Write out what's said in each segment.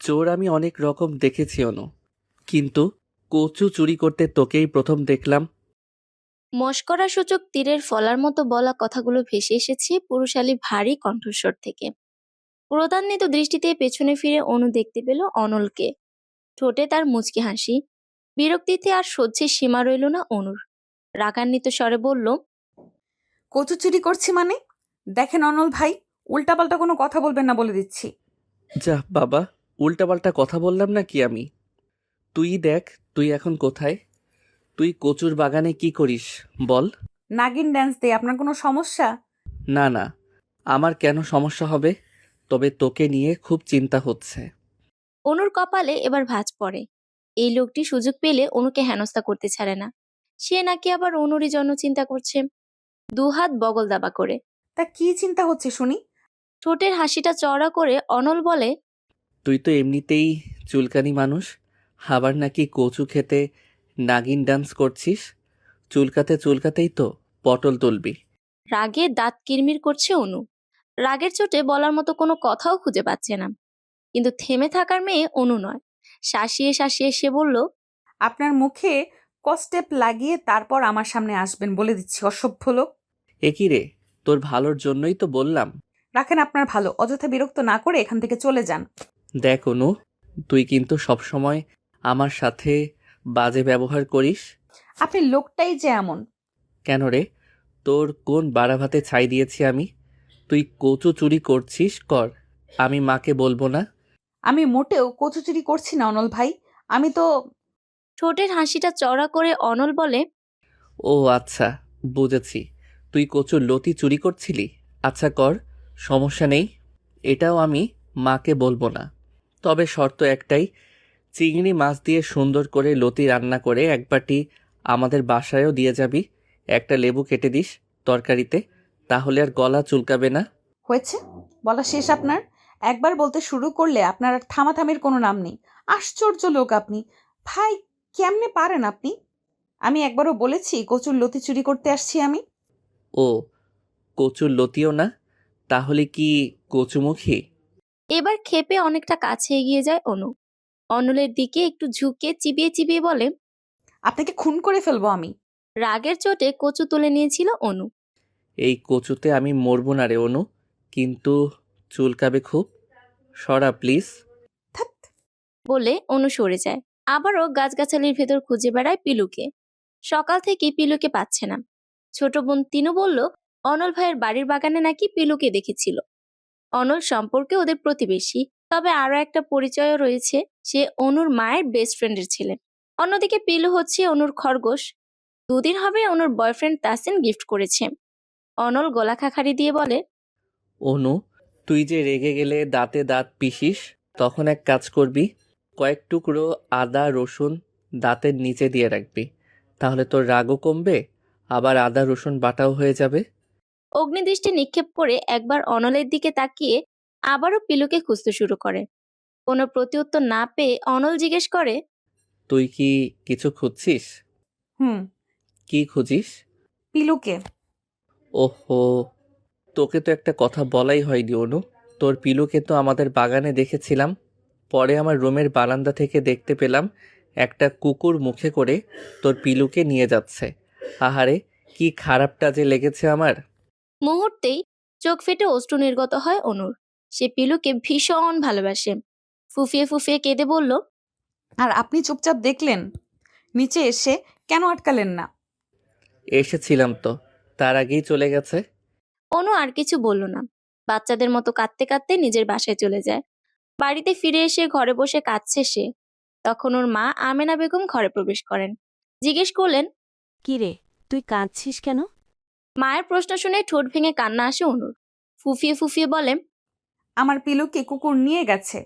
চোর আমি অনেক রকম দেখেছি অনু, কিন্তু কচু চুরি করতে তোকেই প্রথম দেখলাম। মশকরাসূচক তীরের ফলার মতো বলা কথাগুলো ভেসে এসেছে পুরুষালী ভারী কণ্ঠস্বর থেকে। ক্রোধান্বিত দৃষ্টিতে পেছনে ফিরে অনু দেখতে পেল অনলকে। ঠোঁটে তার মুচকি হাসি। বিরক্তিতে আর সহ্যের সীমা রইল না অনুর। রাগান্বিত স্বরে বলল, কচু চুরি করছি মানে? দেখেন অনল ভাই, উল্টাপাল্টা কোনো কথা বলবেন না বলে দিচ্ছি। যা বাবা, উল্টাপাল্টা কথা বললাম না কি আমি? তুই দেখ, তুই এখন কোথায়? তুই কচুর বাগানে কি করিস বল? নাগিন ড্যান্স দিয়ে আপনার কোনো সমস্যা? না না, আমার কেন সমস্যা হবে? তবে তোকে নিয়ে খুব চিন্তা হচ্ছে। অনুর কপালে এবার ভাঁজ পড়ে। এই লোকটি সুযোগ পেলে অনুকে হেনস্থা করতে ছাড়ে না। সে নাকি আবার অনুরই জন্য চিন্তা করছে। দুহাত বগল দাবা করে। তা কি চিন্তা হচ্ছে শুনি? ঠোঁটের হাসিটা চওড়া করে অনল বলে, তুই তো এমনিতেই চুলকানি মানুষ, আবার নাকি কচু খেতে নাগিন ডান্স করছিস। চুলকাতে চুলকাতেই তো পটল তুলবি। রাগে দাঁত কিরমির করছে অনু। রাগের চোটে বলার মতো কোনো কথাও খুঁজে পাচ্ছে না। কিন্তু থেমে থাকার মেয়ে অনু নয়। শাসিয়ে শাসিয়ে সে বলল, আপনার মুখে কস্টেপ লাগিয়ে তারপর আমার সামনে আসবেন বলে দিচ্ছি, অসভ্য লোক। এ কি রে, তোর ভালোর জন্যই তো বললাম। রাখেন আপনার ভালো, অযথা বিরক্ত না করে এখান থেকে চলে যান। দেখ অনু, তুই কিন্তু সবসময় আমার সাথে বাজে ব্যবহার করিস। আপনি লোকটাই যে এমন। কেন রে, তোর কোন বাড়া ভাতে ছাই দিয়েছি আমি? তুই কচু চুরি করছিস কর, আমি মাকে বলবো না। আমি মোটেও কচু চুরি করছি না অনল ভাই। আমি তো ঠোঁটের হাসিটা চওড়া করে অনল বলে, ও আচ্ছা, বুঝেছি। তুই কচুর লতি চুরি করছিলি। আচ্ছা কর, সমস্যা নেই। এটাও আমি মাকে বলবো না। তবে শর্ত একটাই, চিংড়ি মাছ দিয়ে সুন্দর করে লতি রান্না করে এক বাটি আমাদের বাসায়ও দিয়ে যাবি। একটা লেবু কেটে দিস তরকারিতে, তাহলে আর গলা চুলকাবে না। হয়েছে, বলা শেষ আপনার। একবার বলতে শুরু করলে আপনার আর থামাথামির কোনো নাম নেই। আশ্চর্য লোক আপনি ভাই, কেমনে পারেন আপনি? আমি একবারও বলেছি কচুর লতি চুরি করতে আসছি আমি? ও, কচুর লতিও না, তাহলে কি কচুমুখী? এবার ক্ষেপে অনেকটা কাছে এগিয়ে যায় অনু। অনলের দিকে একটু ঝুঁকে চিবিয়ে চিবিয়ে বলে, আপনাকে খুন করে ফেলবো আমি। রাগের চোটে কচু তুলে নিয়েছিল অনু। এই কচুতে আমি মরবো না রে অনু, কিন্তু চুলকাবে খুব। সরা প্লিজ। ধ্যাৎ। বলে অনু সরে যায়। আবারও গাছগাছালির ভেতর খুঁজে বেড়ায় পিলুকে। সকাল থেকে পিলুকে পাচ্ছে না। ছোট বোন তিনু বলল, অনল ভাইয়ের বাড়ির বাগানে নাকি পিলুকে দেখেছিল। অনল সম্পর্কে ওদের প্রতিবেশী, তবে আরো একটা পরিচয়ও রয়েছে। সে অনুর মায়ের বেস্ট ফ্রেন্ডের ছেলে। অন্যদিকে পিলু হচ্ছে অনুর খরগোশ। দুদিন হবে অনুর বয়ফ্রেন্ড তাসিন গিফট করেছে। অনল গলা খাকারি দিয়ে বলে, অনু, তুই যে রেগে গেলে দাঁতে দাঁত পিষিস, তখন এক কাজ করবি, কয়েক টুকরো আদা রসুন দাঁতের নিচে দিয়ে রাখবি, তাহলে তোর রাগও কমবে, আবার আদা রসুন বাটাও হয়ে যাবে। অগ্নিদৃষ্টি নিক্ষেপ করে একবার অনলের দিকে তাকিয়ে আবারও পিলুকে খুঁজতে শুরু করে। কোনো প্রত্যুত্তর না পেয়ে অনল জিজ্ঞেস করে, তুই কি কিছু খুঁজছিস? হুম। কি খুঁজিস? পিলুকে। ওহো, তোকে তো একটা কথা বলাই হয়নি অনু। তোর পিলুকে তো আমাদের বাগানে দেখেছিলাম, পরে আমার রুমের বারান্দা থেকে দেখতে পেলাম একটা কুকুর মুখে করে তোর পিলুকে নিয়ে যাচ্ছে। আহারে, কি খারাপটা যে লেগেছে আমার। মুহূর্তেই চোখ ফেটে অশ্রু নির্গত হয় অনুর। সে পিলুকে ভীষণ ভালোবাসে। ফুফিয়ে ফুফিয়ে কেঁদে বলল, আর আপনি চুপচাপ দেখলেন? নিচে এসে কেন আটকালেন না? এসেছিলাম তো, তার আগেই চলে গেছে। অনু আর কিছু বলল না। বাচ্চাদের মতো কাঁদতে কাঁদতে নিজের বাসায় চলে যায়। বাড়িতে ফিরে এসে ঘরে বসে কাঁদছে সে। তখন ওর মা আমেনা বেগম ঘরে প্রবেশ করেন। জিজ্ঞেস করলেন, কিরে, তুই কাঁদছিস কেন? মায়ের প্রশ্ন শুনে ঠোঁট ভেঙে কান্না আসে অনুর। ফুফিয়ে ফুফিয়ে বলে, আমার পিলুকে কুকুর নিয়ে গেছে।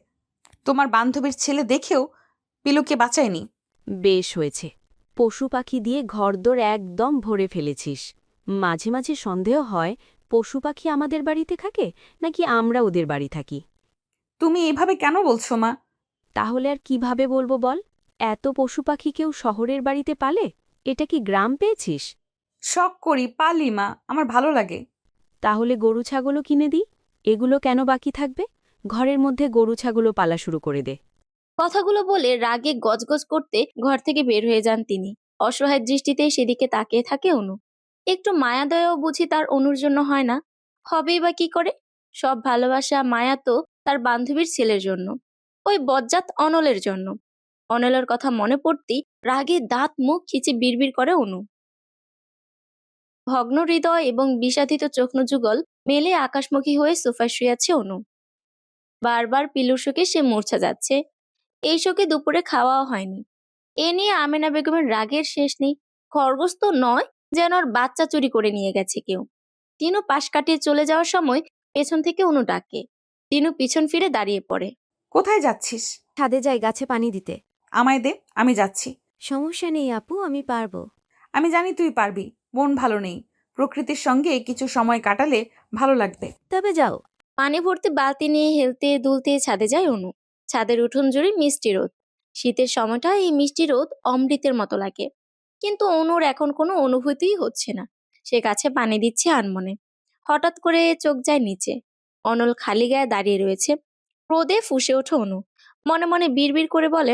তোমার বান্ধবীর ছেলে দেখেও পিলুকে বাঁচায়নি। বেশ হয়েছে, পশু পাখি দিয়ে ঘরদোর একদম ভরে ফেলেছিস। মাঝে মাঝে সন্দেহ হয় পশু পাখি আমাদের বাড়িতে থাকে নাকি আমরা ওদের বাড়ি থাকি। তুমি এভাবে কেন বলছো মা? তাহলে আর কিভাবে বলবো বল? এত পশু পাখি কেউ শহরের বাড়িতে পালে? এটা কি গ্রাম পেয়েছিস? শখ করি, পালি মা, আমার ভালো লাগে। তাহলে গরু ছাগলও কিনে দিই। এগুলো কেন বাকি থাকবে? ঘরের মধ্যে গরু ছাগলও পালা শুরু করে দে। কথাগুলো বলে রাগে গজগজ করতে ঘর থেকে বের হয়ে যান তিনি। অসহায় দৃষ্টিতে সেদিকে তাকিয়ে থাকে অনু। একটু মায়া দয়াও বুঝি তার অনুর জন্য হয় না? হবেই বা কি করে? সব ভালোবাসা মায়া তো তার বান্ধবীর ছেলের জন্য, ওই বজ্জাত অনলের জন্য। অনলের কথা মনে পড়তেই রাগে দাঁত মুখ খিচে বিড়বিড় করে অনু। ভগ্ন হৃদয় এবং বিষাদিত চোখনযুগল মেলে আকাশমুখী হয়ে সোফায় শুয়ে আছে অনু। বারবার পিলুর শোকে সে মূর্ছা যাচ্ছে। এই শোকে দুপুরে খাওয়াও হয়নি। এ নিয়ে আমেনা বেগমের রাগের শেষ নেই। খরগোশ তো নয়, যেন ওর বাচ্চা চুরি করে নিয়ে গেছে কেউ। তিনু পাশ কাটিয়ে চলে যাওয়ার সময় পেছন থেকে অনু ডাকে। তিনু পিছন ফিরে দাঁড়িয়ে পড়ে। কোথায় যাচ্ছিস? ছাদে যাই গাছে পানি দিতে। আমায় দে, আমি যাচ্ছি। সমস্যা নেই আপু, আমি পারবো। আমি জানি তুই পারবি। মন ভালো নেই, প্রকৃতির সঙ্গে কিছু সময় কাটালে ভালো লাগবে। তবে যাও। পানি ভর্তি বালতি নিয়ে হেলতে দুলতে ছাদে যায় অনু। ছাদের উঠোন জুড়ে মিষ্টি রোদ। শীতের সময়টা এই মিষ্টি রোদ অমৃতের মতো লাগে। কিন্তু অনুর এখন কোনো অনুভূতিই হচ্ছে না। সে গাছে পানি দিচ্ছে আনমনে। হঠাৎ করে চোখ যায় নিচে। অনল খালি গায়ে দাঁড়িয়ে রয়েছে। রোদে ফুঁসে ওঠে অনু। মনে মনে বিড়বিড় করে বলে,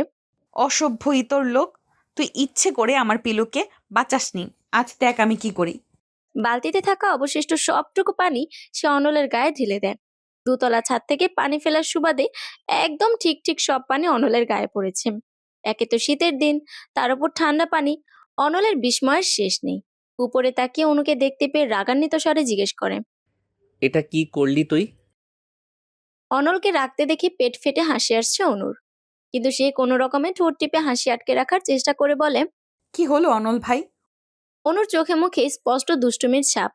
অসভ্য ইতর লোক, তুই ইচ্ছে করে আমার পিলুকে বাঁচাসনি। আজ দেখ আমি কি করি। বালতিতে থাকা অবশিষ্ট সবটুকু পানি সে অনলের গায়ে ঢেলে দেয়। দুতলা ছাদ থেকে পানি ফেলার সুবাদে একদম ঠিক ঠিক সব পানি অনলের গায়ে পড়েছে। একে তো শীতের দিন, তার উপর ঠান্ডা পানি। অনলের বিস্ময়ের শেষ নেই। উপরে তাকিয়ে অনুকে দেখতে পেয়ে রাগান্বিত স্বরে জিজ্ঞেস করে। এটা কি করলি তুই? অনলকে রাখতে দেখে পেট ফেটে হাসি আসছে অনুর। কিন্তু সে কোনো রকমে ঠোঁট টিপে হাসি আটকে রাখার চেষ্টা করে বলে। কি হলো অনল ভাই? অনুর চোখে মুখে স্পষ্ট দুষ্টুমির ছাপ।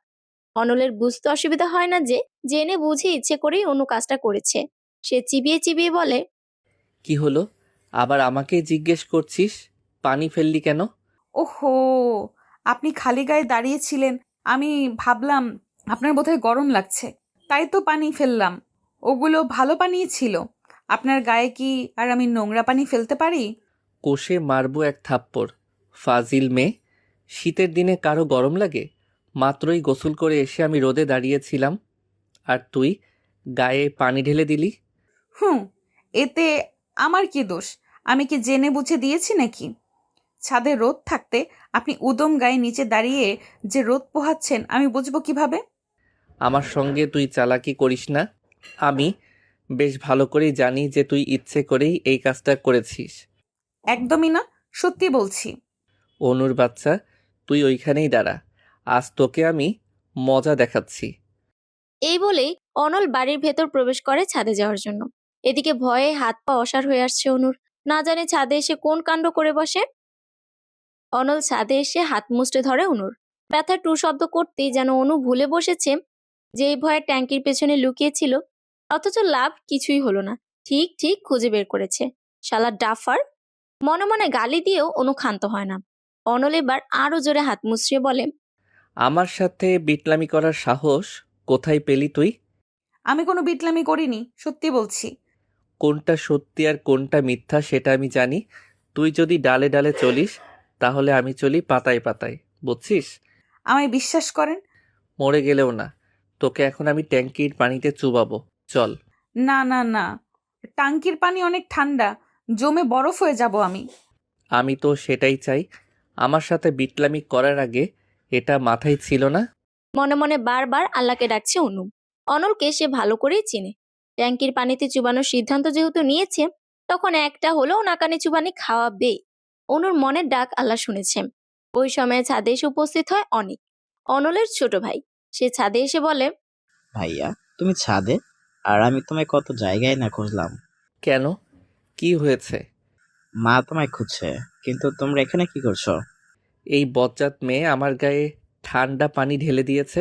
অনলের বুঝতে অসুবিধা হয় না যে জেনে বুঝে ইচ্ছে করেই অনু কাজটা করেছে। সে চিবিয়ে চিবিয়ে বলে, কি হলো? আবার আমাকে জিজ্ঞেস করছিস পানি ফেললি কেন? ওহো, আপনি খালি গায়ে দাঁড়িয়েছিলেন। আমি ভাবলাম আপনার বোধহয় গরম লাগছে, তাই তো পানি ফেললাম। ওগুলো ভালো পানি ছিল। আপনার গায়ে কি আর আমি নোংরা পানি ফেলতে পারি? কষে মারবো এক থাপ্পড়। ফাজিল মেয়ে। শীতের দিনে কারো গরম লাগে? মাত্রই গোসল করে এসে আমি রোদে দাঁড়িয়েছিলাম, আর তুই গায়ে পানি ঢেলে দিলি। হুম, এতে আমার কি দোষ? আমি কি জেনে বুঝে দিয়েছি নাকি? ছাদে রোদ থাকতে আপনি উদম গায়ে নিচে দাঁড়িয়ে যে রোদ পোহাচ্ছেন আমি বুঝবো কিভাবে? আমার সঙ্গে তুই চালাকি করিস না। আমি বেশ ভালো করেই জানি যে তুই ইচ্ছে করেই এই কাজটা করেছিস। একদমই না, সত্যি বলছি। অনুর বাচ্চা, তুই ওইখানেই দাঁড়া। আজ তোকে আমি মজা দেখাচ্ছি। এই বলেই অনল বাড়ির ভেতর প্রবেশ করে ছাদে যাওয়ার জন্য। এদিকে ভয়ে হাত পা অসাড় হয়ে আসছে অনুর। না জানে ছাদে এসে কোন কাণ্ড করে বসে। অনল ছাদে এসে হাত মুচড়ে ধরে অনুর। ব্যথা টু শব্দ করতেই যেন অনু ভুলে বসেছে যে এই ভয়ে ট্যাঙ্কির পেছনে লুকিয়েছিল। অথচ লাভ কিছুই হলো না। ঠিক ঠিক খুঁজে বের করেছে। শালা ডাফার। মনে মনে গালি দিয়েও অনু ক্ষান্ত হয় না। অনল এবার আরো জোরে হাত মুচড়িয়ে বলে, আমার সাথে বিটলামি করার সাহস কোথায় পেলি তুই? আমি কোনো বিটলামি করিনি, সত্যি বলছি। কোনটা সত্যি আর কোনটা মিথ্যা সেটা আমি জানি। তুই যদি ডালে ডালে চলিস, তাহলে আমি চলি পাতায় পাতায়, বুঝছিস? আমায় বিশ্বাস করেন। মরে গেলেও না। তোকে এখন আমি ট্যাঙ্কির পানিতে চুবাবো। চল। না না না, টাঙ্কির পানি অনেক ঠান্ডা, জমে বরফ হয়ে যাব আমি। আমি তো সেটাই চাই। আমার সাথে বিটলামি করার আগে এটা মাথায় ছিল না। মনে মনে বারবার আল্লাহকে ডাকছে অনু। অনলকে সে ভালো করেই চিনে। ট্যাঙ্কির পানিতে চুবানোর সিদ্ধান্ত যেহেতু নিয়েছে, তখন একটা হলেও নাকানি চুবানি খাওয়াবে। অনুর মনের ডাক আল্লাহ শুনেছে। ওই সময় ছাদে এসে উপস্থিত হয় অনিক, অনলের ছোট ভাই। সে ছাদে এসে বলে, ভাইয়া, তুমি ছাদে? আর আমি তোমায় কত জায়গায় না খুঁজলাম। কেন? কি হয়েছে? মা তোমায় খুঁজছে, কিন্তু তোমরা এখানে কি করছো? এই বজ্জাত মেয়ে আমার গায়ে ঠান্ডা পানি ঢেলে দিয়েছে।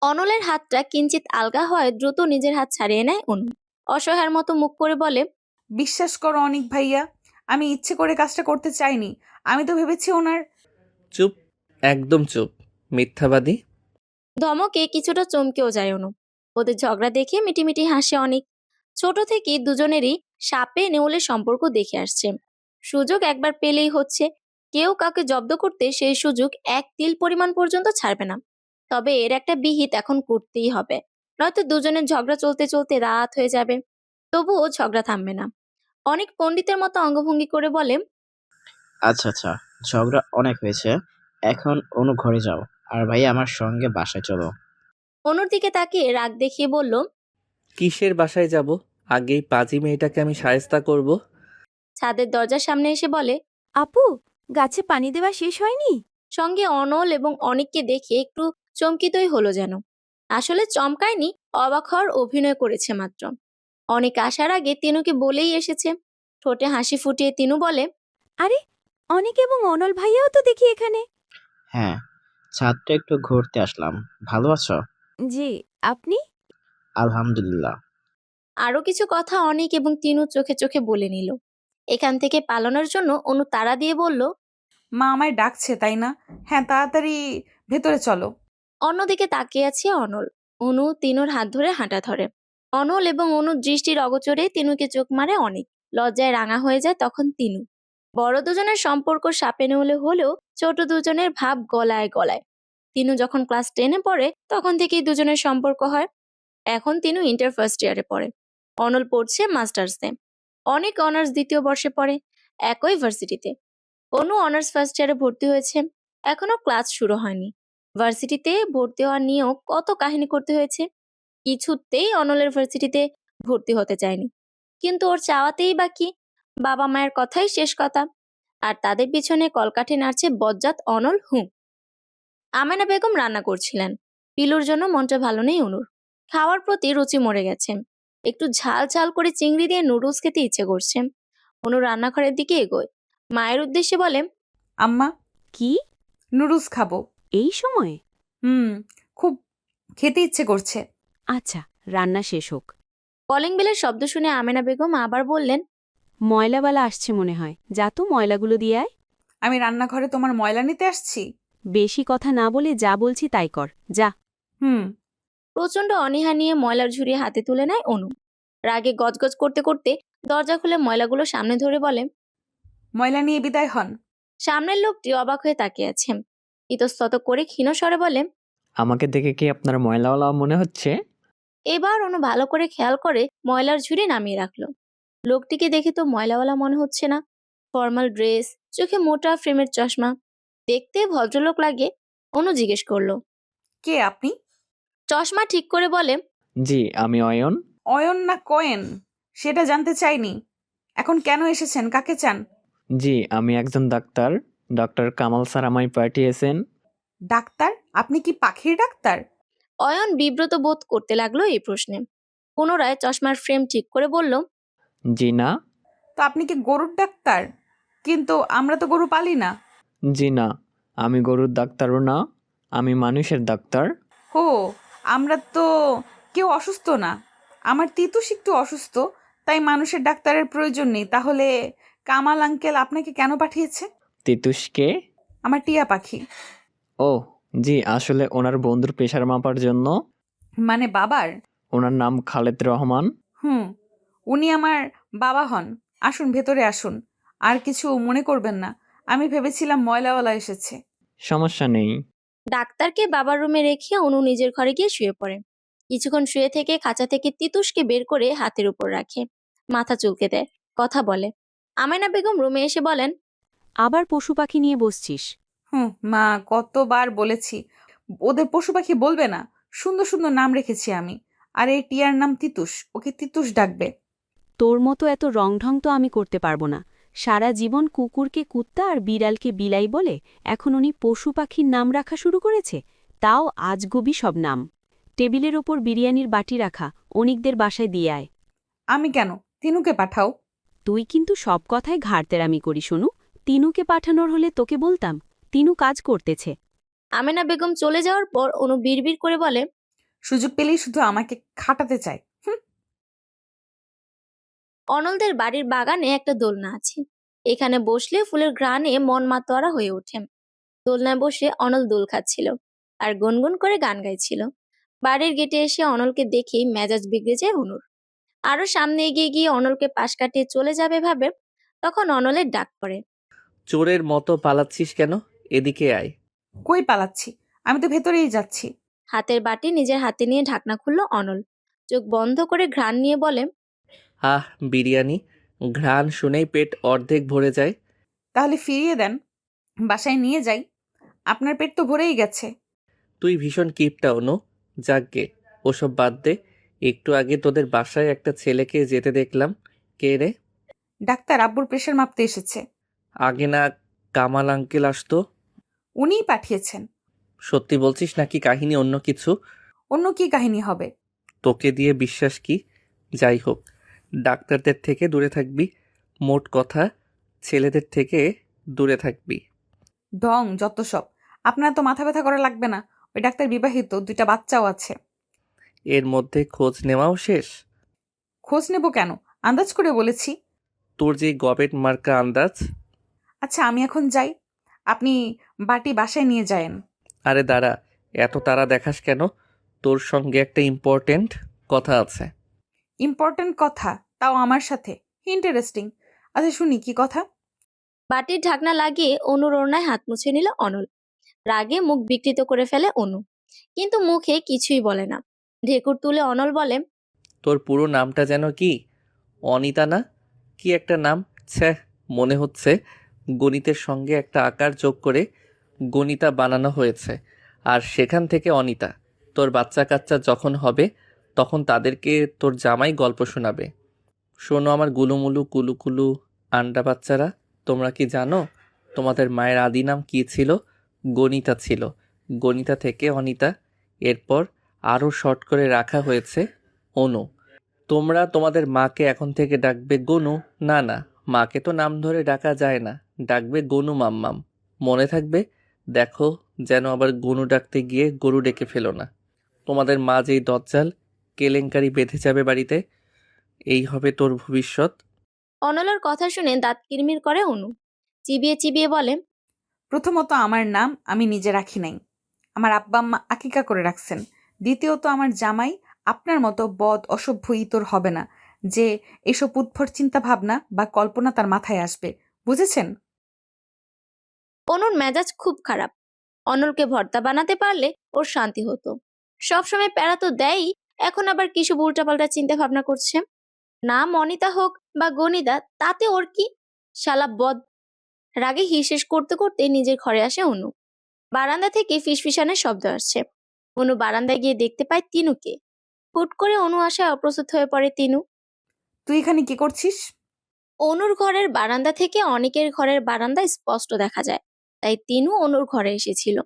অনলের হাতটা কিঞ্চিত আলগা হয় দ্রুত নিজের হাত ছাড়িয়ে নেয় অনু। অসহায়ের মতো মুখ করে বলে, বিশ্বাস করো অনিক ভাইয়া, আমি ইচ্ছে করে কাজটা করতে চাইনি। আমি তো ভেবেছি ওনার। চুপ, একদম চুপ, মিথ্যাবাদী। ধমকে কিছুটা চমকেও যায় অনু। ওদের ঝগড়া দেখে মিটিমিটি হাসে অনেক। ছোট থেকে দুজনেরই সাপে নেউলের সম্পর্ক দেখে আসছে। সুযোগ একবার পেলেই হচ্ছে। কেউ কাউকে জব্দ করতে সেই সুযোগ এক তিল পরিমাণ পর্যন্ত ছাড়বে না। তবে এর একটা বিহিত এখন করতেই হবে, নয়তো দুজনের ঝগড়া চলতে চলতে রাত হয়ে যাবে। তবুও ঝগড়া থামবে না। অনেক পণ্ডিতের মতো অঙ্গভঙ্গি করে বলে, আচ্ছা আচ্ছা, ঝগড়া অনেক হয়েছে। এখন অনু ঘরে যাও, আর ভাই আমার সঙ্গে বাসায় চলো। অনুর দিকে তাকিয়ে রাগ দেখিয়ে বলল, কিসের বাসায় যাব? আগেই পাজি মেয়েটাকে আমি শায়েস্তা করব। ছাদের দরজার সামনে এসে বলে। আপু, গাছে পানি দেওয়া শেষ হয়নি? সঙ্গে অনল এবং অনিককে দেখে একটু চমকিতই হলো যেন। আসলে চমকায়নি, অবাক হওয়ার অভিনয় করেছে মাত্র। অনেক আসার আগে তিনুকে বলেই এসেছে। ঠোঁটে হাসি ফুটিয়ে তিনু বলে, আরে, অনেক এবং অনল ভাইয়াও তো দেখি এখানে। হ্যাঁ, ছাদটা একটু ঘুরতে আসলাম। ভালো আছো? জি, আপনি? আলহামদুলিল্লাহ। আরো কিছু কথা অনিক এবং তিনু চোখে চোখে বলে নিল। এখান থেকে পালানোর জন্য অনু তাড়া দিয়ে বলল, মা আমায় ডাকছে তাই না? হ্যাঁ, তাড়াতাড়ি ভেতরে চলো। অন্যদিকে তাকিয়ে আছে অনল। অনু তিনুর হাত ধরে হাঁটা ধরে। অনল এবং অনুর দৃষ্টির অগোচরে তিনুকে চোখ মারে অনেক। লজ্জায় রাঙা হয়ে যায় তখন তিনু। বড় দুজনের সম্পর্ক সাপে নেউলে হলেও ছোট দুজনের ভাব গলায় গলায়। তিনু যখন ক্লাস 10-এ পড়ে তখন থেকেই দুজনের সম্পর্ক হয়। এখন তিনু ইন্টার ফার্স্ট ইয়ারে পড়ে। অনল পড়ছে মাস্টার্সে। অনেক অনার্স দ্বিতীয় বর্ষে পড়ে, একই ভার্সিটিতে। অনু অনার্স ফার্স্ট ইয়ারে ভর্তি হয়েছে, এখনো ক্লাস শুরু হয়নি। ভার্সিটিতে ভর্তি হওয়া নিয়েও কত কাহিনী করতে হয়েছে। কিছুতেই অনলের ভার্সিটিতে ভর্তি হতে চায়নি, কিন্তু ওর চাওয়াতেই বাকি, বাবা মায়ের কথাই শেষ কথা। আর তাদের পিছনে কলকাঠি নাড়ছে বজ্জাত অনল। আমেনা বেগম রান্না করছিলেন। পিলুর জন্য মনটা ভালো নেই অনুর। খাওয়ার প্রতি রুচি মরে গেছে। একটু ঝাল ঝাল করে চিংড়ি দিয়ে নুডলস খেতে ইচ্ছে করছে। অনু রান্নাঘরের দিকে এগোয়, মায়ের উদ্দেশ্যে বলে, আম্মা, কি? নুডলস খাবো। এই সময়ে? হুম, খুব খেতে ইচ্ছে করছে। আচ্ছা, রান্না শেষ হোক। কলিং বেলের শব্দ শুনে আমেনা বেগম আবার বললেন, ময়লাওয়ালা আসছে মনে হয়, যা তো ময়লাগুলো দিয়ে আয়। আমি রান্নাঘরে তোমার ময়লা নিতে আসছি? বেশি কথা না বলে যা বলছি তাই কর, যা। হুম। প্রচন্ড অনীহা নিয়ে ময়লার ঝুড়ি হাতে তুলে নেয় অনু। রাগে গজগজ করতে করতে দরজা খুলে ময়লাগুলো সামনে ধরে বলে, ময়লা নিয়ে বিদায় হন। সামনের লোকটি অবাক হয়ে তাকিয়ে আছে। ইতস্তত করে ক্ষীণ স্বরে বলে, আমাকে দেখে কি আপনার ময়লাওয়ালা মনে হচ্ছে? এবার অনু ভালো করে খেয়াল করে ময়লার ঝুড়ি নামিয়ে রাখলো। লোকটিকে দেখে তো ময়লাওয়ালা মনে হচ্ছে না। ফর্মাল ড্রেস, চোখে মোটা ফ্রেমের চশমা, দেখতে ভদ্রলোক লাগে। অনু জিজ্ঞেস করলো। কে আপনি? চশমা ঠিক করে বলে, জি, আমি অয়ন। অয়ন না কয়েন সেটা জানতে চাইনি। এখন কেন এসেছেন? কাকে চান? জি, আমি একজন ডাক্তার। ডক্টর কামাল স্যার আমায় পাঠিয়েছেন। ডাক্তার? আপনি কি পাখির ডাক্তার? অয়ন বিব্রত বোধ করতে লাগলো এই প্রশ্নে। পুনরায় চশমার ফ্রেম ঠিক করে বলল, জি না। তো আপনি কি গরুর ডাক্তার? কিন্তু আমরা তো গরু পালি না। জি না, আমি গরুর ডাক্তারও না, আমি মানুষের ডাক্তার। ও, আমরা তো কেউ অসুস্থ না। আমার তিতুস একটু অসুস্থ, তাই মানুষের ডাক্তারের প্রয়োজন নেই। তাহলে কামাল আঙ্কেল আপনাকে কেন পাঠিয়েছে? তিতুসকে? আমার টিয়া পাখি। ও জি, আসলে ওনার বন্ধুর প্রেশার মাপার জন্য। মানে বাবার? ওনার নাম খালেদ রহমান। হুম, উনি আমার বাবা হন। আসুন, ভেতরে আসুন। আর কিছু মনে করবেন না, আমি ভেবেছিলাম ময়লাওয়ালা এসেছে। সমস্যা নেই। ডাক্তারকে বাবার রুমে রেখে অনু নিজের ঘরে গিয়ে শুয়ে পড়ে। কিছুক্ষণ শুয়ে থেকে খাঁচা থেকে তিতুসকে বের করে হাতের উপর রাখে, মাথা চুলকে দেয়, কথা বলে। আমেনা বেগম রুমে এসে বলেন, আবার পশু পাখি নিয়ে বসছিস? মা, কতবার বলেছি ওদের পশু পাখি বলবে না। সুন্দর সুন্দর নাম রেখেছি আমি। আর এই টিয়ার নাম তিতুস, ওকে তিতুস ডাকবে। তোর মতো এত রংঢং তো আমি করতে পারবো না। সারা জীবন কুকুরকে কুত্তা আর বিড়ালকে বিলাই বলে এখন উনি পশু পাখির নাম রাখা শুরু করেছে, তাও আজগুবি সব নাম। টেবিলের ওপর বিরিয়ানির বাটি রাখা, অনিকদের বাসায় দিয়ে আয়। আমি কেন? তিনুকে পাঠাও। তুই কিন্তু সব কথায় ঘাড়তেরামি করি শুনু। তিনুকে পাঠানোর হলে তোকে বলতাম, তিনু কাজ করতেছে। আমেনা বেগম চলে যাওয়ার পর অনু বিড়বিড় করে বলে, সুযোগ পেলেই শুধু আমাকে খাটাতে চায়। অনলদের বাড়ির বাগানে একটা দোলনা আছে। এখানে বসলে ফুলের ঘ্রাণে মন মাতোয়ারা হয়ে ওঠে। দোলনায় বসে অনল দোল খাচ্ছিল আর গুনগুন করে গান গাইছিল। বাড়ির গেটে এসে অনলকে দেখেই মেজাজ বিগড়ে যায় অনুর। আরো সামনে এগিয়ে গিয়ে অনলকে পাশ কাটিয়ে চলে যাবে ভাবে, তখন অনলের ডাক পড়ে। চোরের মতো পালাচ্ছিস কেন? এদিকে আয়। কই পালাচ্ছি? আমি তো ভেতরেই যাচ্ছি। হাতের বাটি নিজের হাতে নিয়ে ঢাকনা খুলল অনল। চোখ বন্ধ করে ঘ্রাণ নিয়ে বলে, আহ, বিরিয়ানি। ঘ্রাণ শুনেই পেট অর্ধেক ভরে যায়। তাহলে ফিরিয়ে দেন, বাসায় নিয়ে যাই। আপনার পেট তো ভরেই গেছে। তুই ভীষণ কিপটা অনু। যাকগে, ওসব বাদ দে। একটু আগে তোদের বাসায় একটা ছেলেকে যেতে দেখলাম। কে রে? ডাক্তার আব্বুর প্রেশার মাপতে এসেছে। আগে না কামাল আঙ্কেল আসতো? উনিই পাঠিয়েছেন। সত্যি বলছিস নাকি কাহিনী অন্য কিছু? অন্য কি কাহিনী হবে? তোকে দিয়ে বিশ্বাস কি? যাই হোক, ডাক্তারদের থেকে দূরে থাকবি। মোট কথা, ছেলেদের থেকে দূরে থাকবি। ঢং যত সব। আপনার তো মাথা ব্যথা করা লাগবে না। ওই ডাক্তার বিবাহিত, 2টা বাচ্চাও আছে। এর মধ্যে খোঁজ নেওয়াও শেষ? খোঁজ নেব কেন? আন্দাজ করে বলেছি। তোর যে গবেট মার্কা আন্দাজ। আচ্ছা আমি এখন যাই, আপনি বাটি বাসায় নিয়ে যায়েন। আরে দাঁড়া, এত তাড়া দেখাস কেন? তোর সঙ্গে একটা ইম্পর্ট্যান্ট কথা আছে। ইম্পর্ট্যান্ট কথা? তাও আমার সাথে? ইন্টারেস্টিং। আচ্ছা শুনি কি কথা। বাটির ঢাকনা লাগিয়ে অনুর ওড়নায় হাত মুছে নিল অনল। রাগে মুখ বিকৃত করে ফেলে অনু, কিন্তু মুখে কিছুই বলে না। ঢেকুর তুলে অনল বলে, তোর পুরো নামটা যেন কি? অনিতা না? কি একটা নাম। ছ্যাঃ, মনে হচ্ছে গণিতের সঙ্গে একটা আকার যোগ করে গণিতা বানানো হয়েছে, আর সেখান থেকে অনিতা। তোর বাচ্চা কাচ্চা যখন হবে তখন তাদেরকে তোর জামাই গল্প শোনাবে। শোনো আমার গুলুমুলু কুলুকুলু আন্ডা বাচ্চারা, তোমরা কি জানো তোমাদের মায়ের আদি নাম কী ছিল? গণিতা ছিল। গণিতা থেকে অনিতা, এরপর আরও শর্ট করে রাখা হয়েছে অনু। তোমরা তোমাদের মাকে এখন থেকে ডাকবে গনু। না না, মাকে তো নাম ধরে ডাকা যায় না, ডাকবে গনু মাম্মাম। মনে থাকবে। দেখো যেন আবার গনু ডাকতে গিয়ে গরু ডেকে ফেলো না। তোমাদের মা যেই দজ্জাল কেলেঙ্কারি বেঁধে যাবে বাড়িতে, এই হবে তোর ভবিষ্যৎ। অনলের কথা শুনে দাঁত কিরমির করে অনু। চিবিয়ে চিবিয়ে বলে, প্রথমত আমার নাম আমি নিজে রাখি নাই, আমার আব্বা আম্মা আকিকা করে রাখছেন। দ্বিতীয়ত আমার জামাই আপনার মতো বদ অসভ্য ইতর হবে না, যে এসব উদ্ভট চিন্তা ভাবনা বা কল্পনা তার মাথায় আসবে। বুঝেছেন? অনুর মেজাজ খুব খারাপ। অনলকে ভর্তা বানাতে পারলে ওর শান্তি হতো। সবসময় প্যারা তো দেয়ই, এখন আবার কিছু উল্টাপাল্টা চিন্তা ভাবনা করছে। নাম অনিতা হোক বা গণিতা, তাতে ওর কি? শালা বদ। রাগে হিসেস করতে করতে নিজের ঘরে আসে অনু। বারান্দা থেকে ফিসফিসানের শব্দ আসছে। অনু বারান্দায় গিয়ে দেখতে পায় তিনুকে। হুট করে অনু আসায় অপ্রস্তুত হয়ে পড়ে তিনু। তুই এখানে কি করছিস? অনুর ঘরের বারান্দা থেকে অনেকের ঘরের বারান্দা স্পষ্ট দেখা যায়, তাই তিনু অনুর ঘরে এসেছিল।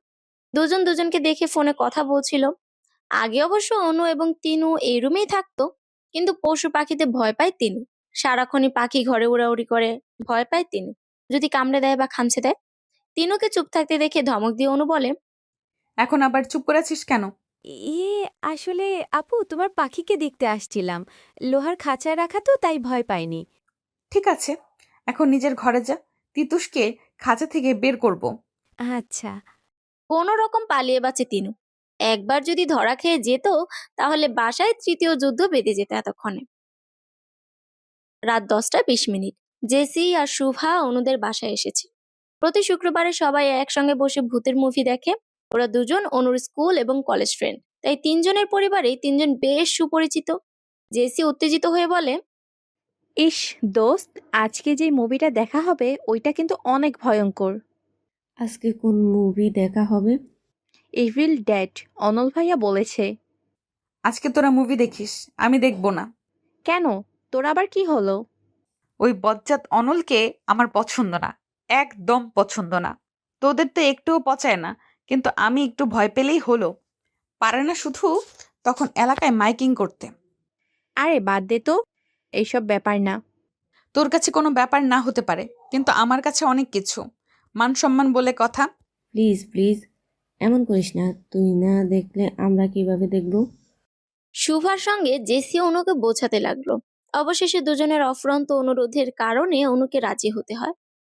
দুজন দুজনকে দেখে ফোনে কথা বলছিল। আগে অবশ্য অনু এবং তিনু এই রুমেই থাকতো, কিন্তু পশু পাখিতে ভয় পায় তিনু। সারাক্ষণই পাখি ঘরে উড়াউড়ি করে, ভয় পায় তিনু। যদি কামড়ে দেয় বা খামচে দেয়। তিনুকে চুপ থাকতে দেখে ধমক দিয়ে অনু বলে, এখন আবার চুপ করেছিস কেন? আসলে আপু, তোমার পাখিকে দেখতে আসছিলাম। লোহার খাঁচায় রাখা তো, তাই ভয় পাইনি। ঠিক আছে, এখন নিজের ঘরে যা, তিতুসকে খাঁচা থেকে বের করব। আচ্ছা। কোনো রকম পালিয়ে বাঁচে তিনু। একবার যদি ধরা খেয়ে যেত, তাহলে বাসায় তৃতীয় যুদ্ধ বেঁধে যেত এতক্ষণে। রাত 10টা 20 মিনিট। জেসি আর শুভা অনুদের বাসায় এসেছে। প্রতি শুক্রবারে সবাই একসঙ্গে বসে ভূতের মুভি দেখে। ওরা দুজন অনুর স্কুল এবং কলেজ ফ্রেন্ড, তাই তিনজনের পরিবারেই তিনজন বেশ সুপরিচিত। জেসি উত্তেজিত হয়ে বলে, ইস দোস্ত, আজকে যে মুভিটা দেখা হবে ওইটা কিন্তু অনেক ভয়ঙ্কর। আজকে কোন মুভি দেখা হবে? ইভিল ডেড, অনল ভাইয়া বলেছে। আজকে তোরা মুভি দেখিস, আমি দেখব না। কেন, তোর আবার কি হলো? ওই বজ্জাত অনলকে আমার পছন্দ না, একদম পছন্দ না। তোদের তো একটুও পচায় না, কিন্তু আমি একটু ভয় পেলেই হলো। পারে না শুধু তখন এলাকায় মাইকিং করতে। আরে বাদ দে তো, এইসব ব্যাপার না। তোর কাছে কোনো ব্যাপার না হতে পারে, কিন্তু আমার কাছে অনেক কিছু। মান সম্মান বলে কথা। প্লিজ প্লিজ, এমন করিস না। তুই না দেখলে আমরা কিভাবে দেখব? শুভার সঙ্গে জেসি অনুকে বোঝাতে লাগলো। অবশেষে দুজনের অফুরন্ত অনুরোধের কারণে অনুকে রাজি হতে হয়।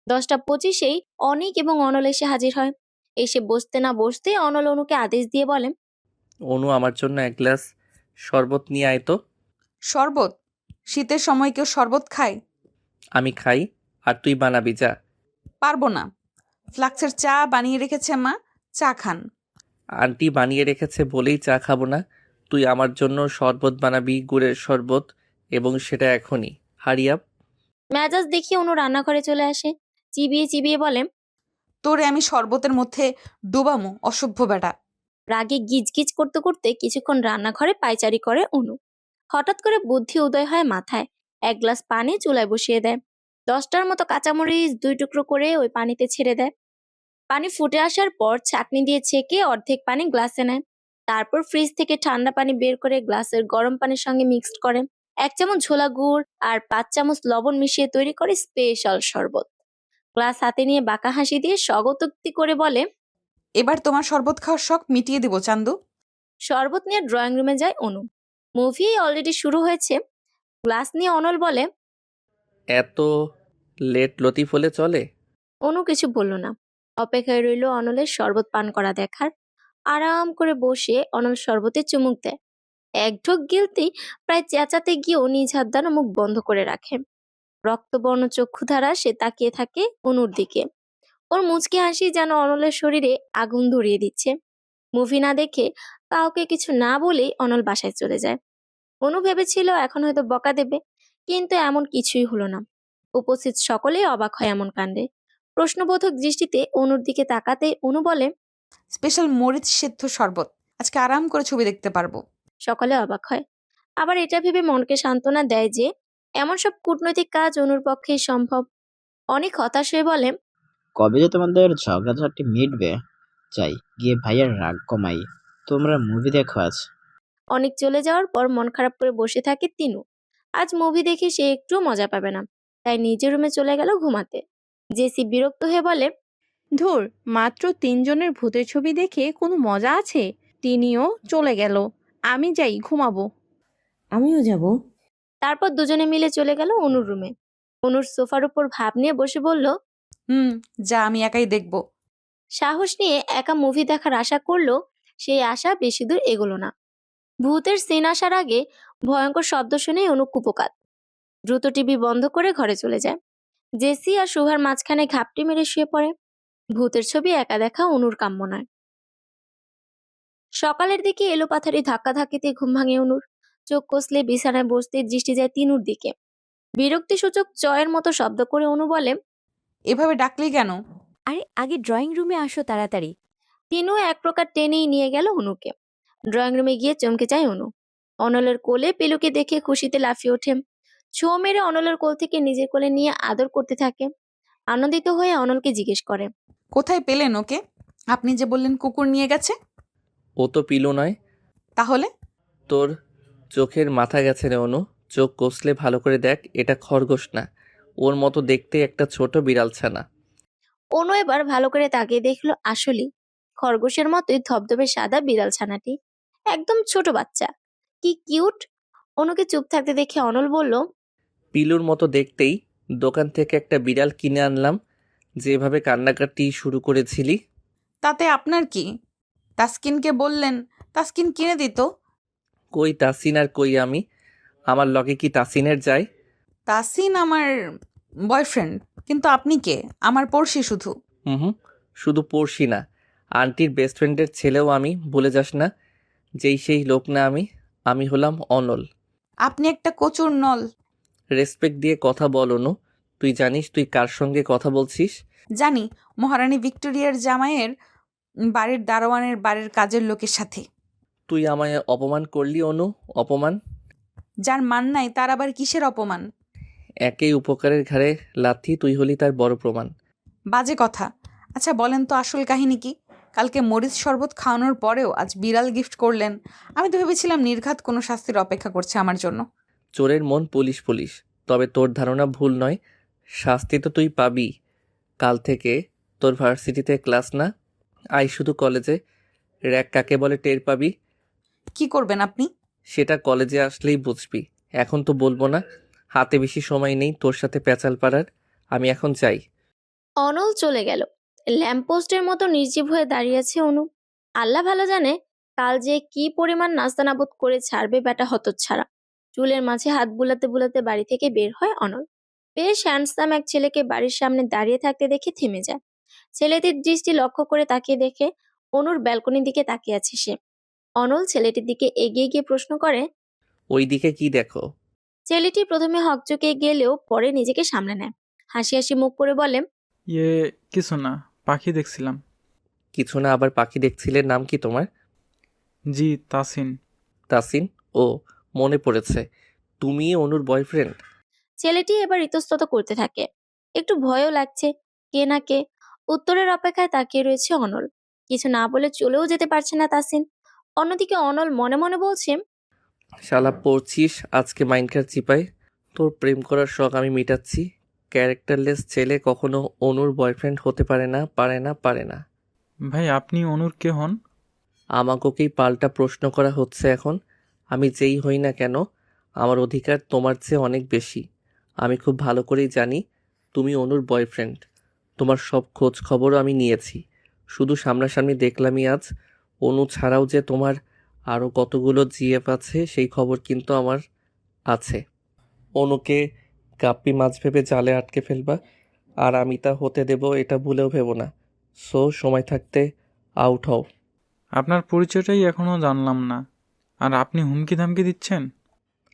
10টা 25-এই অনিক এবং অনল এসে হাজির হয়। এসে বসতে না বসতে অনল অনুকে আদেশ দিয়ে বলেন, অনু, আমার জন্য এক গ্লাস শরবত নিয়ে আয় তো। শরবত? শীতের সময় কেউ শরবত খায়? আমি খাই, আর তুই বানাবি যা। পারবো না। ফ্লাক্সের চা বানিয়ে রেখেছে মা, চা খান। আন্টি বানিয়ে রেখেছে বলেই চা খাবো না। তুই আমার জন্য শরবত বানাবি, গুড়ের শরবত, এবং সেটা এখনই। Hurry up. মেজাজ দেখিয়ে অনু রান্নাঘরে চলে আসে। চিবিয়ে চিবিয়ে বলে, তোরে আমি শরবতের মধ্যে ডুবামো, অসভ্য বেটা। রাগে গিজগিজ করতে করতে কিছুক্ষণ রান্নাঘরে পায়চারি করে অনু। হঠাৎ করে বুদ্ধি উদয় হয় মাথায়। এক গ্লাস পানি চুলায় বসিয়ে দেয়। 10টার মতো কাঁচামরিচ 2 টুকরো করে ওই পানিতে ছেড়ে দেয়। পানি ফুটে আসার পর ছাঁকনি দিয়ে ছেঁকে অর্ধেক পানি গ্লাসে নেয়। তারপর ফ্রিজ থেকে ঠান্ডা পানি বের করে গ্লাসের গরম পানির সঙ্গে মিক্সড করে 1 চামচ ঝোলা গুড় আর 5 চামচ লবণ মিশিয়ে তৈরি করে স্পেশাল শরবত। গ্লাস হাতে নিয়ে বাঁকা হাসি দিয়ে স্বগতোক্তি করে বলে, এবার তোমার শরবত খাওয়ার শখ মিটিয়ে দেবো চান্দু। শরবত নিয়ে ড্রয়িং রুমে যায় অনু। মুভি অলরেডি শুরু হয়েছে। গ্লাস নিয়ে অনল বলে, এত লেট লতিফ হলে চলে? অনু কিছু বলল না। অপেক্ষায় রইল অনলের শরবত পান করা দেখার। আরাম করে বসে অনল শরবতে চুমুক দেয়। এক ঢোক গিলতেই প্রায় চেঁচাতে গিয়েও নিজ হাত দ্বারা মুখ বন্ধ করে রাখে। রক্তবর্ণ চক্ষুধারা সে তাকিয়ে থাকে অনুর দিকে। ওর মুচকি হাসি যেন অনলের শরীরে আগুন ধরিয়ে দিচ্ছে। মুভি না দেখে কাউকে কিছু না বলেই অনল বাসায় চলে যায়। অনু ভেবেছিল এখন হয়তো বকা দেবে, কিন্তু এমন কিছুই হলো না। উপস্থিত সকলেই অবাক হয় এমন কাণ্ডে। প্রশ্নবোধক দৃষ্টিতে অনুর দিকে তাকাতেই অনু বলে, স্পেশাল মরিচ সেদ্ধ শরবত, আজকে আরাম করে ছবি দেখতে পারবো। সকলে অবাক হয়। আবার এটা ভেবে মনকে সান্ত্বনা দেয় যে এমন সব কূটনৈতিক কাজ অনুর পক্ষেই সম্ভব। অনেক হতাশ হয়ে বলে, কবে যে তোমাদের ঝগড়াঝাটি মিটবে? যাই গিয়ে ভাইয়ের রাগ কমাই। তোমরা মুভি দেখো আজ। অনেক চলে যাওয়ার পর মন খারাপ করে বসে থাকে তিনু। আজ মুভি দেখে সে একটুও মজা পাবে না, তাই নিজের রুমে চলে গেল ঘুমাতে। জেসি বিরক্ত হয়ে বলে, ধুর, মাত্র 3 জনের ভূতের ছবি দেখে কোনো মজা আছে? তিনিও চলে গেল, আমি যাই ঘুমাবো। আমিও যাব। তারপর দুজনে মিলে চলে গেল অনুর রুমে। অনুর সোফার উপর ভাব নিয়ে বসে বলল, যা, আমি একাই দেখবো। সাহস নিয়ে একা মুভি দেখার আশা করলো, সেই আশা বেশি দূর এগোলো না। ভূতের সিন আসার আগে ভয়ঙ্কর শব্দ শুনে অনু কুপোকাত। দ্রুত টিভি বন্ধ করে ঘরে চলে যায়। জেসি আর সুভার মাঝখানে ঘাপটি মেরে শুয়ে পড়ে। ভূতের ছবি একা দেখা অনুর কাম্য নয়। সকালের দিকে এলোপাথারি ধাক্কাধাক্কিতে ঘুম ভাঙে অনুর। চোখ কষলে বিছানায় বসতে দৃষ্টি যায় তিনুর দিকে। বিরক্তিসূচক চয়ের মতো শব্দ করে অনু বলে, এভাবে ডাকলি কেন? আরে আগে ড্রয়িং রুমে আসো তাড়াতাড়ি। তিনু এক প্রকার টেনেই নিয়ে গেল অনুকে। ড্রয়িং রুমে গিয়ে চমকে যায় অনু। অনলের কোলে পিলুকে দেখে খুশিতে লাফিয়ে ওঠে। ছো মেরে অনলের কোল থেকে নিজের কোলে নিয়ে আদর করতে থাকে। আনন্দিত হয়ে অনলকে জিজ্ঞেস করে, কোথায় পেলেন ওকে? আপনি যে বললেন কুকুর নিয়ে গেছে। ও তো পিলো নয়। তাহলে? তোর চোখের মাথা গেছে রে অনু। চোখ কষলে ভালো করে দেখ, এটা খরগোশ না। ওর মতো দেখতে একটা ছোট বিড়াল ছানা। অনু এবার ভালো করে তাকিয়ে দেখলো, আসলেই খরগোশের মতোই ধবধবে সাদা বিড়াল ছানাটি। একদম ছোট বাচ্চা, কি কিউট। অনুকে চুপ থাকতে দেখে অনল বলল, পিলুর মতো দেখতেই দোকান থেকে একটা বিড়াল কিনে আনলাম। যেভাবে কান্নাকাটি শুরু করেছিলি। তাতে আপনার কি? তাসকিনকে বললেন, তাসকিন কিনে দিত। কই তাসিন আর কই আমি? আমার লগে কি তাসিনের যায়? তাসিন আমার বয়ফ্রেন্ড, কিন্তু আপনি কে? আমার পড়শি শুধু। হুম, শুধু পড়শি না, আন্টির বেস্ট ফ্রেন্ডের ছেলেও আমি, ভুলে যাস না। যেই সেই লোক না আমি। আমি হলাম অনল। আপনি একটা কচুর নল। রেসপেক্ট দিয়ে কথা বল অনু। তুই জানিস তুই কার সঙ্গে কথা বলছিস? জানি, মহারানী ভিক্টোরিয়ার জামাইয়ের বাড়ির দারোয়ানের বাড়ির কাজের লোকের সাথে। তুই আমায় অপমান করলি অনু, অপমান। যার মান নাই তার আবার কিসের অপমান? একেই উপকারের ঘাড়ে লাথি, তুই হলি তার বড় প্রমাণ। বাজে কথা। আচ্ছা বলেন তো আসল কাহিনী কি? কালকে মরিচ শরবত খাওয়ানোর পরেও আজ বিড়াল গিফট করলেন। আমি তো ভেবেছিলাম নির্ঘাত কোনো শাস্তির অপেক্ষা করছে আমার জন্য। চোরের মন পুলিশ পুলিশ, তবে তোর ধারণা ভুল নয়। শাস্তি তো তুই পাবি। কাল থেকে তোর ভার্সিটিতে ক্লাস না। আই শুধু কলেজে। র্যাক কাকে বলে টের পাবি। কি করবেন আপনি? সেটা কলেজে আসলেই বুঝবি। এখন তো বলবো না। হাতে বেশি সময় নেই তোর সাথে প্যাচাল পাড়ার। আমি এখন চাই। অনল চলে গেল। ল্যাম্পপোস্টের মতো নির্জীব হয়ে দাঁড়িয়ে আছে অনু। আল্লাহ ভালো জানে কাল যে কি পরিমাণ নাস্তানাবুদ করে ছাড়বে বেটা হতচ্ছাড়া। চুলের মাঝে হাত বুলাতে বুলাতে বাড়ি থেকে বের হয় অনল। বেশ হ্যান্ডসাম এক ছেলেকে বাড়ির সামনে দাঁড়িয়ে থাকতে দেখে থেমে যায়। ছেলেটির দৃষ্টি লক্ষ্য করে তাকিয়ে দেখে অনুর ব্যালকনির দিকে তাকিয়ে আছে সে। অনল ছেলেটির দিকে এগিয়ে গিয়ে প্রশ্ন করে, ওই দিকে কি দেখো? ছেলেটি প্রথমে হকচকে গেলেও পরে নিজেকে সামলে নেয়। হাসি হাসি মুখ করে বলে, ইয়ে, কিছু না, পাখি দেখছিলাম। কিছু না, আবার পাখি দেখছিলে? নাম কি তোমার? জি, তাসিন। তাসিন? ও, মনে পড়েছে, তুমি অনুর বয়ফ্রেন্ড? ছেলেটি এবার ইতস্তত করতে থাকে। একটু ভয়ও লাগছে। কে না কে উত্তরের অপেক্ষায় তাকিয়ে রয়েছে অনল। কিছু না বলে চলেও যেতে পারছে না তাসিন। অন্যদিকে অনল মনে মনে বলছে, শালা পড়ছিস আজকে মাইনকার চিপায়। তোর প্রেম করার শখ আমি মিটাচ্ছি। ক্যারেক্টারলেস ছেলে কখনো অনুর বয়ফ্রেন্ড হতে পারে না, পারে না, পারে না। ভাই, আপনি অনুর কে হন? আমাকেই পাল্টা প্রশ্ন করা হচ্ছে এখন। আমি যেই হই না কেন, আমার অধিকার তোমার চেয়ে অনেক বেশি। আমি খুব ভালো করেই জানি তুমি অনুর বয়ফ্রেন্ড। তোমার সব খোঁজ খবরও আমি নিয়েছি। শুধু সামনাসামনি দেখলামই আজ। অনু ছাড়াও যে তোমার আরও কতগুলো জিএফ আছে সেই খবর কিন্তু আমার আছে। অনুকে গাপ্পি মাছ ভেবে জালে আটকে ফেলবা, আর আমি তা হতে দেব এটা ভুলেও ভেবো না। সো সময় থাকতে আউট হও। আপনার পরিচয়টাই এখনো জানলাম না, আর আপনি হুমকি ধামকি দিচ্ছেন?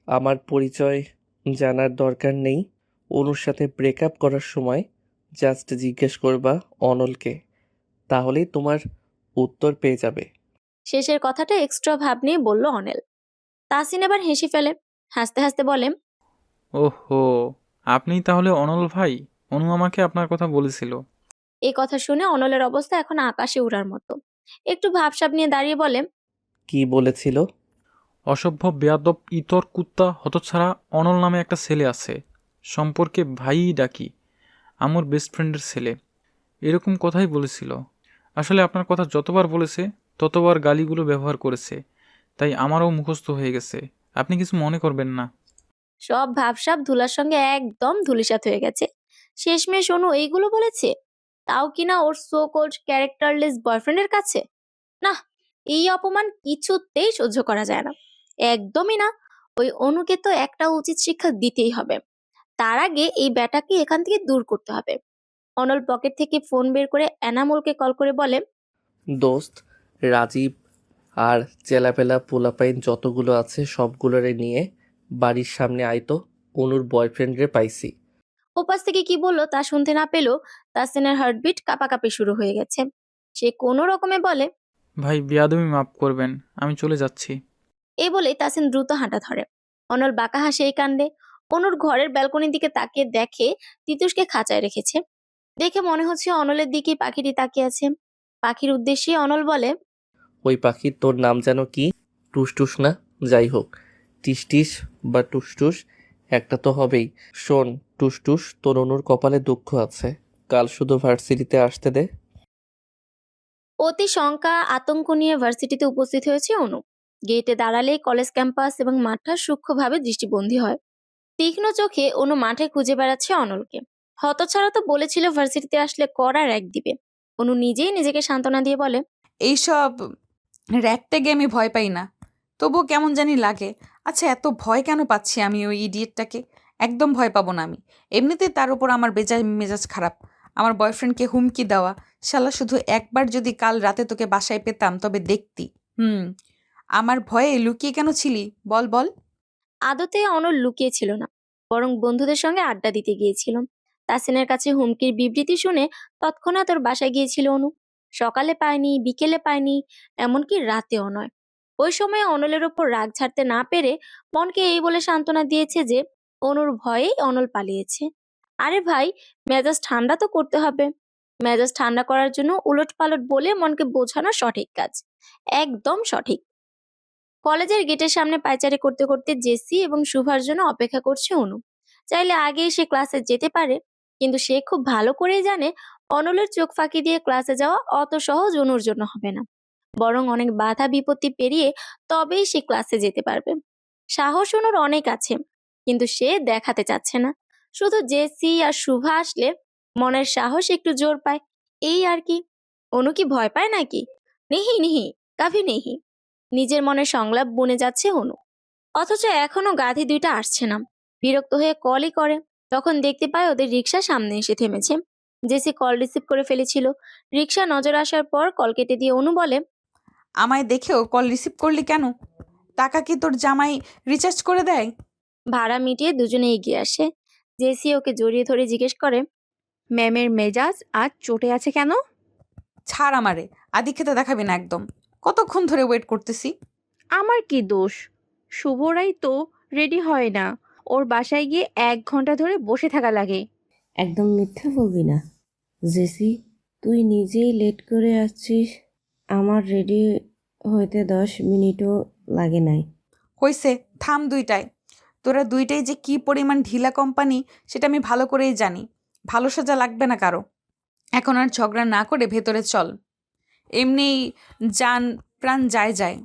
আমার পরিচয় জানার দরকার নেই। অনুর সাথে ব্রেকআপ করার সময় জাস্ট জিজ্ঞেস করবা অনলকে, তাহলেই তোমার উত্তর পেয়ে যাবে। শেষের কথাটা এক্সট্রা ভাব নিয়ে বলল অনিল। তাসিন এবার হেসে ফেলে। হাসতে হাসতে বলে, ওহো, আপনিই তাহলে অনল ভাই। অনু আমাকে আপনার কথা বলেছিল। এই কথা শুনে অনলের অবস্থা এখন আকাশে উড়ার মতো। একটু ভাবসাব নিয়ে দাঁড়িয়ে বলে, কি বলেছিল? অসভ্য, বেয়াদব, ইতর, কুত্তা, হতচ্ছাড়া অনল নামে একটা ছেলে আছে, সম্পর্কে ভাইই ডাকি, আমার বেস্ট ফ্রেন্ডের ছেলে, এরকম কথাই বলেছিল। আসলে আপনার কথা যতবার বলেছে ততবার গালিগুলো ব্যবহার করেছে, তাই আমারও মুখস্থ হয়ে গেছে। আপনি কিছু মনে করবেন না। সব ভাবসাব ধুলার সঙ্গে একদম ধুলিসাৎ হয়ে গেছে। শেষমেশ অনু এইগুলো বলেছে, তাও কিনা ওর সো কল্ড ক্যারেক্টারলেস বয়ফ্রেন্ডের কাছে। না, এই অপমান কিছুতেই সহ্য করা যায় না, একদমই না। ওই অনুকে তো একটা উচিত শিক্ষা দিতেই হবে। তার আগে এই ব্যাটাকে এখান থেকে দূর করতে হবে। অনল পকেট থেকে ফোন বের করে এনামুলকে কল করে বলে, দোস্ত, রাজীব আর চেলাপেলা পোলাপাইন যতগুলো আছে সবগুলোরে নিয়ে বাড়ির সামনে আইতো। অনুর বয়ফ্রেন্ডরে পাইছি। ওপাশ থেকে কি বললো তা শুনতে না পেলেও তাসিনের হার্টবিট কাঁপাকাঁপি শুরু হয়ে গেছে। সে কোনো রকমে বলে, ভাই, বেয়াদবি মাফ করবেন, আমি চলে যাচ্ছি। এই বলেই তাসিন দ্রুত হাঁটা ধরে। অনল বাঁকা হাসে এই কাণ্ডে। অনুর ঘরের ব্যালকনির দিকে তাকিয়ে দেখে তিতুসকে খাঁচায় রেখেছে। দেখে মনে হচ্ছে অনলের দিকে পাখিটি তাকিয়ে আছে। পাখির উদ্দেশ্যে অনল বলে, ওই পাখির তোর নাম যেন কি? টুসটুস না? যাই হোক, টিসটিস বা টুসটুস একটা তো হবেই। শোন টুসটুস, তোর অনুর কপালে দুঃখ আছে। কাল শুধু ভার্সিটিতে আসতে দে। অতি শঙ্কা আতঙ্ক নিয়ে ভার্সিটিতে উপস্থিত হয়েছে অনু। গেটে দাঁড়ালেই কলেজ ক্যাম্পাস এবং মাঠটা সূক্ষ্মভাবে দৃষ্টিবন্দী হয়। তীক্ষ্ণ চোখে অনু মাঠে খুঁজে বেড়াচ্ছে অনলকে। হতছাড়া তো বলেছিল ভার্সিটিতে আসলে কড়া র‍্যাক দিবে। অনু নিজেই নিজেকে সান্ত্বনা দিয়ে বলে, এইসব র্যাকট্যাগে আমি ভয় পাই না, তবুও কেমন জানি লাগে। আচ্ছা, এত ভয় কেন পাচ্ছি আমি ওই ইডিয়েটটাকে? একদম ভয় পাবো না আমি। এমনিতে তার উপর আমার মেজাজ খারাপ। আমার বয়ফ্রেন্ডকে হুমকি দেওয়া। শালা, শুধু একবার যদি কাল রাতে তোকে বাসায় পেতাম তবে দেখতি। আমার ভয়ে লুকিয়ে কেন ছিলি? বল বল। আদতে অনল লুকিয়ে ছিল না, বরং বন্ধুদের সঙ্গে আড্ডা দিতে গিয়েছিল। তাসিনের কাছে হুমকির বিবৃতি শুনে তৎক্ষণাৎ ওর বাসায় গিয়েছিল অনু। সকালে পায়নি, বিকেলে পায়নি, এমনকি রাতেও নয়। ওই সময় অনলের ওপর রাগ ঝাড়তে না পেরে মনকে এই বলে সান্ত্বনা দিয়েছে যে অনুর ভয়েই অনল পালিয়েছে। আরে ভাই, মেজাজ ঠান্ডা তো করতে হবে। মেজাজ ঠান্ডা করার জন্য উলট পালট বলে মনকে বোঝানো সঠিক কাজ, একদম সঠিক। কলেজের গেটের সামনে পায়চারি করতে করতে জেসি এবং শুভার জন্য অপেক্ষা করছে অনু। চাইলে আগেই সে ক্লাসে যেতে পারে, কিন্তু সে খুব ভালো করেই জানে অনলের চোখ ফাঁকি দিয়ে ক্লাসে যাওয়া অত সহজ অনুর জন্য হবে না। বরং অনেক বাধা বিপত্তি পেরিয়ে তবেই সে ক্লাসে যেতে পারবে। সাহস অনুর অনেক আছে, কিন্তু সে দেখাতে চাচ্ছে না। শুধু জেসি আর শুভা আসলে মনের সাহস একটু জোর পায়, এই আর কি। অনু কি ভয় পায় নাকি? নেহি নেহি, কাভি নেহি। নিজের মনে সংলাপ বুনে যাচ্ছে অনু। অথচ এখনো গাধি দুইটা আসছে না। বিরক্ত হয়ে কলই করে। তখন দেখতে পায় ওদের রিক্সা সামনে এসে থেমেছে। জেসি কল রিসিভ করে ফেলেছিল। রিক্সা নজর আসার পর কল কেটে দিয়ে অনু বলে, আমায় দেখেও কল রিসিভ করলি কেন? টাকা কি তোর জামাই রিচার্জ করে দেয়? ভাড়া মিটিয়ে দুজনে এগিয়ে আসে। জেসি ওকে জড়িয়ে ধরে জিজ্ঞেস করে, ম্যামের মেজাজ আজ চটে আছে কেন? ছাড় আমারে, আদি খেতে দেখাবি না একদম। কতক্ষণ ধরে ওয়েট করতেছি। আমার কি দোষ? শুভরাই তো রেডি হয় না, ওর বাসায় গিয়ে 1 ঘন্টা ধরে বসে থাকা লাগে। একদম মিথ্যা বলবি না জেসি, তুই নিজেই লেট করে আসছিস। আমার রেডি হইতে 10 মিনিটও লাগে নাই। হইছে, থাম দুইটায়। তোরা দুইটাই যে কি পরিমাণ ঢিলা কোম্পানি সেটা আমি ভালো করেই জানি। ভালো সাজা লাগবে না কারো। এখন আর ঝগড়া না করে ভেতরে চল। এমনিই জান প্রাণ যায় যায়।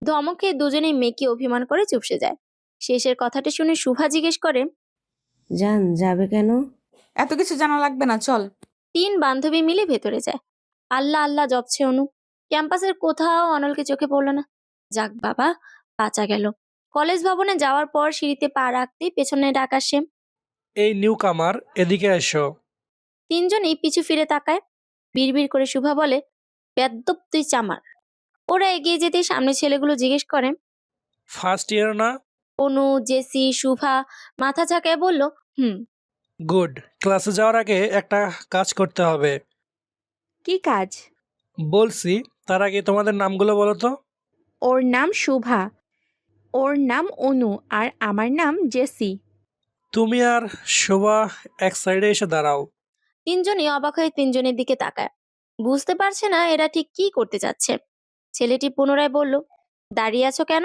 ধমকে দুজনেই মেকি অভিমান করে চুপসে যায়। শেষের কথাটা শুনে শুভা জিজ্ঞেস করে, জান যাবে কেন? এত কিছু জানা লাগবে না, চল। 3 বান্ধবী মিলে ভেতরে যায়। আল্লাহ আল্লাহ জপছে অনু। ক্যাম্পাসের কোথাও অনলকে চোখে পড়ল না। যাক বাবা, বাঁচা গেল। কলেজ ভবনে যাওয়ার পর সিঁড়িতে পা রাখতেই পেছনে ডাক আসে। এই নিউ কামার, এদিকে এসো। 3 জনই পিছু ফিরে তাকায়। বিড়বিড় করে শুভা বলে, বেদ্যপ তুই চামার। ওরা এগিয়ে যেতেই সামনে ছেলেগুলো জিজ্ঞেস করে। ফার্স্ট ইয়ার না? অনু, জেসি, শুভা মাথা ঝাঁকায় বলল, হুম। গুড। ক্লাসে যাওয়ার আগে একটা কাজ করতে হবে। কি কাজ? বলছি, তার আগে তোমাদের নামগুলো বলো তো। ওর নাম শুভা, ওর নাম অনু, আর আমার নাম জেসি। তুমি আর শোভা এক সাইডে এসে দাঁড়াও। 3 জনই অবাক হয়ে 3 জনের দিকে তাকায়। বুঝতে পারছে না এরা ঠিক কি করতে যাচ্ছে। ছেলেটি পুনরায় বলল, দাঁড়িয়ে আছো কেন?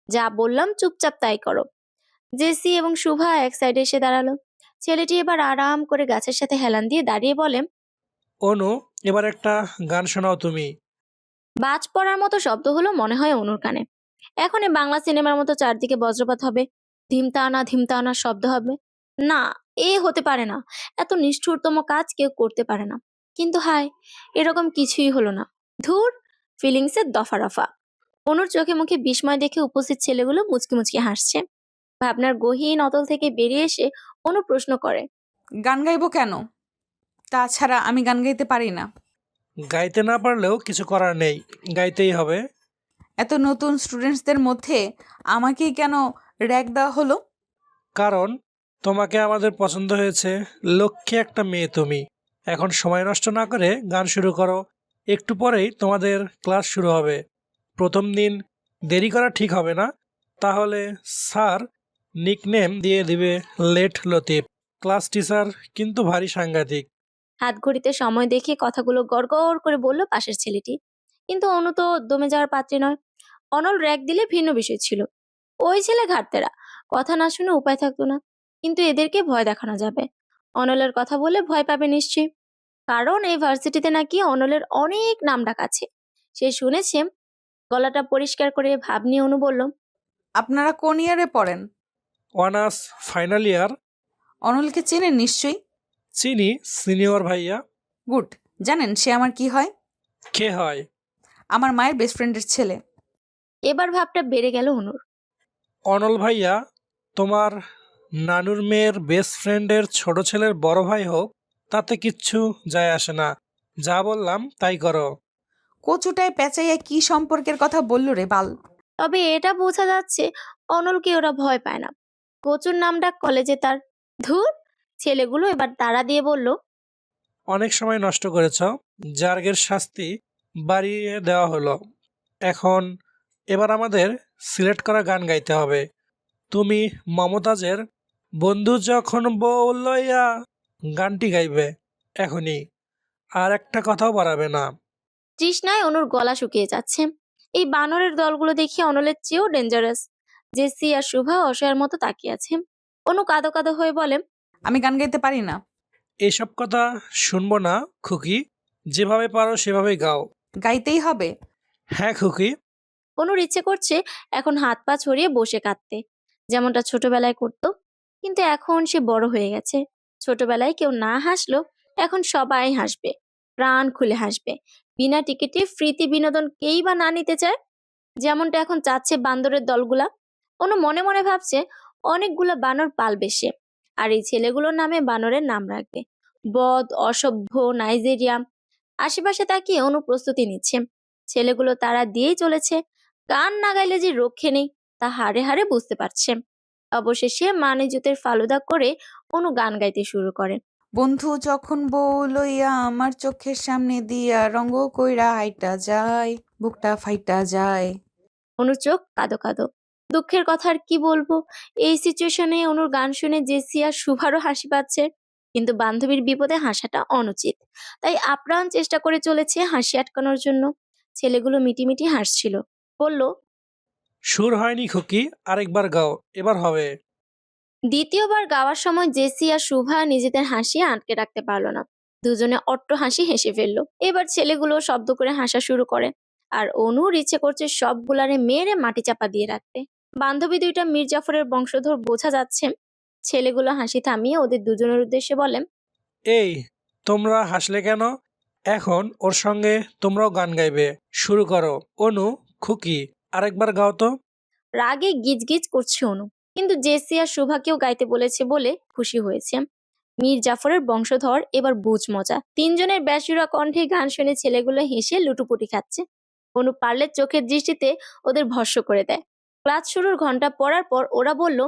যা বললাম চুপচাপ তাই করো। জেসি এবং শুভা এক সাইডে এসে দাঁড়ালো। ছেলেটি এবার আরাম করে গাছের সাথে হেলান দিয়ে দাঁড়িয়ে বলে, অনু, এবার একটা গান শোনাও তুমি। বাজ পড়ার মতো শব্দ হলো মনে হয় অনুর কানে। এখন এই বাংলা সিনেমার মতো চারদিকে বজ্রপাত হবে, ধিমতানা ধিমতানা শব্দ হবে। না, এ হতে পারে না। এত নিষ্ঠুরতম কাজ কেউ করতে পারে না। কিন্তু হায়, এরকম কিছুই হলো না। ধুর, ফিলিংসের দফা রফা। অনুর চোখে মুখে বিস্ময় দেখে উপস্থিত ছেলেগুলো মুচকি মুচকি হাসছে। ভাবনার গহীন অতল থেকে বেরিয়ে এসে অনু প্রশ্ন করে, গান গাইবো কেন? তাছাড়া আমি গান গাইতে পারি না। গাইতে না পারলেও কিছু করার নেই, গাইতেই হবে। এত নতুন স্টুডেন্টসদের মধ্যে আমাকেই কেন র্যাক দেওয়া হলো? কারণ তোমাকে আমাদের পছন্দ হয়েছে। লক্ষ্যে একটা মেয়ে তুমি। এখন সময় নষ্ট না করে গান শুরু করো। একটু পরেই তোমাদের ক্লাস শুরু হবে। প্রথম দিন দেরি করা ঠিক হবে না, তাহলে স্যার নিকনেম দিয়ে দিবে লেট লতিফ। ক্লাস টিচার কিন্তু ভারী সাংঘাতিক। হাত ঘড়িতে সময় দেখে কথাগুলো গড়গড় করে বলল পাশের ছেলেটি। কিন্তু অনু তো দমে যাওয়ার পাত্রী নয়। অনল র্যাক দিলে ভিন্ন বিষয় ছিল। ওই ছেলে ঘাটতেরা, কথা না শুনে উপায় থাকতো না। কিন্তু এদেরকে ভয় দেখানো যাবে। অনলের কথা বলে ভয় পাবে নিশ্চয়ই। কারণ এই ভার্সিটিতে নাকি অনলের অনেক নাম ডাক আছে। সে শুনেছে। গলাটা পরিষ্কার করে ভাব নিয়ে অনু বলল, আপনারা কোন ইয়ারে পড়েন? Honours final year. অনলকে চেনেন নিশ্চয়ই। চিনি, সিনিয়র ভাইয়া। গুড। জানেন সে আমার কি হয়? কে হয়? আমার মায়ের বেস্ট ফ্রেন্ডের ছেলে। এবার ভাবটা বেড়ে গেল অনুর। অনল ভাইয়া, তোমার নানুর মেয়ের বেস্ট ফ্রেন্ডের ছোট ছেলের বড় ভাই হোক, তাতে কিচ্ছু যায় আসে না। যা বললাম তাই করো। কচুটায় পেঁচাইয়া কি সম্পর্কের কথা বলল রে বাল? তবে এটা বোঝা যাচ্ছে অনলকে ওরা ভয় পায় না। কচুর নাম ডাক কলেজে তার। ধুর, ছেলেগুলো এবার তাড়া দিয়ে বলল, অনেক সময় নষ্ট করেছ, জার্গের শাস্তি বাড়িয়ে দেওয়া হলো। এবার আমাদের সিলেক্ট করা গান গাইতে হবে। তুমি মমতাজের বন্ধু যখন বউ লইয়া গানটি গাইবে এখনই, আর একটা কথাও বাড়াবে না। তৃষ্ণায় অনুর গলা শুকিয়ে যাচ্ছে। এই বানরের দলগুলো দেখি অনলের চেয়েও ডেঞ্জারাস। জেসি আর শুভা অসহায়ের মতো তাকিয়ে আছে। অনু কাঁদো কাঁদো হয়ে বলে, আমি গান গাইতে পারি না। এসব কথা শুনবো না খুকি, যেভাবে পারো সেভাবেই গাও। গাইতেই হবে। হ্যাঁ খুকি। অনুর ইচ্ছে করছে এখন হাত পা ছড়িয়ে বসে কাঁদতে, যেমনটা ছোটবেলায় করতো। কিন্তু এখন সে বড় হয়ে গেছে। ছোটবেলায় কেউ না হাসলো, এখন সবাই হাসবে, প্রাণ খুলে হাসবে। বিনা টিকিটে ফ্রিতে বিনোদন কেই বা না নিতে চায়, যেমনটা এখন চাচ্ছে বান্দরের দলগুলা। অনু মনে মনে ভাবছে অনেকগুলা বানর পালবে সে, আর এই ছেলেগুলোর নামে বানরের নাম রাখবে। বদ, অসভ্য, নাইজেরিয়া। আশেপাশে তাকিয়ে অনু প্রস্তুতি নিচ্ছে। ছেলেগুলো তারা দিয়েই চলেছে। গান না গাইলে যে রক্ষে নেই তা হাড়ে হাড়ে বুঝতে পারছে। অবশেষে মানিজুতের ফালুদা করে অনু গান গাইতে শুরু করে। বন্ধু যখন বউ লইয়া আমার চোখের সামনে দিয়া রঙ্গ কইরা হাইটা যায়, বুকটা ফাইটা যায়। অনুর চোখ কাঁদো কাঁদো। দুঃখের কথা আর কি বলবো, এই সিচুয়েশনে অনুর গান শুনে জেসি আর শুভারও হাসি পাচ্ছে, কিন্তু বান্ধবীর বিপদে হাসাটা অনুচিত, তাই আপ্রাণ চেষ্টা করে চলেছে হাসি আটকানোর জন্য। ছেলেগুলো মিটিমিটি হাসছিল। বলল, সুর হয়নি খুকি, আরেকবার গাও, এবার হবে। দ্বিতীয়বার গাওয়ার সময় জেসি আর শুভা নিজেদের হাসি আটকে রাখতে পারলো না। দুজনে অট্ট হাসি হেসে ফেললো। এবার ছেলেগুলো শব্দ করে হাসা শুরু করে, আর অনুর ইচ্ছে করছে সবগুলারে মেরে মাটি চাপা দিয়ে রাখতে। বান্ধবী দুইটা মীর জাফরের বংশধর বোঝা যাচ্ছে। ছেলেগুলো হাসি থামিয়ে ওদের দুজনের উদ্দেশ্যে বলে, এই, তোমরা হাসলে কেন? এখন ওর সঙ্গে তোমরাও গান গাইবে। শুরু করো। অনু, খুকি, আরেকবার গাও তো। রাগে গিজগিজ করছে অনু, কিন্তু জেসি আর শুভাকেও গাইতে বলেছে বলে খুশি হয়েছে। মীর জাফরের বংশধর এবার বুঝ মজা। তিনজনের ব্যাসুরা কণ্ঠে গান শুনে ছেলেগুলো হেসে লুটুপুটি খাচ্ছে। অনু পারলে চোখের দৃষ্টিতে ওদের ভস্ম করে দেয়। ক্লাস শুরুর ঘন্টা পড়ার পর ওরা বলল,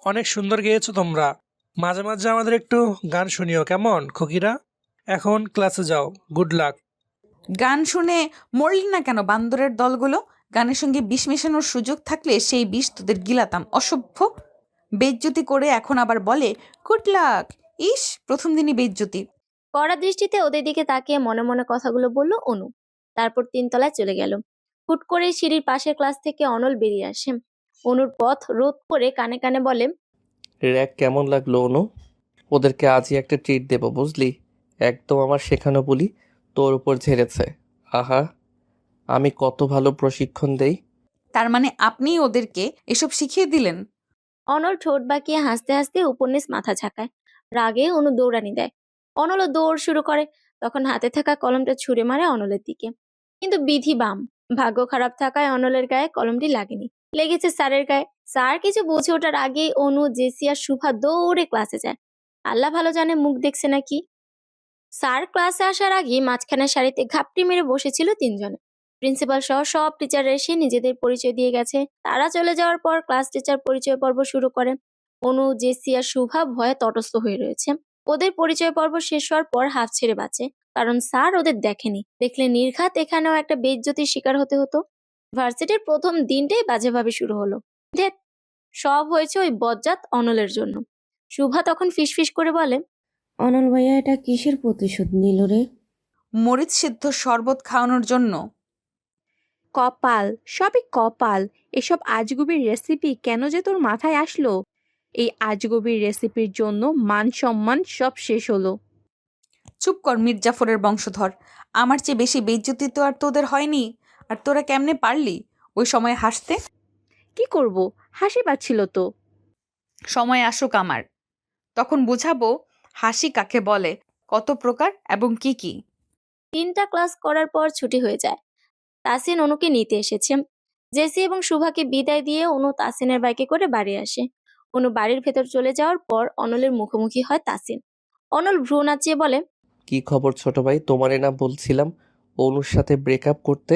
অনেক সুন্দর গেয়েছো তোমরা। মাঝে মাঝে আমাদের একটু গান শুনিও কেমন খুকিরা? এখন ক্লাসে যাও। Good luck. গান শুনে মরলি না কেন বান্দরের দলগুলো? গানের সঙ্গে বিষ মেশানোর সুযোগ থাকলে সেই বিষ তোদের গিলাতাম, অসভ্য। বেজ্জতি করে এখন আবার বলে গুড লাক। ইস, প্রথম দিনই বেজ্জতি। কড়া দৃষ্টিতে ওদের দিকে তাকিয়ে মনে মনে কথাগুলো বলল অনু। তারপর তিনতলায় চলে গেল। হুট করে সিঁড়ির পাশের ক্লাস থেকে অনল বেরিয়ে আসে। অনুর পথ রোধ করে কানে কানে বলে, র্যাক কেমন লাগলো অনু? ওদেরকে আজই একটা ট্রিট দেবো বুঝলি। একদম আমার শেখানো বলি তোর উপর ঝেড়েছে। আহা, আমি কত ভালো প্রশিক্ষণ দেই। তার মানে আপনি ওদেরকে এসব শিখিয়ে দিলেন? অনল ঠোঁট বাঁকিয়ে হাসতে হাসতে উপন্যাস মাথা ঝাঁকায়। রাগে অনু দৌড়ানি দেয়। অনলও দৌড় শুরু করে। তখন হাতে থাকা কলমটা ছুঁড়ে মারে অনলের দিকে। কিন্তু বিধি বাম, ভাগ্য খারাপ থাকায় অনলের গায়ে কলমটি লাগেনি, লেগেছে স্যারের গায়ে। স্যার কিছু বুঝে ওঠার আগেই অনু, জেসি আর শুভা দৌড়ে ক্লাসে যায়। আল্লাহ ভালো জানে মুখ দেখছে নাকি। স্যার ক্লাসে আসার আগে মাঝখানের সারিতে ঘাপটি মেরে বসেছিল তিনজনে। প্রিন্সিপাল সহ সব টিচার এসে নিজেদের পরিচয় দিয়ে গেছে। তারা চলে যাওয়ার পর ক্লাস টিচার পরিচয় পর্ব শুরু করে। অনু, জেসি আর শুভা ভয়ে তটস্থ হয়ে রয়েছে। ওদের পরিচয় পর্ব শেষ হওয়ার পর হাফ ছেড়ে বাঁচে, কারণ স্যার ওদের দেখেনি। দেখলে নির্ঘাত এখানেও একটা বেইজ্জতির শিকার হতে হতো। ভার্সিটির প্রথম দিনটাই বাজেভাবে শুরু হলো। ধ্যাৎ, সব হয়েছে ওই বজ্জাত অনলের জন্য। শুভা তখন ফিসফিস করে বলে, অনল ভাইয়া এটা কিসের প্রতিশোধ নিল রে? মরিচ সিদ্ধ শরবত খাওয়ানোর জন্য। কপাল, সবই কপাল। এসব আজগুবির রেসিপি কেন যে তোর মাথায় আসলো? এই আজগুবির রেসিপির জন্য মান সম্মান সব শেষ হলো। চুপ কর মীর জাফরের বংশধর। আমার চেয়ে বেশি বেইজ্জতি তো আর তোদের হয়নি। আর তোরা কেমনে পারলি ওই সময় হাসতে? কি করব, হাসি পাচ্ছিল তো। সময় আসুক আমার, তখন বুঝাবো হাসি কাকে বলে, কত প্রকার এবং কি কি। 3টা ক্লাস করার পর ছুটি হয়ে যায়। তাসিন অনুকে নিতে এসেছে। জেসি এবং শুভাকে বিদায় দিয়ে অনু তাসিনের বাইকে করে বাড়ি আসে। অনু বাড়ির ভেতর চলে যাওয়ার পর অনলের মুখোমুখি হয় তাসিন। অনল ভ্রু নাচিয়ে বলে, কি খবর ছোট ভাই? তোমারে না বলছিলাম অনুর সাথে ব্রেকআপ করতে?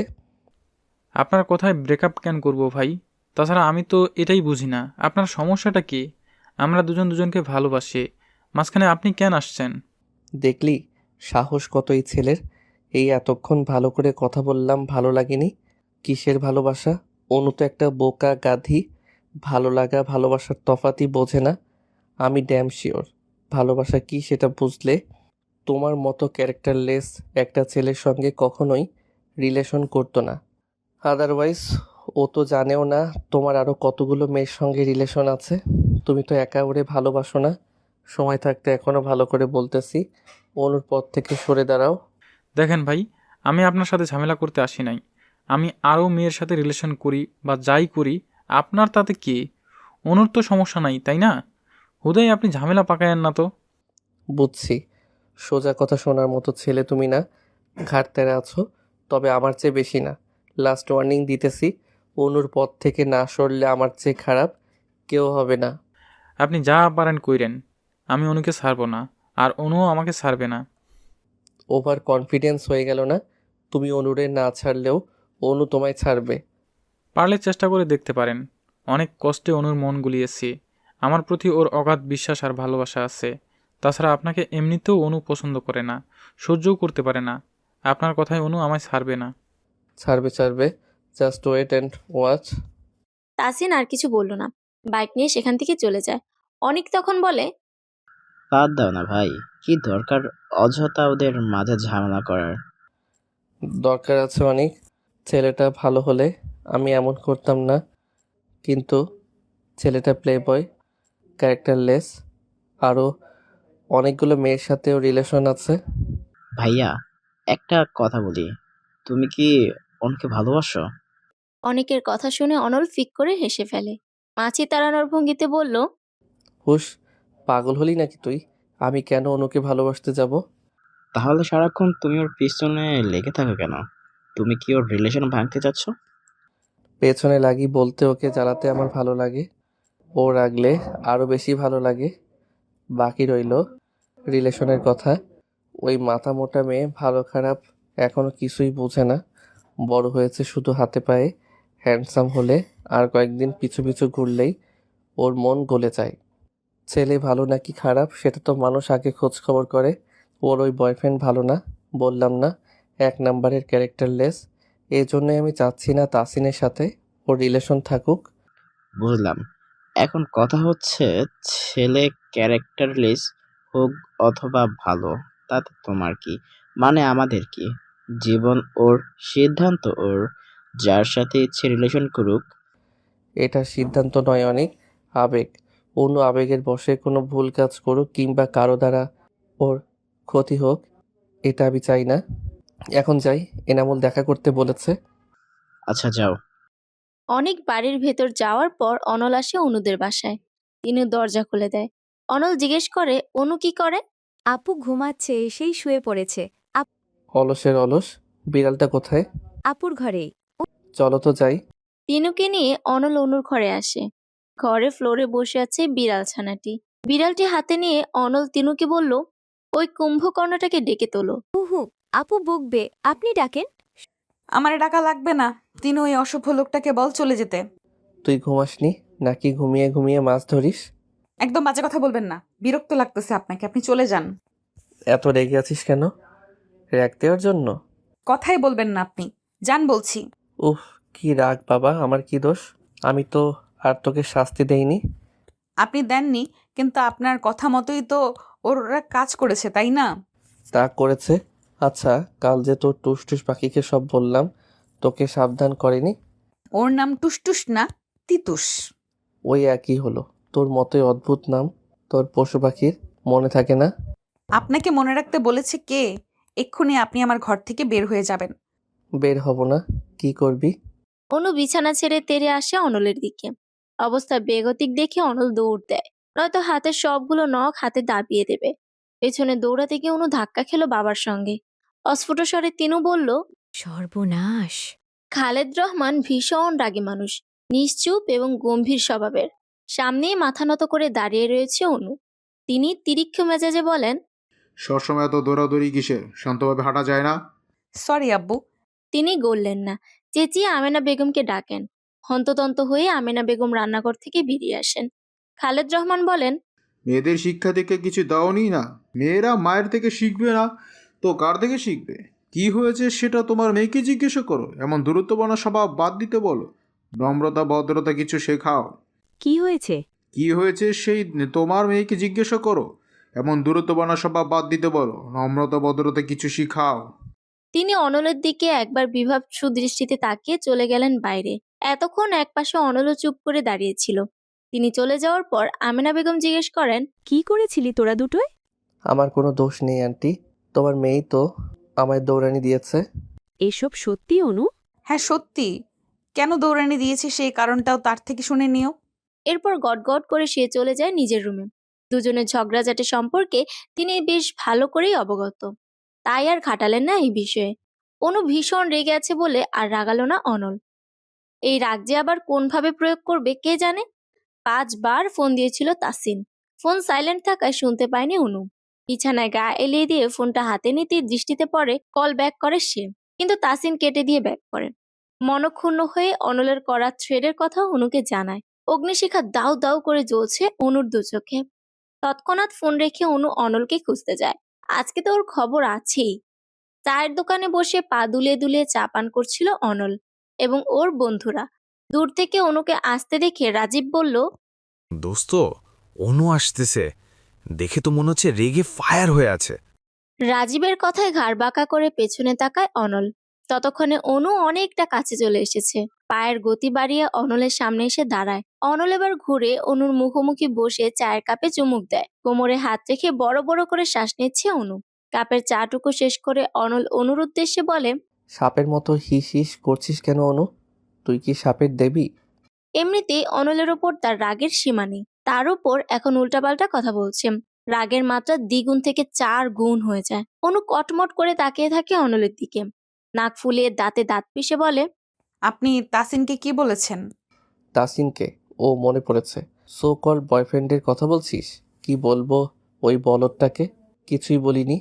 আপনার কথায় ব্রেকআপ কেন করব ভাই? তাছাড়া আমি তো এটাই বুঝি না আপনার সমস্যাটা কি। আমরা দুজন দুজনকে ভালোবাসি, মাঝখানে আপনি কেন আসছেন? দেখলি সাহস কত এই ছেলের। এই এতক্ষণ ভালো করে কথা বললাম, ভালো লাগেনি? কিসের ভালোবাসা? অনু তো একটা বোকা গাধি। ভালো লাগা ভালোবাসার তফাতই বোঝে না। আমি ড্যাম শিওর ভালোবাসা কি সেটা বুঝলে তোমার মতো ক্যারেক্টারলেস একটা ছেলের সঙ্গে কখনোই রিলেশন করতো না। আদারওয়াইজ ও তো জানেও না তোমার আরও কতগুলো মেয়ের সঙ্গে রিলেশন আছে। তুমি তো একা ওরে ভালোবাসো না। সময় থাকতে এখনও ভালো করে বলতেছি, অনুর পথ থেকে সরে দাঁড়াও। দেখেন ভাই, আমি আপনার সাথে ঝামেলা করতে আসি নাই। আমি আরও মেয়ের সাথে রিলেশন করি বা যাই করি, আপনার তাতে কি? অনুর তো সমস্যা নাই, তাই না? হুদাই আপনি ঝামেলা পাকায়েন না তো। বুঝছি, সোজা কথা শোনার মতো ছেলে তুমি না, ঘাট তেরা আছো। তবে আমার চেয়ে বেশি না। লাস্ট ওয়ার্নিং দিতেছি, অনুর পথ থেকে না সরলে আমার চেয়ে খারাপ কেউ হবে না। আপনি যা পারেন কইরেন, আমি অনুকে ছাড়ব না, আর অনুও আমাকে ছাড়বে না। ওভার কনফিডেন্স হয়ে গেল না? তুমি অনুরে না ছাড়লেও অনু তোমায় ছাড়বে। পারলে চেষ্টা করে দেখতে পারেন। অনেক কষ্টে অনুর মন গুলিয়েছি, আমার প্রতি ওর অগাধ বিশ্বাস আর ভালোবাসা আছে। তাছাড়া আপনাকে এমনিতেও অনু পছন্দ করে না, সহ্যও করতে পারে না। আপনার কথায় অনু আমায় ছাড়বে না। ছাড়বে, just wait and watch. Tasin আর কিছু বলল না, বাইক নিয়ে সেখান থেকে চলে যায়। অনিক তখন বলে, বাদ দাও না ভাই, কি দরকার অযথা ওদের মাঝে ঝামেলা করার। দরকার আছে অনেক। ছেলেটা ভালো হলে আমি এমন করতাম না, কিন্তু ছেলেটা প্লে বয়, ক্যারেক্টারলেস, আরও অনেকগুলো মেয়ের সাথেও রিলেশন আছে। ভাইয়া, একটা কথা বলি, তুমি কি অনুকে ভালোবাসো? অনেকের কথা শুনে অনল ফিক করে হেসে ফেলে। মাছি তাড়ানোর ভঙ্গিতে বলল, হুশ, পাগল হলি নাকি তুই? আমি কেন অনুকে ভালোবাসতে যাব? তাহলে সারাক্ষণ তুমি ওর পিছনে লেগে থাকো কেন? তুমি কি ওর রিলেশন ভাঙতে চাচ্ছ? পেছনে লাগি বলতে ওকে জ্বালাতে আমার ভালো লাগে, ও রাগলে আরও বেশি ভালো লাগে। বাকি রইল রিলেশনের কথা। ওই মাথা মোটা মেয়ে ভালো খারাপ এখনো কিছুই বোঝে না, বড় হয়েছে শুধু হাতে পায়ে। হ্যান্ডসাম হলে আর কয়েকদিন পিছু পিছু ঘুরলেই ওর মন গলে যায়। ছেলে ভালো নাকি খারাপ সেটা তো মানুষ আগে খোঁজ খবর করে। ওর ওই বয়ফ্রেন্ড ভালো না, বললাম না, 1 নাম্বারের ক্যারেক্টারলেস। এই জন্যই আমি চাচ্ছি না তাসিনের সাথে ওর রিলেশন থাকুক। বুঝলাম। এখন কথা হচ্ছে, ছেলে ক্যারেক্টারলেস হোক অথবা ভালো, তাতে তোমার কি? মানে আমাদের কি? জীবন ওর, সিদ্ধান্ত ওর, যার সাথে ইচ্ছে রিলেশন করুক। এটা সিদ্ধান্ত নয় অনেক, আবেগ। অন্য আবেগের বশে কোনো ভুল কাজ করুক কিংবা কারো দ্বারা ওর ক্ষতি হোক, এটা আমি চাই না। এখন যাই, এনামুল দেখা করতে বলেছে। আচ্ছা যাও। অনেক বাড়ির ভেতর যাওয়ার পর অনল আসে অনুদের বাসায়। তিনি দরজা খুলে দেয়। অনল জিজ্ঞেস করে, অনু কি করে? আপু ঘুমাচ্ছে, এসেই শুয়ে পড়েছে। অলসের অলস, বিড়ালটা কোথায়? আপুর ঘরেই। চলো তো যাই। তিনুকে নিয়ে অনল অনুর ঘরে আসে। ঘরে ফ্লোরে বসে আছে বিড়াল ছানাটি। বিড়ালটি হাতে নিয়ে অনল তিনুকে বলল, ওই কুম্ভকর্ণটাকে ডেকে তোলো। হুহু, আপু বকবে, আপনি ডাকেন। আমারে টাকা লাগবে না। তিনি ওই অসভ্য লোকটাকে বল চলে যেতে। তুই ঘুমাসনি নাকি ঘুমিয়ে ঘুমিয়ে মাছ ধরিস? একদম বাজে কথা বলবেন না, বিরক্ত লাগতেছে আপনাকে, আপনি চলে যান। এত রেগে আছিস কেন? র্যাগ দেওয়ার জন্য? কথাই বলবেন না আপনি, যান বলছি। উফ, কি রাগ বাবা, আমার কি দোষ? আমি তো আর তোকে শাস্তি দেইনি। আপনি দেননি, কিন্তু আপনার কথা মতোই তো ওরা কাজ করেছে, তাই না? তা করেছে। আচ্ছা, কাল যে তোর টুসটুস পাখিকে সব বললাম, তোকে সাবধান করেনি? ওর নাম টুসটুস না, তিতুস। ওই একই হলো, তোর মতোই অদ্ভুত নাম তোর পশু পাখির, মনে থাকে না? আপনাকে মনে রাখতে বলেছে কে? এক্ষুনি আপনি আমার ঘর থেকে বের হয়ে যাবেন। বের হব না। কি করবি? অনু বিছানা ছেড়ে তেড়ে আসে অনলের দিকে। অবস্থা বেগতিক দেখে অনল দৌড় দেয়, নয়তো হাতের সবগুলো নখ হাতে দাবিয়ে দেবে। পেছনে দৌড়াতে গিয়ে অনু ধাক্কা খেলো বাবার সঙ্গে। অস্ফুট স্বরে তিনু বলল, সর্বনাশ। খালেদ রহমান ভীষণ রাগী মানুষ, নিশ্চুপ এবং গম্ভীর স্বভাবের। সামনেই মাথা নত করে দাঁড়িয়ে রয়েছে অনু। তিনি তিরিক্ষ মেজাজে বলেন, সবসময় এত দৌড়াদৌড়ি কিসের? শান্তভাবে হাঁটা যায় না? সরি আব্বু। তিনি গললেন না, চেঁচিয়ে আমেনা বেগমকে ডাকেন। হন্ততন্ত হয়ে আমেনা বেগম রান্নাঘর থেকে বেরিয়ে আসেন। খালেদ রহমান বলেন, মেয়েদের শিক্ষা থেকে কিছু দাওনি না? মেয়েরা মায়ের থেকে শিখবে না তো কার থেকে শিখবে? কি হয়েছে সেটা তোমার মেয়েকে জিজ্ঞেস করো। এমন দূরত্বপূর্ণ স্বভাব বাদ দিতে বলো। নম্রতা ভদ্রতা কিছু শেখাও। কি হয়েছে? কি হয়েছে সেই তোমার মেয়েকে জিজ্ঞাসা করো। এমন দূরত্বপূর্ণ স্বভাব বাদ দিতে বলো। নম্রতা ভদ্রতা কিছু শিখাও। তিনি অনলের দিকে একবার বিভাব সুদৃষ্টিতে তাকিয়ে চলে গেলেন বাইরে। এতক্ষণ একপাশে অনলও চুপ করে দাঁড়িয়েছিল। তিনি চলে যাওয়ার পর আমেনা বেগম জিজ্ঞেস করেন, কি করেছিলি তোরা দুটোয়? আমার কোনো দোষ নেই আন্টি, তোমার মেয়েই তো আমায় দৌড়ানি দিয়েছে। এসব সত্যি অনু? হ্যাঁ সত্যি। কেন দৌড়ানি দিয়েছি সেই কারণটাও তার থেকে শুনে নিও। এরপর গটগট করে সে চলে যায় নিজের রুমে। দুজনের ঝগড়াঝাটি সম্পর্কে তিনি বেশ ভালো করেই অবগত, তাই আর খাটালেন না এই বিষয়ে। অনু ভীষণ রেগে আছে বলে আর রাগালো না অনল। এই রাগ যে আবার কোনভাবে প্রয়োগ করবে কে জানে। 5 বার ফোন দিয়েছিল তাসিন, ফোন সাইলেন্ট থাকায় শুনতে পায়নি অনু। বিছানায় গা এলিয়ে দিয়ে ফোনটা হাতে নিতেই দৃষ্টিতে পড়ে, কল ব্যাক করে সে, কিন্তু তাসিন কেটে দিয়ে ব্যাক করে। মনক্ষুণ্ণ হয়ে অনলের করা থ্রেডের কথা অনুকে জানায়। অগ্নিশিখা দাউ দাউ করে জ্বলছে অনুর দু চোখে। তৎক্ষণাৎ ফোন রেখে অনু অনলকে খুঁজতে যায়। আজকে তো ওর খবর আছেই। চায়ের দোকানে বসে পা দুলিয়ে দুলিয়ে চা পান করছিল অনল এবং ওর বন্ধুরা। দূর থেকে অনুকে আসতে দেখে রাজীব বলল, দোস্ত, অনু আসতেছে। দেখে তো মনে হচ্ছে রেগে ফায়ার হয়ে আছে। রাজীবের কথায় ঘাড় বাঁকা করে পেছনে তাকায় অনল। ততক্ষণে অনু অনেকটা কাছে চলে এসেছে। পায়ের গতি বাড়িয়ে অনলের সামনে এসে দাঁড়ায়। অনল এবার ঘুরে অনুর মুখোমুখি বসে চায়ের কাপে চুমুক দেয়। কোমরে হাত রেখে বড় বড় করে শ্বাস নিচ্ছে অনু। কাপের চাটুকু শেষ করে অনল অনুর উদ্দেশ্যে বলে, সাপের মতো হিস হিস করছিস কেন অনু? তুই কি সাপের দেবী? এমনিতেই অনলের ওপর তার রাগের সীমা নেই, তার উপর এখন উল্টাপাল্টা কথা বলছে। রাগের মাত্রা দ্বিগুণ থেকে 4 গুণ হয়ে যায়। অনু কটমট করে তাকিয়ে থাকে অনলের দিকে। নাক ফুলিয়ে দাঁতে দাঁত পিষে বলে, আপনি তাসিনকে কি বলেছেন? তাসিনকে? ও মনে পড়েছে, সো কল বয়ফ্রেন্ডের কথা বলছিস? কি বলবো ওই বলদটাকে? কিছুই বলিনি।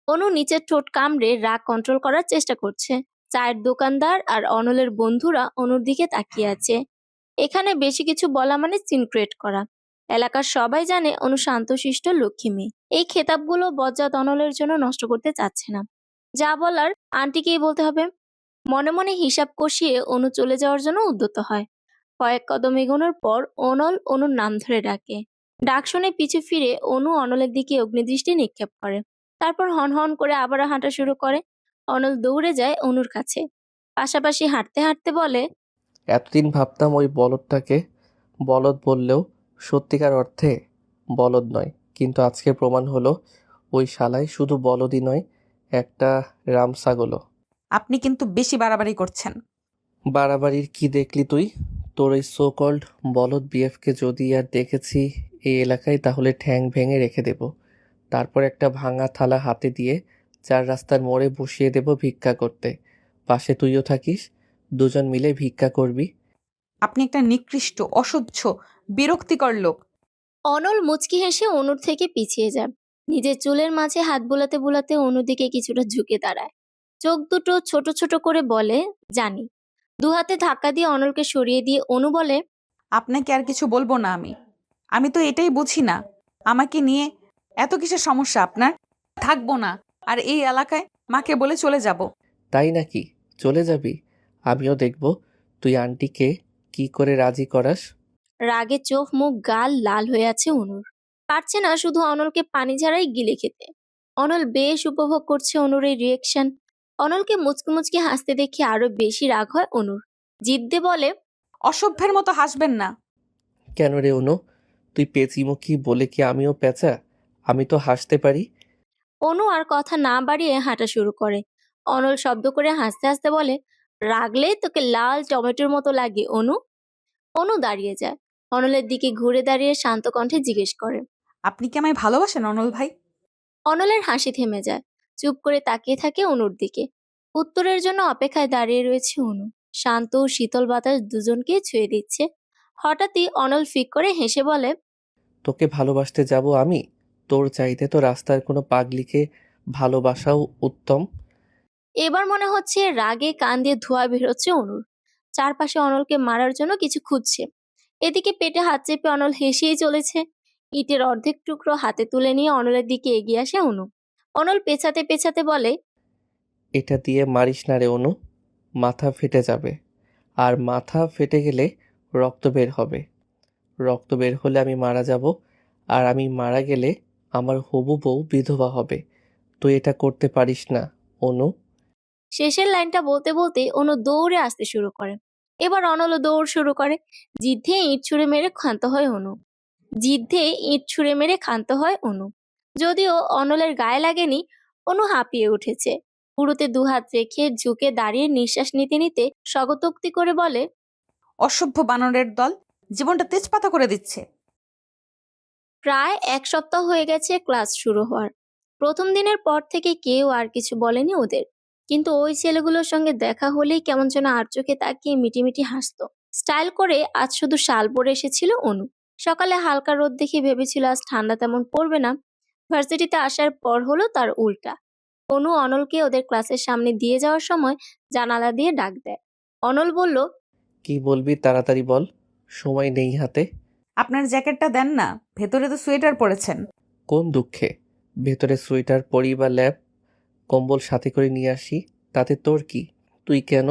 অনু নিচের ঠোঁট কামড়ে রাগ কন্ট্রোল করার চেষ্টা করছে। চায়ের দোকানদার আর অনলের বন্ধুরা অনুর দিকে তাকিয়ে আছে। এখানে বেশি কিছু বলা মানে সিন ক্রিয়েট করা। এলাকার সবাই জানে অনু শান্তশিষ্ট লক্ষ্মী মেয়ে। এই খেতাবগুলো বজ্জাত অনলের জন্য নষ্ট করতে চাচ্ছে না। যা বলার আন্টিকেই বলতে হবে। মনে মনে হিসাব কষিয়ে অনু চলে যাওয়ার জন্য উদ্যত হয়। কয়েক কদম এগোনোর পর অনল অনুর নাম ধরে ডাকে। ডাক শুনে পিছু ফিরে অনু অনলের দিকে অগ্নিদৃষ্টি নিক্ষেপ করে। তারপর হন হন করে আবারও হাঁটা শুরু করে। অনল দৌড়ে যায় অনুর কাছে। পাশাপাশি হাঁটতে হাঁটতে বলে, এতদিন ভাবতাম ওই বলদটাকে বলদ বললেও সত্যিকার অর্থে বলদ নয়, কিন্তু আজকে প্রমাণ হলো ওই শালায় শুধু বলদই নয়, একটা রামছাগলও। আপনি কিন্তু বেশি বাড়াবাড়ি করছেন। বাড়াবাড়ির কি দেখলি তুই? তোর ওই সো কল্ড বলদ বিএফকে যদি আর দেখেছি এই এলাকায়, তাহলে ঠ্যাং ভেঙে রেখে দেব। তারপর একটা ভাঙা থালা হাতে দিয়ে 4 রাস্তার মোড়ে বসিয়ে দেব ভিক্ষা করতে। পাশে তুইও থাকিস, দুজন মিলে ভিক্ষা করবি। আপনি একটা নিকৃষ্ট, অসহ্য, বিরক্তিকর লোক। অনল মুচকি হেসে অনুর থেকে পিছিয়ে যায়। নিজের চুলের মাঝে হাত বুলাতে বুলাতে অনুর দিকে কিছুটা ঝুঁকে দাঁড়ায়। চোখ দুটো ছোট ছোট করে বলে, জানি। দু হাতে ধাক্কা দিয়ে অনলকে সরিয়ে দিয়ে অনু বলে, আপনাকে আর কিছু বলবো না আমি। আমি তো এটাই বুঝি না, আমাকে নিয়ে এত কিসের সমস্যা আপনার? থাকবো না আর এই এলাকায়, মাকে বলে চলে যাব। তাই নাকি? চলে যাবি? আমিও দেখব তুই আন্টিকে কি করে রাজি করাস। রাগে চোখ মুখ গাল লাল হয়ে আছে অনুর। পারছে না শুধু অনলকে পানি ঝাড়াই গিলে খেতে। অনল বেশ উপভোগ করছে অনুর এই রিয়েকশন। অনলকে মুচকি মুচকি হাসতে দেখে আরো বেশি রাগ হয় অনুর। জিদ্দে বলে, অসভ্যের মতো হাসবেন না। কেন রে অনু, তুই পেঁচিমুখী বলে কি আমিও পেঁচা? আমি তো হাসতে পারি। অনু আর কথা না বাড়িয়ে হাঁটা শুরু করে। অনল শব্দ করে হাসতে হাসতে বলে, রাগলে তোকে লাল টমেটোর মতো লাগে অনু। অনু দাঁড়িয়ে যায়। অনলের দিকে ঘুরে দাঁড়িয়ে শান্ত কণ্ঠে জিজ্ঞেস করে, আপনি কি আমায় ভালোবাসেন অনল ভাই? অনলের হাসি থেমে যায়। চুপ করে তাকিয়ে থাকে অনুর দিকে। উত্তরের জন্য অপেক্ষায় দাঁড়িয়ে রয়েছে অনু। শান্ত ও শীতল বাতাস দুজনকে ছুঁয়ে দিচ্ছে। হঠাৎই অনল ফিক করে হেসে বলে, তোকে ভালোবাসতে যাব আমি? তোর চাইতে তো রাস্তার কোনো পাগলিকে ভালোবাসাও উত্তম। এবার মনে হচ্ছে রাগে কান দিয়ে ধোঁয়া বেরোচ্ছে অনুর। চারপাশে অনলকে মারার জন্য কিছু খুঁজছে। এদিকে পেটে হাত চেপে অনল হেসেই চলেছে। ইটের অর্ধেক টুকরো হাতে তুলে নিয়ে অনলের দিকে এগিয়ে আসে অনু। অনল পেছাতে পেছাতে বলে, এটা দিয়ে মারিস না রে অনু, মাথা ফেটে যাবে। আর মাথা ফেটে গেলে রক্ত বের হবে। রক্ত বের হলে আমি মারা যাব, আর আমি মারা গেলে আমার হবু বউ বিধবা হবে। তুই এটা করতে পারিস না অনু। শেষের লাইনটা বলতে বলতে অনু দৌড়ে আসতে শুরু করে। এবার অনলও দৌড় শুরু করে। জিদ্ধে ইট ছুঁড়ে মেরে ক্ষান্ত হয় অনু। যদিও অনলের গায়ে লাগেনি, অনু হাঁপিয়ে উঠেছে। পুরোতে দুহাত রেখে ঝুঁকে দাঁড়িয়ে নিঃশ্বাস নিতে নিতে স্বগতোক্তি করে বলে, অসভ্য বানরের দল, জীবনটা তেজপাতা করে দিচ্ছে। প্রায় 1 সপ্তাহ হয়ে গেছে ক্লাস শুরু হওয়ার। প্রথম দিনের পর থেকে কেউ আর কিছু বলেনি ওদের। কিন্তু ওই ছেলেগুলোর সঙ্গে দেখা হলেই কেমন যেন আর চোখে তাকিয়ে মিটিমিটি হাসতো। স্টাইল করে আজ শুধু শাল পরে এসেছিল অনু। সকালে হালকা রোদ দেখে ভেবেছিল আজ ঠান্ডা তেমন পড়বে না। ভার্সিটিতে আসার পর হলো তার উল্টা। অনু অনলকে ওদের ক্লাসের সামনে দিয়ে যাওয়ার সময় জানালা দিয়ে ডাক দেয়। অনল বলল, কি বলবি তাড়াতাড়ি বল, সময় নেই হাতে। আপনার জ্যাকেটটা দেন না, ভেতরে তো সোয়েটার পরেছেন। কোন দুঃখে? ভেতরে সোয়েটার পরি বা ল্যাব কম্বল সাথে করে নিয়ে আসি, তাতে তোর কি? তুই কেন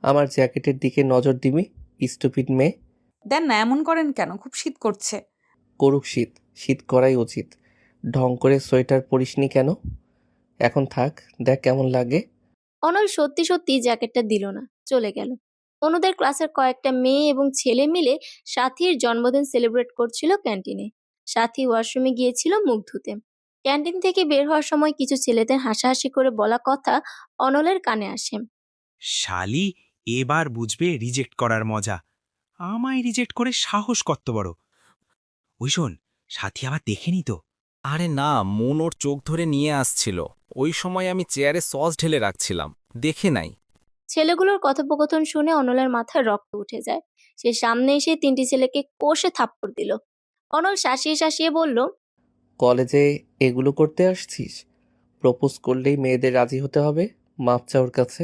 আমার জ্যাকেটের দিকে নজর দিবি, স্টুপিড মেয়ে? দেন না, এমন করেন কেন? খুব শীত করছে। করুক শীত, শীত করাই উচিত। ঢং করে সোয়েটার পরিসনি কেন? এখন থাক, দেখ কেমন লাগে। অনল সত্যি সত্যি জ্যাকেটটা দিল না, চলে গেল। অনুদের ক্লাসের কয়েকটা মেয়ে এবং ছেলে মিলে সাথীর জন্মদিন সেলিব্রেট করছিল ক্যান্টিনে। সাথী ওয়াশরুমে গিয়েছিল মুখ ধুতে। ক্যান্টিন থেকে বের হওয়ার সময় কিছু ছেলেদের হাসাহাসি করে বলা কথা অনলের কানে আসে। শালি, এবার বুঝবে রিজেক্ট করার মজা। আমায় রিজেক্ট করে সাহস কত বড়। ওই শোন, সাথী আবার দেখেনি তো? আরে না, মন ওর চোখ ধরে নিয়ে আসছিল। ওই সময় আমি চেয়ারে সস ঢেলে রাখছিলাম, দেখে নাই। ছেলেগুলোর কথোপকথন শুনে অনলের মাথায় রক্ত উঠে যায়। সে সামনে এসে তিনটি ছেলেকে কষে থাপ্পড় দিল। অনল শাসিয়ে শাসিয়ে বলল, কলেজে এগুলো করতে আসছিস? প্রপোজ করলেই মেয়েদের রাজি হতে হবে, মাপ চাওয়ার কাছে?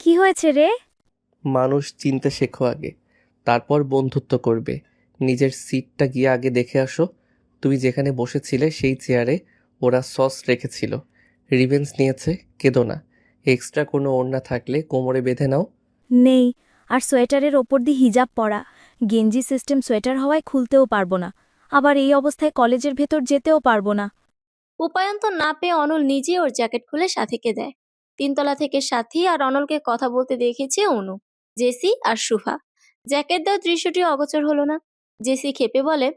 কি হয়েছে রে? মানুষ চিনতে শেখো আগে, তারপর বন্ধুত্ব করবে। নিজের সিটটা গিয়ে আগে দেখে আসো। তুমি যেখানে বসেছিলে সেই চেয়ারে ওরা সস রেখেছিল, রিভেন্স নিয়েছে। কেঁদো না। এক্সট্রা কোনো ওড়না থাকলে কোমরে বেঁধে নাও। নেই, আর সোয়েটারের ওপর দিয়ে হিজাব পরা। গেঞ্জি সিস্টেম সোয়েটার হওয়ায় খুলতেও পারবো না, আবার এই অবস্থায় কলেজের ভেতর যেতেও পারবো না। উপায়ন্তর না পেয়ে অনল নিজে ওর জ্যাকেট খুলে সাথীকে দেয়। তিনতলা থেকে সাথী আর অনলকে কথা বলতে দেখেছে অনু, জেসি আর সুফা। জ্যাকেট দেওয়ার দৃশ্যটি অগোচর হলো না। জেসি খেপে বলে,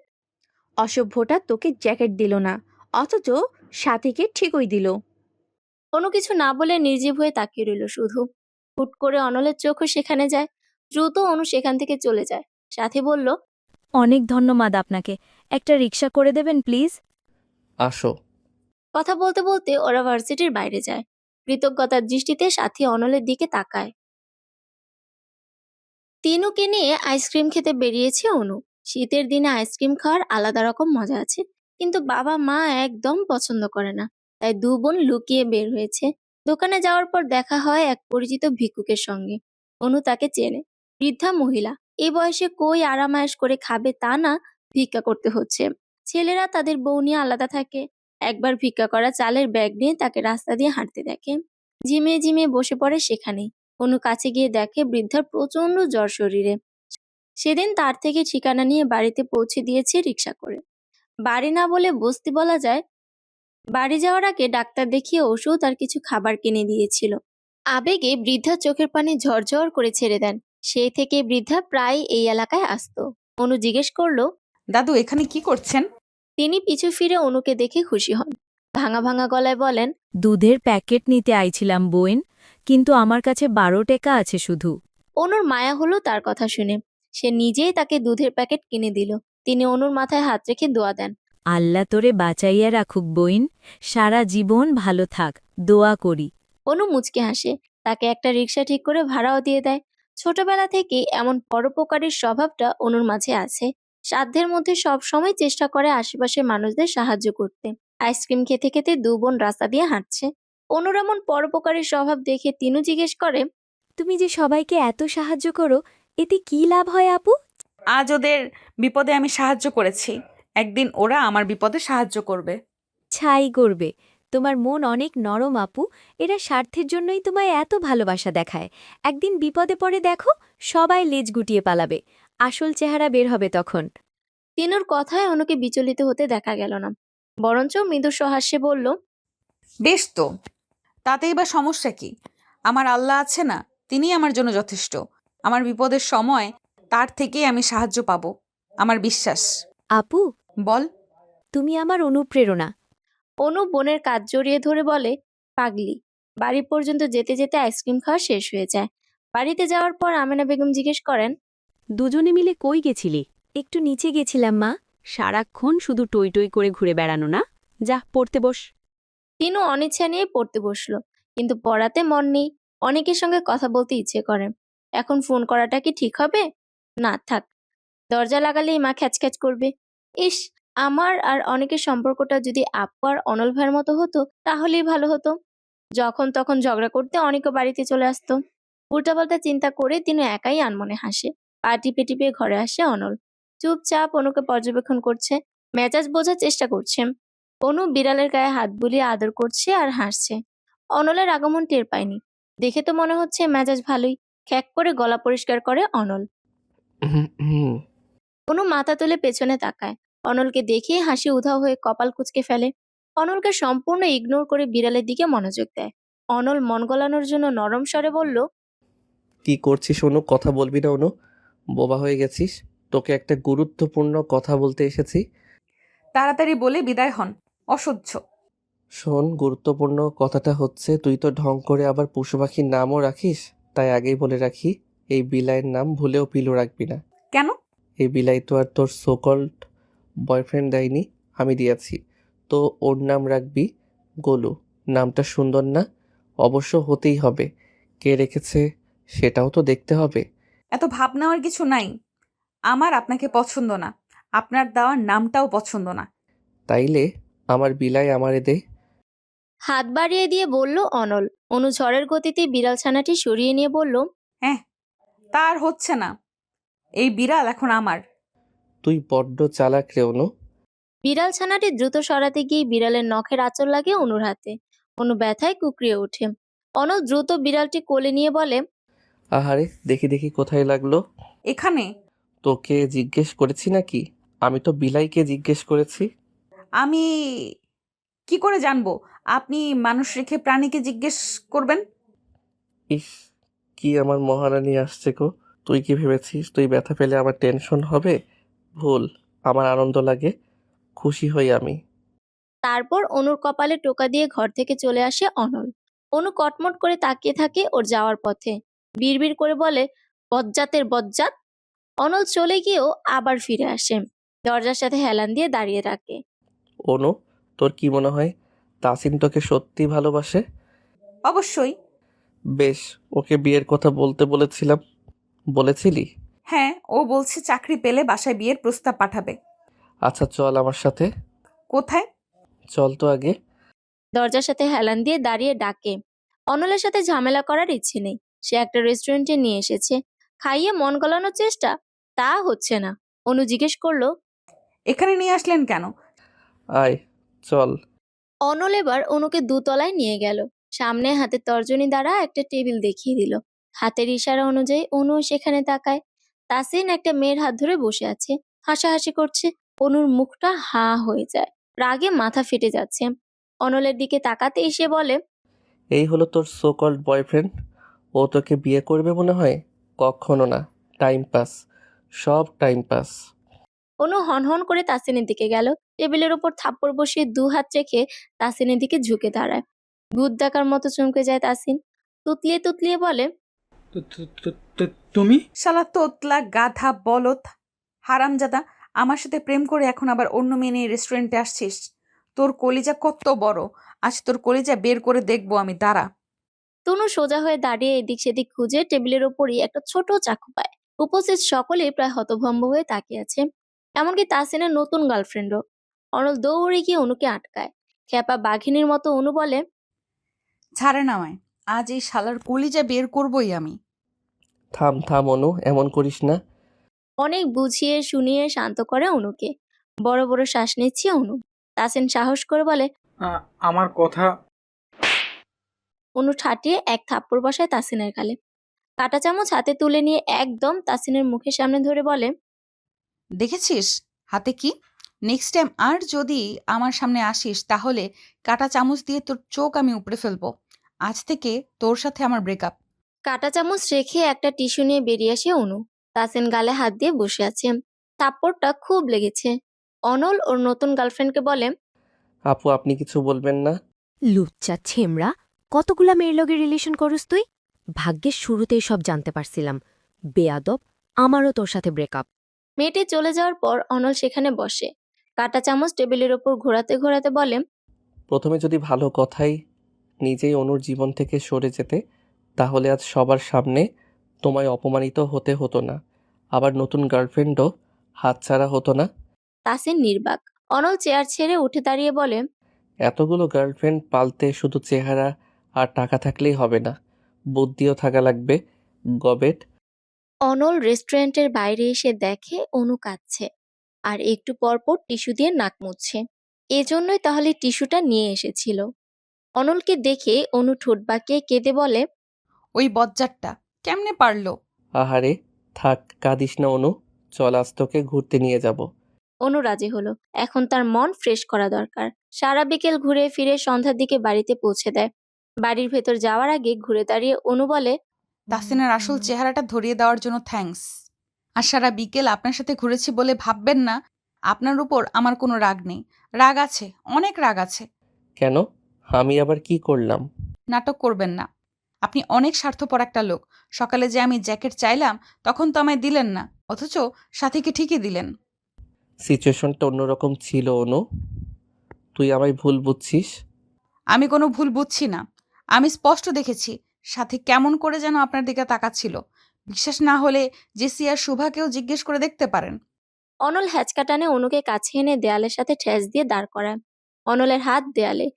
অসভ্যটা তোকে জ্যাকেট দিল না, অথচ সাথীকে ঠিকই দিল। অনু কিছু না বলে নির্জীব হয়ে তাকিয়ে রইল শুধু। হুট করে অনলের চোখও সেখানে যায়। দ্রুত অনু সেখান থেকে চলে যায়। সাথী বলল, অনেক ধন্যবাদ আপনাকে, একটা রিক্সা করে দেবেন প্লিজ? আসো। কথা বলতে বলতে ওরা ভার্সিটির বাইরে যায়। কৃতজ্ঞতার দৃষ্টিতে সাথী অনলের দিকে তাকায়। তিনুকে নিয়ে আইসক্রিম খেতে বেরিয়েছে অনু। শীতের দিনে আইসক্রিম খাওয়ার আলাদা রকম মজা আছে, কিন্তু বাবা মা একদম পছন্দ করে না। তাই দু বোন লুকিয়ে বের হয়েছে। দোকানে যাওয়ার পর দেখা হয় এক পরিচিত ভিক্ষুকের সঙ্গে। অনু তাকে চেনে। বৃদ্ধা মহিলা, এই বয়সে কই আরামায়েশ করে খাবে তা না, ভিক্ষা করতে হচ্ছে। ছেলেরা তাদের বউ নিয়ে আলাদা থাকে। একবার ভিক্ষা করা চালের ব্যাগ নিয়ে তাকে রাস্তা দিয়ে হাঁটতে দেখে। ঝিমিয়ে ঝিমিয়ে বসে পড়ে সেখানেই। অনু কাছে গিয়ে দেখে বৃদ্ধার প্রচন্ড জ্বর শরীরে। সেদিন তার থেকে ঠিকানা নিয়ে বাড়িতে পৌঁছে দিয়েছে রিক্সা করে। বাড়ি না বলে বস্তি বলা যায়। বাড়ি যাওয়ার আগে ডাক্তার দেখিয়ে ওষুধ আর কিছু খাবার কিনে দিয়েছিল। আবেগে বৃদ্ধার চোখের পানি ঝরঝর করে ছেড়ে দেন। সেই থেকে বৃদ্ধা প্রায় এই এলাকায় আসতো। অনু জিজ্ঞেস করলো, দাদু এখানে কি করছেন? তিনি পিছু ফিরে অনুকে দেখে খুশি হন। ভাঙা ভাঙা গলায় বলেন, দুধের প্যাকেট নিতে আইছিলাম বোন, কিন্তু আমার কাছে 12 টাকা আছে শুধু। অনুর মায়া হলো তার কথা শুনে। সে নিজেই তাকে দুধের প্যাকেট কিনে দিল। তিনি অনুর মাথায় হাত রেখে দোয়া দেন। আল্লাহ তোরে বাঁচাইয়া রাখুক বোন, সারা জীবন ভালো থাক, দোয়া করি। অনু মুচকে হাসে। তাকে একটা রিক্সা ঠিক করে ভাড়াও দিয়ে দেয়। ছোটবেলা থেকেই এমন পরোপকারীর স্বভাবটা অনুর মাঝে আছে। সাধ্যের মধ্যে সব সময় চেষ্টা করে আশেপাশের মানুষদের সাহায্য করতে। আইসক্রিম খেতে খেতে দু বোন রাস্তা দিয়ে হাঁটছে। অনুর এমন পরোপকারীর স্বভাব দেখে তিনু জিজ্ঞেস করে, তুমি যে সবাইকে এত সাহায্য করো, এতে কি লাভ হয় আপু? আজ ওদের বিপদে আমি সাহায্য করেছি, একদিন ওরা আমার বিপদে সাহায্য করবে। ছাই করবে। তোমার মন অনেক নরম আপু, এরা স্বার্থের জন্যই তোমায় এত ভালোবাসা দেখায়। একদিন বিপদে পড়ে দেখো, সবাই লেজ গুটিয়ে পালাবে, আসল চেহারা বের হবে তখন। তিনুর কথায় অনুকে বিচলিত হতে দেখা গেল না, বরঞ্চ মৃদু সহাস্যে বলল, বেশ তো, তাতেই বা সমস্যা কি? আমার আল্লাহ আছে না, তিনিই আমার জন্য যথেষ্ট। আমার বিপদের সময় তার থেকেই আমি সাহায্য পাবো, আমার বিশ্বাস। আপু, বল। তুমি আমার অনুপ্রেরণা। অনু বোনের কাজ জড়িয়ে ধরে বলে, পাগলি। বাড়ি পর্যন্ত যেতে যেতে আইসক্রিম খাওয়া শেষ হয়ে যায়। বাড়িতে যাওয়ার পর আমেনা বেগম জিজ্ঞেস করেন, দুজনে মিলে কই গেছিলি? একটু নিচে গেছিলাম মা, সারাক্ষণ শুধু টই টই করে ঘুরে বেড়ানো না, যা পড়তে বস। তিনু অনিচ্ছা নিয়ে পড়তে বসলো, কিন্তু পড়াতে মন নেই। অনেকের সঙ্গে কথা বলতে ইচ্ছে করে। এখন ফোন করাটা কি ঠিক হবে? না থাক, দরজা লাগালেই মা খ্যাচখ্যাচ করবে। ইস, আমার আর অনেকের সম্পর্কটা যদি আপু আর অনল ভাইয়ের মতো হতো তাহলেই ভালো হতো। যখন তখন ঝগড়া করতে অনেকও বাড়িতে চলে আসতো। উল্টাপাল্টা চিন্তা করে তিনি একাই আনমনে হাসে। পা টিপে টিপে ঘরে আসে অনল। চুপচাপ অনুকে পর্যবেক্ষণ করছে, মেজাজ বোঝার চেষ্টা করছে। অনু বিড়ালের গায়ে হাত বুলিয়ে আদর করছে আর হাসছে। অনলের আগমন টের পায়নি, দেখে তো মনে হচ্ছে মেজাজ ভালোই। খ্যাক করে গলা পরিষ্কার করে অনল। অনু মাথা তুলে পেছনে তাকায়, অনলকে দেখেই হাসি উধাও হয়ে কপাল কুঁচকে ফেলে। অনলকে সম্পূর্ণ ইগনোর করে বিড়ালের দিকে মনোযোগ দেয়। অনল মন গলানোর জন্য নরম স্বরে বলল, কি করছিস অনু? কথা বলবি না অনু? বোবা হয়ে গেছিস? তোকে একটা গুরুত্বপূর্ণ কথা বলতে এসেছি। তাড়াতাড়ি বলে বিদায় হন, অসহ্য। শোন, গুরুত্বপূর্ণ কথাটা হচ্ছে তুই তো ঢং করে আবার পশু পাখির নামও রাখিস। তাই আগেই বলে রাখি, এই বিলাইয়ের নাম ভুলেও পিলু রাখবি না। কেন? এই বিলাই তো আর তোর সোকল্ড বয়ফ্রেন্ড দেয়নি, আমি দিয়েছি। তো ওর নাম রাখবি গোলু। নামটা সুন্দর না? অবশ্য হতেই হবে। কে রেখেছে সেটাও তো দেখতে হবে। এত ভাব নেওয়ার কিছু নাই। আমার আপনাকে পছন্দ না, আপনার দেওয়ার নামটাও পছন্দ না। তাইলে আমার বিলাই আমারে দে। হাত বাড়িয়ে দিয়ে বলল অনল। অনু ঝড়ের গতিতে বিড়াল ছানাটি সরিয়ে নিয়ে বলল, হ্যাঁ, তার হচ্ছে না। এই বিড়াল এখন আমার। তুই বড্ড চালাক রে অনু। বিড়াল ছানাটি দ্রুত সরাতে গিয়ে বিড়ালের নখের আঁচড় লাগে অনুর হাতে। অনু ব্যথায় কুকড়িয়ে ওঠে। অনল দ্রুত বিড়ালটি কোলে নিয়ে বলে, আহারে, দেখি দেখি কোথায় লাগলো। এখানে। তোকে জিজ্ঞেস করেছি নাকি? আমি তো বিলাইকে জিজ্ঞেস করেছি। আমি কি করে জানবো আপনি মানুষ রেখে প্রাণীকে জিজ্ঞেস করবেন? ইস, কি আমার মহারানী আসছে গো। তুই কি ভেবেছিস তুই ব্যথা পেলে আমার টেনশন হবে? ভুল। আমার আনন্দ লাগে, খুশি হই আমি। তারপর অনুর কপালে টোকা দিয়ে ঘর থেকে চলে আসে অনল। অনু কটমট করে তাকিয়ে থাকে ওর যাওয়ার পথে, বিড়বিড় করে বলে, বজ্জাতের বজ্জাত। অনল চলে গিয়েও আবার ফিরে আসে, দরজার সাথে হেলান দিয়ে দাঁড়িয়ে থাকে। অনু, তোর কি মনে হয় তাসিন তোকে সত্যি ভালোবাসে? অবশ্যই। বেশ, ওকে বিয়ের কথা বলতে বলেছিলাম। বলেছিলি? হ্যাঁ, ও বলছে চাকরি পেলে বাসায় বিয়ের প্রস্তাব পাঠাবে। আচ্ছা চল আমার সাথে। কোথায়? চল তো আগে। দরজার সাথে হেলান দিয়ে দাঁড়িয়ে ডাকে। অনলের সাথে ঝামেলা করার ইচ্ছে নেই। সে একটা রেস্টুরেন্টে নিয়ে এসেছে, খাইয়ে মন গলানোর চেষ্টা, তা হচ্ছে না। অনু জিজ্ঞেস করলো, এখানে নিয়ে আসলেন কেন? আয়, চল। অনল এবার অনুকে দোতলায় নিয়ে গেল। সামনে হাতে তর্জনী দ্বারা একটা টেবিল দেখিয়ে দিল। হাতের ইশারা অনুযায়ী অনু সেখানে তাকায়। তাসিন একটা মেয়ের হাত ধরে বসে আছে, হাসাহাসি করছে। অনুর মুখটা হা হয়ে যায়, রাগে মাথা ফেটে যাচ্ছে। অনলের দিকে তাকাতে এসে বলে, এই হলো তোর সো কল্ড বয়ফ্রেন্ড? ও তোকে বিয়ে করবে মনে হয়? কখনো না, টাইম পাস, সব টাইম পাস। অনু হনহন করে তাসিনের দিকে গেল, টেবিলের ওপর থাপ্পড় বসিয়ে দু হাত রেখে তাসিনের দিকে ঝুঁকে দাঁড়ায়। ভূত ডাকার মতো চমকে যায় তাসিন, তুতলিয়ে তুতলিয়ে বলে, তুমি? শালা তোতলা গাধা বলদ হারামজাদা, আমার সাথে প্রেম করে এখন আবার অন্য মেয়ে নিয়ে রেস্টুরেন্টে আসছিস? তোর কলিজা কত বড়, আজ তোর কলিজা বের করে দেখবো আমি, দাঁড়া। তনু সোজা হয়ে দাঁড়িয়ে এদিক সেদিক খুঁজে টেবিলের ওপরই একটা ছোট চাকু পায়। উপস্থিত সকলেই প্রায় হতভম্ব হয়ে তাকিয়ে আছে, এমনকি তাসিনের নতুন গার্লফ্রেন্ডও। অনল দৌড়ে গিয়ে অনুকে আটকায়। খেপা বাঘিনীর মতো অনু বলে, ছাড়ে নামায়, আজ এই শালার কলিজা বের করবই আমি। থাম থাম অনু, এমন করিস না। অনেক বুঝিয়ে শুনিয়ে শান্ত করে অনুকে। বড় বড় শ্বাস নিচ্ছে অনু। তাসিন সাহস করে বলে, আমার কথা। অনু ঠাটিয়ে এক থাপ্পড় বসায় তাসিনের গালে। কাঁটা চামচ হাতে তুলে নিয়ে একদম তাসিনের মুখের সামনে ধরে বলে, দেখেছিস হাতে কি? নেক্সট টাইম আর যদি আমার সামনে আসিস তাহলে কাটা চামচ দিয়ে তোর চোখ আমি উপড়ে ফেলবো। আজ থেকে তোর সাথে আমার ব্রেকআপ। কাঁটা চামচ রেখে একটা টিস্যু নিয়ে বেরিয়ে আসে অনু। তাসিন গালে হাত দিয়ে বসে আছে, থাপ্পড়টা খুব লেগেছে। অনল ওর নতুন গার্লফ্রেন্ডকে বলে, আপু, আপনি কিছু বলবেন না? লুচ্চা ছেমড়া, কতগুলা মেয়ের লগে রিলেশন করস তুই? ভাগ্যের শুরুতেই সব জানতে পারছিলাম। বেয়াদব, আমারও তোর সাথে ব্রেকআপ। মেয়েটি চলে যাওয়ার পর অনল সেখানে বসে, কাঁটা চামচ টেবিলের ওপর ঘোরাতে ঘোরাতে বলে, প্রথমে যদি ভালো কথাই নিজেই অনুর জীবন থেকে সরে যেতে, তাহলে আজ সবার সামনে তোমায় অপমানিত হতে হতো না, আবার নতুন গার্লফ্রেন্ডও হাতছাড়া হতো না। তাসিন নির্বাক। অনল চেয়ার ছেড়ে উঠে দাঁড়িয়ে বলে, এতগুলো গার্লফ্রেন্ড পালতে শুধু চেহারা আর টাকা থাকলেই হবে না, বুদ্ধিও থাকা লাগবে। গবেট। অনল রেস্টুরেন্টের বাইরে এসে দেখে অনু কাঁদছে আর একটু পরপর টিস্যু দিয়ে নাক মুছছে। এজন্যই তাহলে টিস্যুটা নিয়ে এসেছিল। অনলকে দেখে অনু ঠোঁট বাঁকিয়ে কেঁদে বলে, ওই বজ্জাতটা কেমনে পারলো? আহারে থাক, কাঁদিস না অনু, চল আজ তোকে ঘুরতে নিয়ে যাব। অনু রাজি হলো। এখন তার মন ফ্রেশ করা দরকার। সারা বিকেল ঘুরে ফিরে সন্ধ্যার দিকে বাড়িতে পৌঁছে দেয়। বাড়ির ভেতর যাওয়ার আগে ঘুরে দাঁড়িয়ে অনু বলে, তাসিনের আসল চেহারাটা ধরিয়ে দেওয়ার জন্য থ্যাঙ্কস। আর সারা বিকেল আপনার সাথে ঘুরেছি বলে ভাববেন না আপনার উপর আমার কোনো রাগ নেই। রাগ আছে, অনেক রাগ আছে। কেন? আমি আবার কি করলাম? নাটক করবেন না। আপনি অনেক স্বার্থপর একটা লোক। সকালে যে আমি জ্যাকেট চাইলাম তখন তো আমায় দিলেন না, অথচ সাথীকে ঠিকই দিলেন। সিচুয়েশনটা অন্যরকম ছিল অনু, তুই আমায় ভুল বুঝছিস। আমি কোনো ভুল বুঝছি না। আমি স্পষ্ট দেখেছি সাথী কেমন করে যেন আপনার দিকে তাকাচ্ছিল। বিশ্বাস না হলে জেসি আর শুভাকেও জিজ্ঞেস করে দেখতে পারেন। অনল হ্যাচকা টানে অনুকে কাছে এনে দেয়ালের সাথে ঠেস দিয়ে দাঁড় করায়। অনলের হাত দেয়ালে,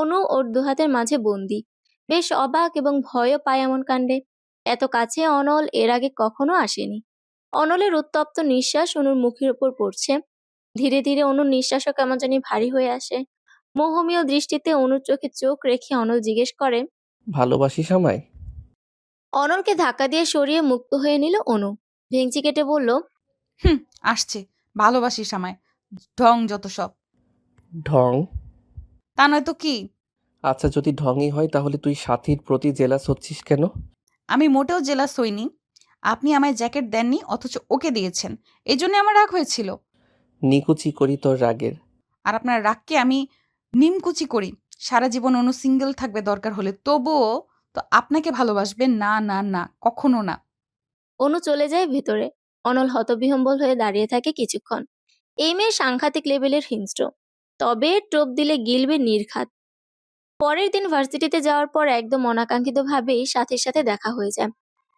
অনু ওর দুহাতের মাঝে বন্দি। বেশ অবাক এবং ভয়ও পায় এমন কাণ্ডে। এত কাছে অনল এর আগে কখনো আসেনি। অনলের উত্তপ্ত নিঃশ্বাস অনুর মুখের উপর পড়ছে। ধীরে ধীরে অনুর নিঃশ্বাসও কেমন জানি ভারী হয়ে আসে। মোহমীয় দৃষ্টিতে অনুর চোখে চোখ রেখে অনল জিজ্ঞেস করে, ভালোবাসিস আমায়? অনলকে ধাক্কা দিয়ে সরিয়ে মুক্ত হয়ে নিল অনু। ভেঙচি কেটে বলল, আসছে, ভালোবাসিস আমায়, ঢং যত সব। ঢং? তা নয় তো কি? আচ্ছা যদি ঢংই হয় তাহলে তুই সাথীর প্রতি জেলাস হচ্ছিস কেন? আমি মোটেও জেলাস হইনি। আপনি আমায় জ্যাকেট দেননি, অথচ ওকে দিয়েছেন। এই জন্য আমার রাগ হয়েছিল। নিকুচি করি তোর রাগের। আর আপনার রাগকে আমি নিমকুচি করি। সারা জীবন অনু সিঙ্গেল থাকবে দরকার হলে, তবুও তো আপনাকে ভালোবাসবে না, না, না, কখনো না। অনু চলে যায় ভেতরে। অনল হতবিহ্বল হয়ে দাঁড়িয়ে থাকে কিছুক্ষণ। এই মেয়ে সাংঘাতিক লেভেলের হিংস্র, তবে টোপ দিলে গিলবে নির্ঘাত। পরের দিন ভার্সিটিতে যাওয়ার পর একদম অনাকাঙ্ক্ষিত ভাবেই সাথীর সাথে দেখা হয়ে যায়।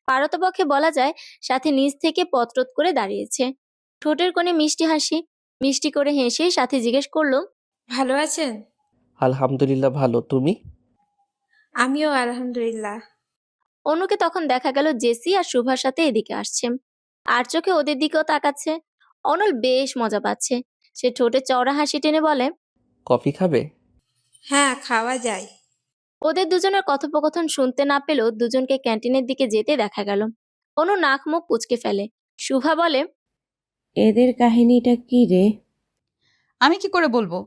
পারতপক্ষে বলা যায় সাথী নিজ থেকে পত্রত করে দাঁড়িয়েছে, ঠোঁটের কোণে মিষ্টি হাসি। মিষ্টি করে হেসে সাথী জিজ্ঞেস করলো, ভালো আছেন? আলহামদুলিল্লাহ ভালো, তুমি? আমিও আলহামদুলিল্লাহ। অনুকে তখন দেখা গেল জেসি আর শুভার সাথে এদিকে আসছে, আর চোখে ওদের দিকেও তাকাচ্ছে। অনল বেশ মজা পাচ্ছে। সে ঠোঁটে চওড়া হাসি টেনে বলে, কফি খাবে? হ্যাঁ, খাওয়া যায়। ওদের দুজনের কথোপকথন শুনতে না পেলেও দুজনকে ক্যান্টিনের দিকে যেতে দেখা গেল। অনু নাক মুখ কুচকে ফেলে। শুভা বলে, এদের কাহিনীটা কি রে? আমি কি করে বলবো?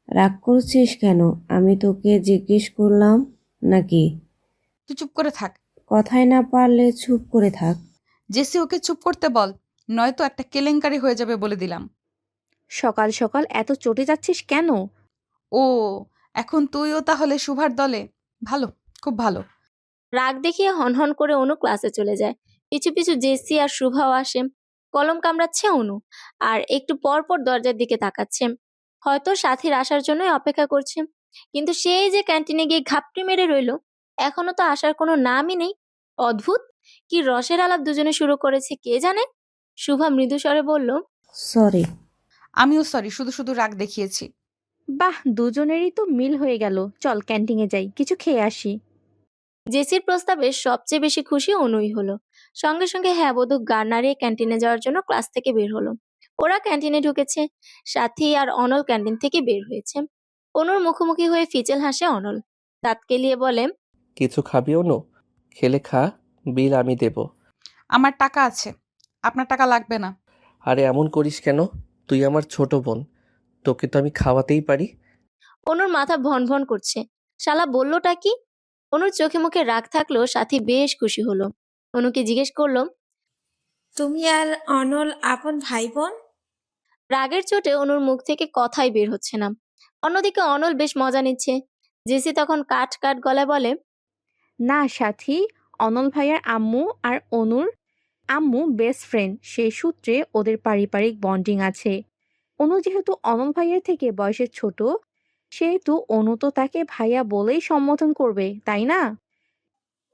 রাগ করছিস কেন? আমি তোকে জিজ্ঞেস করলাম নাকি? তুই চুপ করে থাক। কথায় না পারলে চুপ করে থাক। জেসি ওকে চুপ করতে বল, নয়তো একটা কেলেঙ্কারি হয়ে যাবে বলে দিলাম। সকাল সকাল এত চটে যাচ্ছিস কেন? ও, এখন তুইও তাহলে শুভার দলে? ভালো, খুব ভালো। রাগ দেখিয়ে হনহন করে অনু ক্লাসে চলে যায়। পিছু পিছু জেসি আর শুভাও আসে। কলম কামড়াচ্ছে অনু, আর একটু পর পর দরজার দিকে তাকাচ্ছে। হয়তো সাথীর আসার জন্যই অপেক্ষা করছে। কিন্তু সেই যে ক্যান্টিনে গিয়ে ঘাপটি মেরে রইল, এখনো তো আসার কোনো নামই নেই। অদ্ভুত, কি রসের আলাপ দুজনে শুরু করেছে কে জানে। শুভা মৃদু স্বরে বলল, সরি। আমিও সরি, শুধু শুধু রাগ দেখিয়েছি। বাহ, দুজনেরই তো মিল হয়ে গেল। চল ক্যান্টিনে যাই, কিছু খেয়ে আসি। জেসির প্রস্তাবে সবচেয়ে বেশি খুশি অনুই হলো। সঙ্গে সঙ্গে হ্যাঁ বোধক গাড় নাড়িয়ে ক্যান্টিনে যাওয়ার জন্য ক্লাস থেকে বের হলো। ওরা ক্যান্টিনে ঢুকেছে, সাথী আর অনল ক্যান্টিন থেকে বের হয়েছে। অনুর মুখোমুখি হয়ে ফিচেল হাসে অনল, দাঁত কেলিয়ে বলে, কিছু খাবি অনু? খেলে খা, বিল আমি দেব। আমার টাকা আছে, আপনার টাকা লাগবে না। আরে এমন করিস কেন? তুই আমার ছোট বোন, তোকে তো আমি খাওয়াতেই পারি। অনুর মাথা ভন ভন করছে। শালা বললোটা কি? অনুর চোখে মুখে রাগ থাকলেও সাথী বেশ খুশি হলো। অনুকে জিজ্ঞেস করলো, তুমি আর অনল আপন ভাই বোন? রাগের চোটে অনুর মুখ থেকে কথাই বের হচ্ছে না। অন্যদিকে অনল বেশ মজা নিচ্ছে। জেসি তখন কাট কাট গলায় বলে, না সাথী, অনল ভাইয়ার আম্মু আর অনুর আম্মু বেস্ট ফ্রেন্ড, সেই সূত্রে ওদের পারিবারিক বন্ডিং আছে। অনু যেহেতু অনল ভাইয়ার থেকে বয়সে ছোট, সেহেতু অনু তো তাকে ভাইয়া বলেই সম্বোধন করবে, তাই না?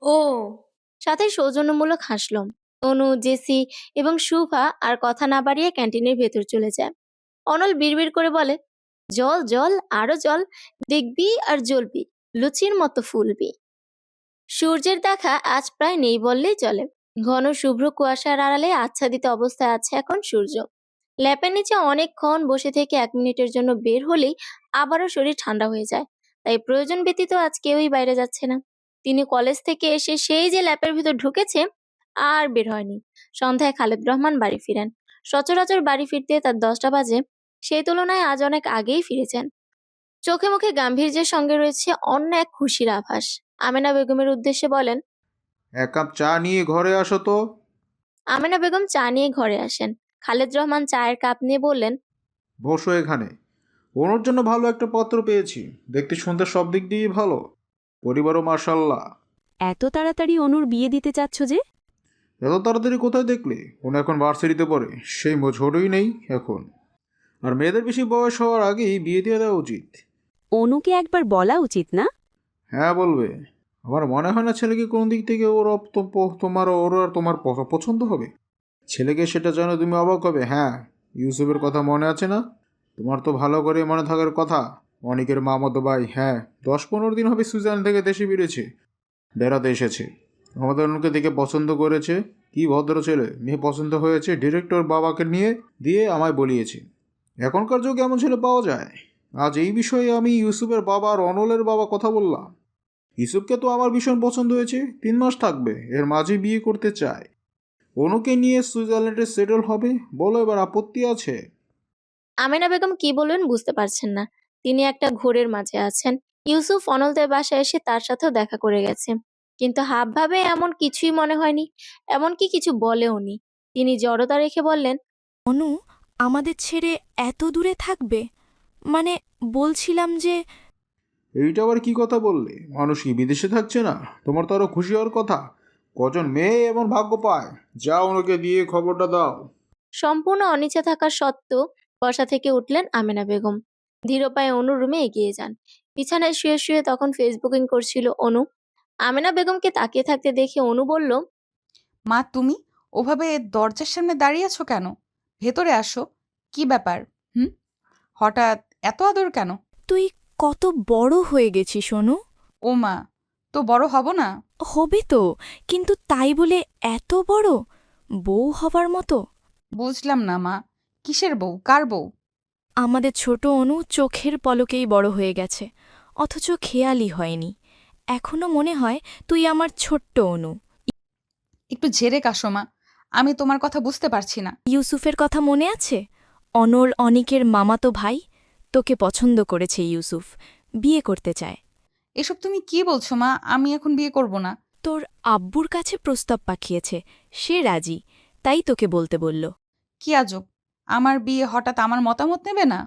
ও, সাথে সৌজন্যমূলক হাসল। অনু, জেসি এবং শুভা আর কথা না বাড়িয়ে ক্যান্টিনের ভেতর চলে যায়। অনল বিড়বিড় করে বলে, জল জল, আরো জল, দেখবি আর জ্বলবি, লুচির মতো ফুলবি। সূর্যের দেখা আজ প্রায় নেই বললেই চলে। ঘন শুভ্র কুয়াশার আড়ালে আচ্ছাদিত অবস্থায় আছে এখন সূর্য। ল্যাপের নিচে অনেকক্ষণ বসে থেকে 1 মিনিটের জন্য বের হলেই আবারও শরীর ঠান্ডা হয়ে যায়। তাই প্রয়োজন ব্যতীত আজ কেউই বাইরে যাচ্ছে না। তিনি কলেজ থেকে এসে সেই যে ল্যাপের ভিতর ঢুকেছে আর বের হয়নি। সন্ধ্যায় খালেদ রহমান বাড়ি ফিরেন। সচরাচর বাড়ি ফিরতে তার 10টা বাজে, সেই তুলনায় আজ অনেক আগেই ফিরেছেন। চোখে মুখে গাম্ভীর্যের সঙ্গে রয়েছে অন্য এক খুশির আভাস। আমেনা বেগমের উদ্দেশ্যে বলেন, 1 কাপ চা নিয়ে ঘরে আসো তো। আমেনা বেগম চা নিয়ে ঘরে আসেন। খালেদ রহমান চায়ের কাপ নিয়ে বললেন, বসো এখানে। ওর জন্য ভালো একটা পত্র পেয়েছি। দেখতে শুনতে সব দিক দিয়েই ভালো। পরিবারও মার্শাল্লাহ। এত তাড়াতাড়ি অনুর বিয়ে দিতে চাচ্ছ যে? এত তাড়াতাড়ি কোথায় দেখলে? ওনা এখন ভার্সিটিতে পড়ে, সেই ঝোড়ই নেই এখন। আর মেয়েদের বেশি বয়স হওয়ার আগেই বিয়ে দিয়ে দেওয়া উচিত। অনুকে একবার বলা উচিত না? হ্যাঁ বলবে। আমার মনে হয় না ছেলেকে কোন দিক থেকে ওর আর তোমার পছন্দ হবে। ছেলেকে সেটা জানো তুমি অবাক হবে। হ্যাঁ, ইউসুফের কথা মনে আছে না? তোমার তো ভালো করে মনে থাকার কথা। অনিকের মামাতো ভাই, হ্যাঁ, 10-15 দিন হবে সুইজারল্যান্ড থেকে দেশে ফিরেছে, বেড়াতে এসেছে। আমাদের অনুকে দেখে পছন্দ করেছে। কি ভদ্র ছেলে। মেয়ে পছন্দ হয়েছে, ডিরেক্টর বাবাকে নিয়ে দিয়ে আমায় বলিয়েছে। এখনকার যুগে এমন ছেলে পাওয়া যায়। আজ এই বিষয়ে আমি ইউসুফের বাবা আর অনলের বাবা কথা বললাম। ইউসুফকে তো আমার ভীষণ পছন্দ হয়েছে। 3 মাস থাকবে, এর মাঝে বিয়ে করতে চায়। অনুকে নিয়ে সুইজারল্যান্ডে সেটেল হবে। বলো এবার আপত্তি আছে? আমেনা বেগম কি বলবেন বুঝতে পারছেন না। তিনি একটা ঘোরের মাঝে আছেন। ইউসুফ অনলদের বাসায় এসে তার সাথেও দেখা করে গেছে, কিন্তু হাবভাবে এমন কিছুই মনে হয়নি, এমনকি কিছু বলেওনি। তিনি জড়তা রেখে বললেন, অনু আমাদের ছেড়ে এত দূরে থাকবে? মানে বলছিলাম যে এইটা আবার কি কথা বললে? মানুষ কি বিদেশে থাকছে না? তোমার তো আরও খুশি হওয়ার কথা। কজন মেয়ে এমন ভাগ্য পায়? যাও ওনাকে দিয়ে খবরটা দাও। সম্পূর্ণ অনিচ্ছা থাকা সত্ত্বেও বসা থেকে উঠলেন আমেনা বেগম। ধীর পায়ে অনুর রুমে এগিয়ে যান। বিছানায় শুয়ে শুয়ে তখন ফেসবুকিং করছিল অনু। আমেনা বেগমকে তাকিয়ে থাকতে দেখে অনু বলল, মা, তুমি ওভাবে দরজার সামনে দাঁড়িয়ে আছো কেন? ভেতরে আসো। কি ব্যাপার? হুম, হঠাৎ এত আদর কেন? তুই কত বড় হয়ে গেছিস অনু। ও মা, তো বড় হব না? হবে তো, কিন্তু তাই বলে এত বড়? বউ হবার মতো? বুঝলাম না মা, কিসের বউ? কার বউ? আমাদের ছোট অনু চোখের পলকেই বড় হয়ে গেছে, অথচ খেয়ালই হয়নি। এখনো মনে হয় তুই আমার ছোট্ট অনু। একটু ঝেড়ে কাশো মা, আমি তোমার কথা বুঝতে পারছি না। ইউসুফের কথা মনে আছে? অনল অনিকের মামাতো ভাই। তোকে পছন্দ করেছে ইউসুফ, বিয়ে করতে চায়। এসব তুমি কি বলছো মা? আমি এখন বিয়ে করব না। তোর আব্বুর কাছে প্রস্তাব পাঠিয়েছে, সে রাজি, তাই তোকে বলতে বলল। কি আজব, আমার বিয়ে হঠাৎ আমার মতামত নেবে না?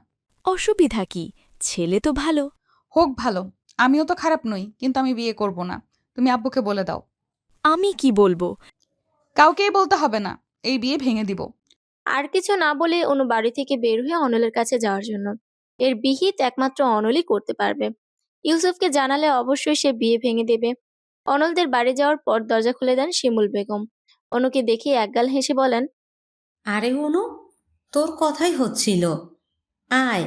অসুবিধা কি, ছেলে তো ভালো। হোক ভালো, আমিও তো খারাপ নই, কিন্তু আমি বিয়ে করব না। তুমি আব্বুকে বলে দাও। আমি কি বলবো? কাউকেই বলতে হবে না, এই বিয়ে ভেঙে দিব। আর কিছু না বলে অনু বাড়ি থেকে বের হয়ে অনলের কাছে যাওয়ার জন্য। এর বিহিত একমাত্র অনলই করতে পারবে। ইউসুফকে জানালে অবশ্যই সে বিয়ে ভেঙে দেবে। অনলদের বাড়ি যাওয়ার পর দরজা খুলে দেন শিমুল বেগম। অনুকে দেখে একগাল হেসে বলেন, আরে অনু, তোর কথাই হচ্ছিল। আয়,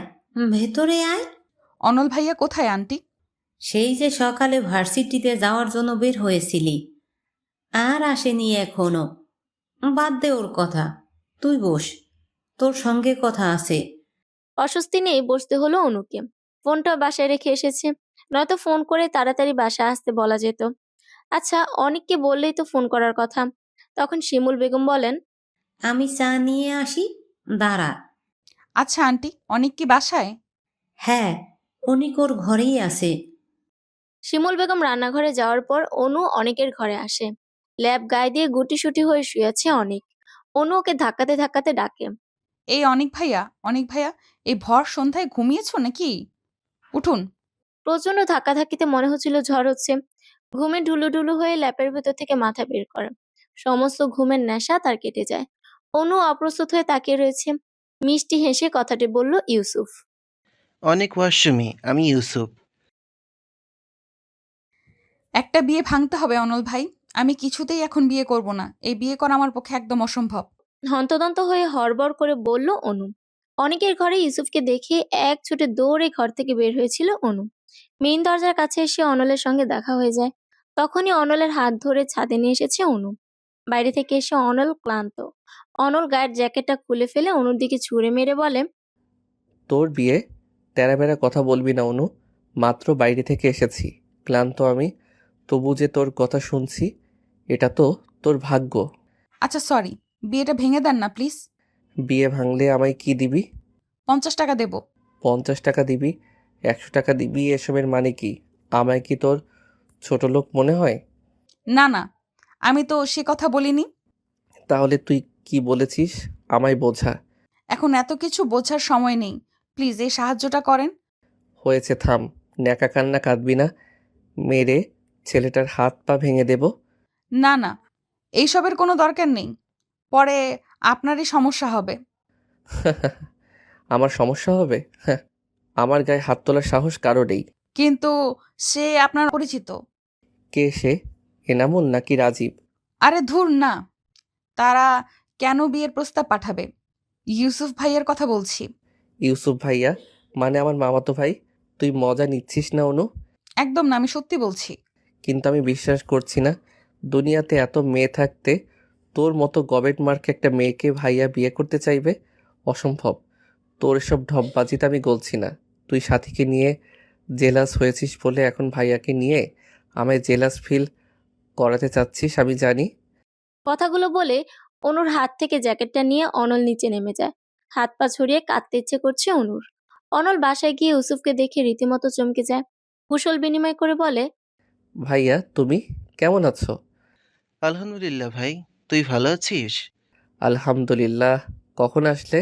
ভেতরে আয়। অনল ভাইয়া কোথায় আন্টি? সেই যে সকালে ভার্সিটিতে যাওয়ার জন্য বের হয়েছিলি, আর আসেনি এখনো। বাদ দে ওর কথা, তুই বস, তোর সঙ্গে কথা আছে। অস্বস্তি নিয়ে বসতে হলো অনুকে। ফোনটা বাসায় রেখে এসেছে, নয়তো ফোন করে তাড়াতাড়ি বাসায় আসতে বলা যেত। আচ্ছা, অনেককে বললেই তো ফোন করার কথা। তখন শিমুল বেগম বলেন, আমি চা নিয়ে আসি, দাঁড়া। আচ্ছা আন্টি, অনেক কি বাসায়? হ্যাঁ, অনিক ওর ঘরেই আছে। শিমুল বেগম রান্নাঘরে যাওয়ার পর অনু অনেকের ঘরে আসে। ল্যাব গায়ে দিয়ে গুটিসুটি হয়ে শুয়েছে অনেক। অনু ওকে ধাক্কাতে ধাক্কাতে ডাকে, এই অনেক ভাইয়া, অনেক ভাইয়া, এই ভর সন্ধ্যায় ঘুমিয়েছো নাকি? উঠুন। প্রচন্ড ধাক্কাধাক্কিতে মনে হচ্ছিল ঝড় হচ্ছে। ঘুমে ঢুলু ঢুলু হয়ে ল্যাপের ভেতর থেকে মাথা বের করে। সমস্ত ঘুমের নেশা তার কেটে যায়। অনু অপ্রস্তুত হয়ে তাকিয়ে রয়েছে। মিষ্টি হেসে কথাটি বলল ইউসুফ। অনেক ওয়াসুমি, আমি ইউসুফ। একটা বিয়ে ভাঙতে হবে অনল ভাই। আমি কিছুতেই এখন বিয়ে করব না। এই বিয়ে করা আমার পক্ষে একদম অসম্ভব। হন্তদন্ত হয়ে হড়বড় করে বলল অনু। অনেকের ঘরে ইউসুফকে দেখে এক ছুটে দৌড়ে ঘর থেকে বের হয়েছিল অনু। মেইন দরজার কাছে এসে অনলের সঙ্গে দেখা হয়ে যায়। তখনই অনলের হাত ধরে ছাদে নিয়ে এসেছে অনু। বাইরে থেকে এসে অনল ক্লান্ত। অনল গায়ের জ্যাকেটটা খুলে ফেলে অনুর দিকে ছুঁড়ে মেরে বলে, তোর বিয়ে, তেরাবেরা কথা বলবি না অনু। মাত্র বাইরে থেকে এসেছি, ক্লান্ত আমি, তবু যে তোর কথা শুনছি, এটা তো তোর ভাগ্য। আচ্ছা সরি, বিয়েটা ভেঙে দেন না প্লিজ। বিয়ে ভাঙলে আমায় কি দিবি? 50 টাকা দেব। 50 টাকা দিবি, 100 টাকা দিবি, এসবের মানে কি? আমায় কি তোর ছোট লোক মনে হয়? না না, আমি তো সে কথা বলিনি। তাহলে তুই কি বলেছিস? আমায় বোঝা। এখন এত কিছু বোঝার সময় নেই, প্লিজ এই সাহায্যটা করেন। হয়েছে, থাম, ন্যাকা কান্না কাঁদবি না। মেরে ছেলেটার হাত পা ভেঙে দেব। না না, এইসবের কোনো দরকার নেই, পরে আপনারই সমস্যা হবে। আমার সমস্যা হবে? হ্যাঁ, আমার গায়ে হাত তোলার সাহস কারো নেই। কিন্তু সে আপনার পরিচিত। কে সে? এনামুল নাকি রাজীব? আরে ধুর না, তারা কেন বিয়ের প্রস্তাব পাঠাবে? ইউসুফ ভাইয়ের কথা বলছি। ইউসুফ ভাইয়া মানে আমার মামাতো ভাই? তুই মজা নিচ্ছিস না অনু? একদম না, আমি সত্যি বলছি। কিন্তু আমি বিশ্বাস করছি না, দুনিয়াতে এত মেয়ে থাকতে তোর মতো গবেট মার্ক একটা মেয়েকে ভাইয়া বিয়ে করতে চাইবে? অসম্ভব। তোর এসব ঢপবাজিতে আমি গলছি না। তুই সাথীকে নিয়ে জেলাস হয়েছিস বলে এখন ভাইয়াকে নিয়ে আমায় জেলাস ফিল করাতে চাচ্ছিস, আমি জানি। কথাগুলো বলে অনুর হাত থেকে জ্যাকেটটা নিয়ে অনল নিচে নেমে যায়। হাত পা ছড়িয়ে কাঁদতে ইচ্ছে করছে অনুর। অনল বাসায় গিয়ে ইউসুফকে দেখে রীতিমতো চমকে যায়। কুশল বিনিময় করে বলে, ভাইয়া তুমি কেমন আছো? আলহামদুলিল্লাহ ভাই, তুই ভালো আছিস? আলহামদুলিল্লাহ। কখন আসলে?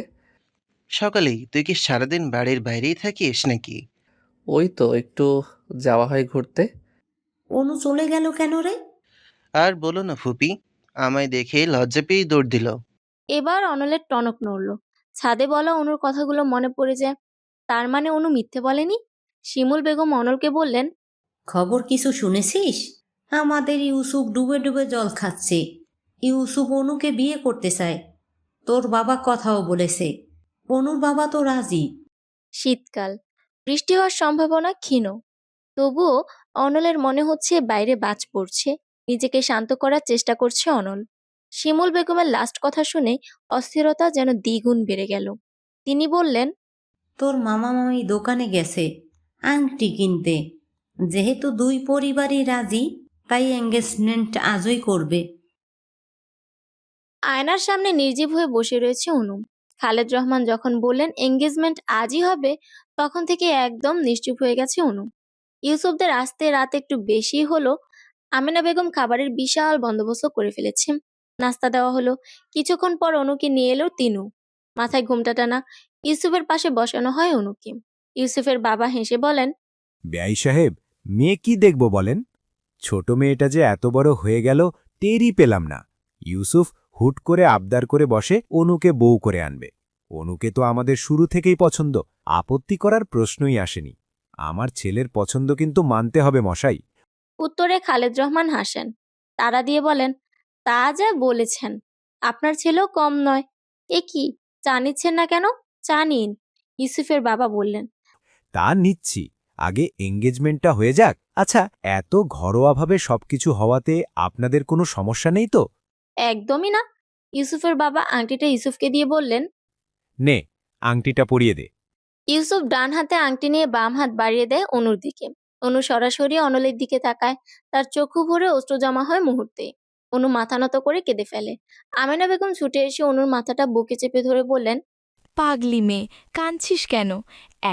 সকালেই। তুই কি সারাদিন বাড়ির বাইরেই থাকিস নাকি? ওই তো একটু যাওয়া হয় ঘুরতে। অনু চলে গেল কেন রে? আর বলো না ফুপি, আমায় দেখে লজ্জা পেয়েই দৌড় দিল। এবার অনলের টনক নড়ল। ছাদে বলা অনুর কথাগুলো মনে পড়ে যায়। তার মানে অনু মিথ্যে বলেনি। শিমুল বেগম অনলকে বললেন, খবর কিছু শুনেছিস? আমাদের ইউসুফ ডুবে ডুবে জল খাচ্ছে। ইউসুফ অনুকে বিয়ে করতে চায়, তোর বাবা কথাও বলেছে। অনুর বাবা তো রাজি। শীতকাল, বৃষ্টি হওয়ার সম্ভাবনা ক্ষীণ। তবুও অনলের মনে হচ্ছে বাইরে বাজ পড়ছে। নিজেকে শান্ত করার চেষ্টা করছে অনল। শিমুল বেগমের লাস্ট কথা শুনে অস্থিরতা যেন দ্বিগুণ বেড়ে গেল। তিনি বললেন, তোর মামা মামি দোকানে গেছে আংটি কিনতে। যেহেতু দুই পরিবারই রাজি, তাই এঙ্গেজমেন্ট আজই করবে। আয়নার সামনে নির্জীব হয়ে বসে রয়েছে অনু। খালেদ রহমান যখন বললেন এঙ্গেজমেন্ট আজই হবে, তখন থেকে একদম নিশ্চুপ হয়ে গেছে অনু। ইউসুফদের আসতে রাত একটু বেশি হলো। আমেনা বেগম খাবারের বিশাল বন্দোবস্ত করে ফেলেছে। নাস্তা দেওয়া হলো। কিছুক্ষণ পর অনুকে নিয়ে এলো তিনু। মাথায় ঘুমটা টানা। ইউসুফের পাশে বসানো হয় অনুকে। ইউসুফের বাবা হেসে বলেন, বেয়াই সাহেব, মেয়ে কি দেখব বলেন? ছোট মেয়েটা যে এত বড় হয়ে গেল টেরই পেলাম না। ইউসুফ হুট করে আবদার করে বসে অনুকে বউ করে আনবে। অনুকে তো আমাদের শুরু থেকেই পছন্দ, আপত্তি করার প্রশ্নই আসেনি। আমার ছেলের পছন্দ কিন্তু মানতে হবে মশাই। উত্তরে খালেদ রহমান হাসেন। তারা দিয়ে বলেন, তা যা বলেছেন, আপনার ছেলেও কম নয়। এ কি, চা নিচ্ছেন না কেন? চা নিন, ইউসুফের বাবা বললেন। তা নিচ্ছি, আগে এঙ্গেজমেন্টটা হয়ে যাক। আচ্ছা, এত ঘরোয়াভাবে সবকিছু হওয়াতে আপনাদের কোনো সমস্যা নেই তো? একদমই না। ইউসুফের বাবা আংটিটা ইউসুফকে দিয়ে বললেন। নে, আংটিটা পরিয়ে দে। ইউসুফ ডান হাতে আংটি নিয়ে বাম হাত বাড়িয়ে দেয় অনুর দিকে। অনু সরাসরি অনলের দিকে তাকায়। তার চক্ষু ভরে অশ্রু জমা হয় মুহূর্তে। অনু মাথা নত করে কেঁদে ফেলে। আমেনা বেগম ছুটে এসে অনুর মাথাটা বুকে চেপে ধরে বললেন, পাগলি মেয়ে, কাঁদছিস কেন?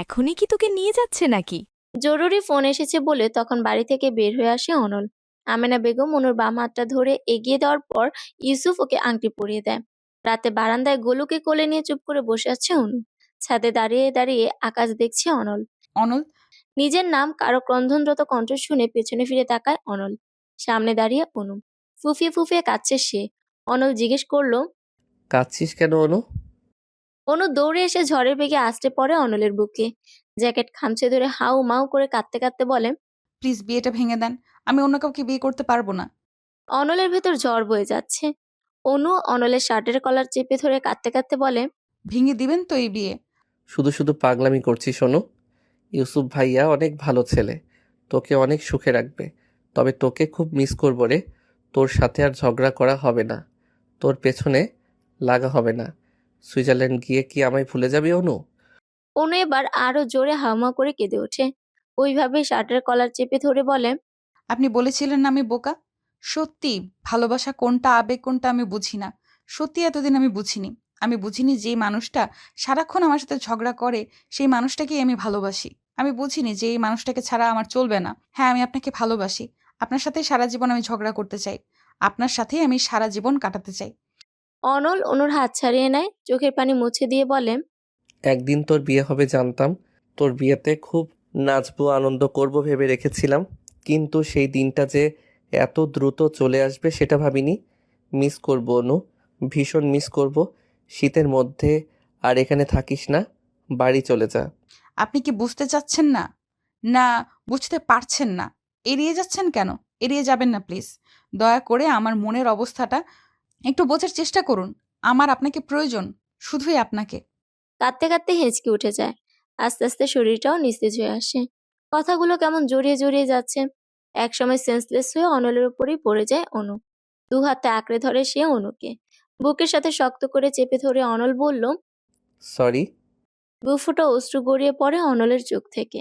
এখনই কি তোকে নিয়ে যাচ্ছে নাকি? জরুরি ফোন এসেছে বলে তখন বাড়ি থেকে বের হয়ে আসে অনল। আমেনা বেগম অনুর বাম হাতটা ধরে এগিয়ে দেওয়ার পর ইউসুফ ওকে আংটি পরিয়ে দেয়। রাতে বারান্দায় গোলুকে কোলে নিয়ে চুপ করে বসে আছে অনু। ছাদে দাঁড়িয়ে দাঁড়িয়ে আকাশ দেখছে অনল। অনল, নিজের নাম কারো ক্রন্দনরত কণ্ঠ শুনে পেছনে ফিরে তাকায় অনল। সামনে দাঁড়িয়ে অনু। ফুফিয়ে ফুফিয়ে কাঁদছে সে। অনল জিজ্ঞেস করলো, কাঁদছিস কেন অনু? অনু দৌড়ে এসে ঝড়ের বেগে আছড়ে পড়ে অনলের বুকে। জ্যাকেট খামচে ধরে হাউ মাউ করে কাঁদতে কাঁদতে বলে, প্লিজ বিয়েটা ভেঙে দেন, আমি অন্য কাউকে বিয়ে করতে পারবো না। অনলের ভেতর ঝড় বয়ে যাচ্ছে। অনু অনলের শার্টের কলার চেপে ধরে কাঁদতে কাঁদতে বলে, ভেঙে দিবেন তো এই বিয়ে? শুধু শুধু পাগলামি করছিস অনু। ইউসুফ ভাইয়া অনেক ভালো ছেলে, তোকে অনেক সুখে রাখবে। তবে তোকে খুব মিস করবো রে। তোর সাথে আর ঝগড়া করা হবে না, তোর পেছনে লাগা হবে না। সুইজারল্যান্ড গিয়ে কি আমায় ভুলে যাবি অনু? অনু এবার আরো জোরে হাউমা করে কেঁদে ওঠে। ওইভাবে শার্টের কলার চেপে ধরে বলে, আপনি বলেছিলেন না আমি বোকা? সত্যি ভালোবাসা কোনটা, আবেগ কোনটা আমি বুঝি না। সত্যি এতদিন আমি বুঝিনি। আমি বুঝিনি যে মানুষটা সারাক্ষণ আমার সাথে ঝগড়া করে সেই মানুষটাকেই আমি ভালোবাসি। আমি বুঝিনি যে এই মানুষটাকে ছাড়া আমার চলবে না। হ্যাঁ, আমি আপনাকে ভালোবাসি। আপনার সাথে সারা জীবন আমি ঝগড়া করতে চাই। আপনার সাথেই আমি সারা জীবন কাটাতে চাই। অনল অনুর হাত ছাড়িয়ে নেয়, চোখের পানি মুছে দিয়ে বলে, একদিন তোর বিয়ে হবে জানতাম। তোর বিয়েতে খুব নাচবো, আনন্দ করব ভেবে রেখেছিলাম, কিন্তু সেই দিনটা যে এত দ্রুত চলে আসবে সেটা ভাবিনি। মিস করব অনু, ভীষণ মিস করব। শীতের মধ্যে আর এখানে থাকিস না, বাড়ি চলে যা। আপনি কি বুঝতে চাচ্ছেন না? না, বুঝতে পারছেন না? এড়িয়ে যাচ্ছেন কেন? এড়িয়ে যাবেন না প্লিজ। দয়া করে আমার মনের অবস্থাটা একটু বোঝার চেষ্টা করুন। আমার আপনাকে প্রয়োজন, শুধুই আপনাকে। কাঁদতে কাঁদতে হেঁচকে উঠে যায়। আস্তে আস্তে শরীরটাও নিস্তেজ হয়ে আসে। কথাগুলো কেমন জড়িয়ে জড়িয়ে যাচ্ছে। একসময় সেন্সলেস হয়ে অনলের উপরেই পড়ে যায় অনু। দু হাতে আঁকড়ে ধরে সে অনুকে, বুকের সাথে শক্ত করে চেপে ধরে অনল বলল, সরি। দুফোঁটা অশ্রু গড়িয়ে পড়ে অনলের চোখ থেকে।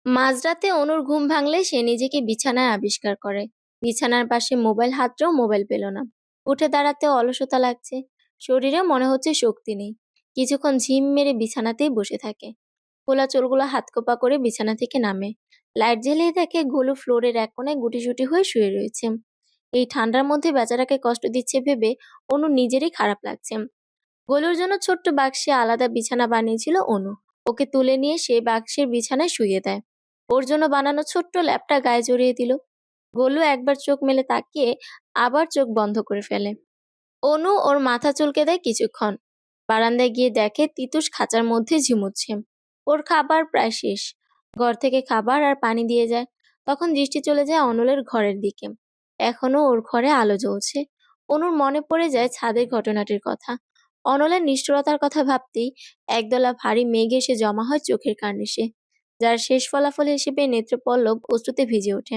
মাঝরাতে অনুর ঘুম ভাঙলে সে নিজেকে বিছানায় আবিষ্কার করে। বিছানার পাশে মোবাইল হাতটাও মোবাইল পেল না। উঠে দাঁড়াতে অলসতা লাগছে, শরীরে মনে হচ্ছে শক্তি নেই। কিছুক্ষণ ঝিম মেরে বিছানাতেই বসে থাকে। খোলা চুলগুলো হাতকোপা করে বিছানা থেকে নামে। লাইট জ্বালিয়ে দেখে গোলু ফ্লোরের এক কোণে গুটিসুটি হয়ে শুয়ে রয়েছে। এই ঠান্ডার মধ্যে বেচারাকে কষ্ট দিচ্ছে ভেবে অনু নিজেরই খারাপ লাগছে। গোলুর জন্য ছোট্ট বাক্সে আলাদা বিছানা বানিয়েছিল অনু। ওকে তুলে নিয়ে সেই বাক্সের বিছানায় শুইয়ে দেয়। ওর জন্য বানানো ছোট্ট ল্যাপটা গায়ে জড়িয়ে দিল। গোলু একবার চোখ মেলে তাকিয়ে আবার চোখ বন্ধ করে ফেলে। অনু ওর মাথা চুলকে দেয় কিছুক্ষণ। বারান্দায় গিয়ে দেখে তিতুস খাঁচার মধ্যে ঝিমুচ্ছে। ওর খাবার প্রায় শেষ। ঘর থেকে খাবার আর পানি দিয়ে যায়। তখন দৃষ্টি চলে যায় অনলের ঘরের দিকে। এখনো ওর ঘরে আলো জ্বলছে। অনুর মনে পড়ে যায় ছাদের ঘটনাটির কথা। অনলের নিষ্ঠুরতার কথা ভাবতেই একদলা ভারী মেঘ এসে জমা হয় চোখের কার্নিশে, যার শেষ ফলাফল হিসেবে নেত্রপল্লব অশ্রুতে ভিজে ওঠে।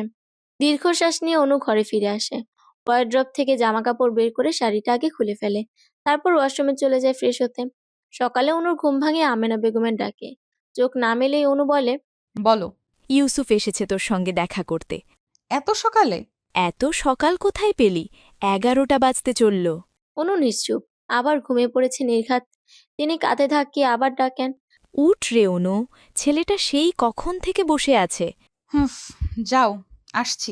দীর্ঘশ্বাস নিয়ে অনু ঘরে ফিরে আসে। ওয়ারড্রপ থেকে জামা কাপড় বের করে শাড়িটা আগে খুলে ফেলে। তারপর ওয়াশরুমে চলে যায় ফ্রেশ হতে। সকালে অনুর ঘুম ভাঙে আমেনা বেগমের ডাকে। চোখ না মেলেই অনু বলে, বলো। ইউসুফ এসেছে তোর সঙ্গে দেখা করতে। এত সকালে? এত সকাল কোথায় পেলি? 11টা বাজতে চলল। অনু নিশ্চুপ। আবার ঘুমিয়ে পড়েছে নির্ঘাত। তিনি কাঁধে ধাক্কিয়ে আবার ডাকেন, উঠ রে অনু, ছেলেটা সেই কখন থেকে বসে আছে। যাও, আসছি।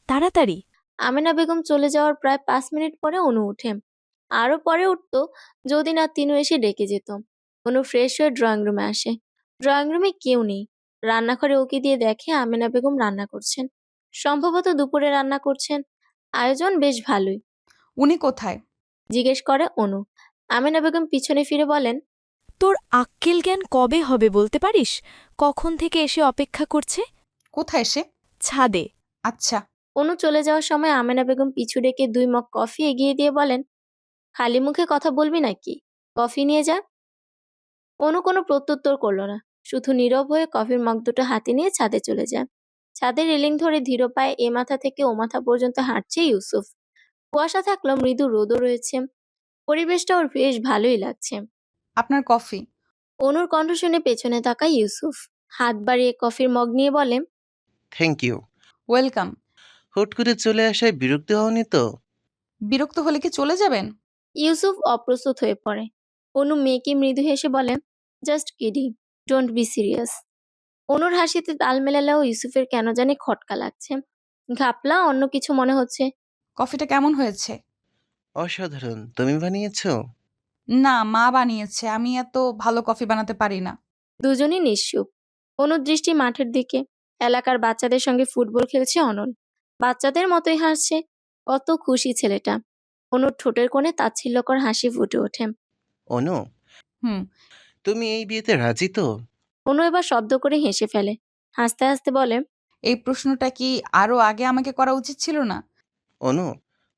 তাড়াতাড়ি। আমেনা বেগম চলে যাওয়ার প্রায় 5 মিনিট পরে অনু উঠে। আরো পরে উঠতো যদি না তিনু এসে ডেকে যেত। অনু ফ্রেশ হয়ে ড্রয়িং রুমে আসে। ড্রয়িং রুমে কেউ নেই। রান্নাঘরে ওকে দিয়ে দেখে আমেনা বেগম রান্না করছেন। সম্ভবত দুপুরে রান্না করছেন। আয়োজন বেশ ভালোই। উনি কোথায়? জিজ্ঞেস করে অনু। আমেনা বেগম পিছনে ফিরে বলেন, তোর আক্কেল জ্ঞান কবে হবে বলতে পারিস? কখন থেকে এসে অপেক্ষা করছে। কোথায় এসে? ছাদে। আচ্ছা। অনু চলে যাওয়ার সময় আমেনা বেগম পিছু ডেকে 2 মগ কফি এগিয়ে দিয়ে বলেন, খালি মুখে কথা বলবি নাকি? কফি নিয়ে যা। অনু কোনো প্রত্যুত্তর করল না, শুধু নীরব হয়ে কফির মগ দুটো হাতে নিয়ে ছাদে চলে যায়। ছাদের রেলিং ধরে ধীর পায়ে এ মাথা থেকে ও মাথা পর্যন্ত হাঁটছে ইউসুফ। কুয়াশা থাকলেও মৃদু রোদও রয়েছে। পরিবেশটা ওর বেশ ভালোই লাগছে। আপনার কফি। অনুর কণ্ঠ শুনে পেছনে তাকায় ইউসুফ। হাত বাড়িয়ে কফির মগ নিয়ে বলে, থ্যাংক ইউ। ওয়েলকাম। হুট করে চলে আসায় বিরক্ত হওনি তো? বিরক্ত হলে কি চলে যাবেন? ইউসুফ অপ্রস্তুত হয়ে পড়ে। অনু মেয়েকে মৃদু হেসে বলে, just kidding, don't be serious. অনুর হাসিতে তাল মেলালেও ইউসুফের কেন জানি খটকা লাগছে। ঘাপলা অন্য কিছু মনে হচ্ছে। কফিটা কেমন হয়েছে? অসাধারণ। তুমি বানিয়েছো? না, মা বানিয়েছে। আমি এত ভালো কফি বানাতে পারি না। দুজনই নিশ্চুপ। অনুর দৃষ্টি মাঠের দিকে। এলাকার বাচ্চাদের সঙ্গে ফুটবল খেলছে অনল। বাচ্চাদের মতোই হাসছে। কত খুশি ছেলেটা। অনুর ঠোঁটের কোণে তাচ্ছিল্যকর হাসি ফুটে ওঠে। অনু, তুমি এই বিয়েতে রাজি তো? অনু এবার শব্দ করে হেসে ফেলে। হাসতে হাসতে বলে, এই প্রশ্নটা কি আরো আগে আমাকে করা উচিত ছিল না? অনু,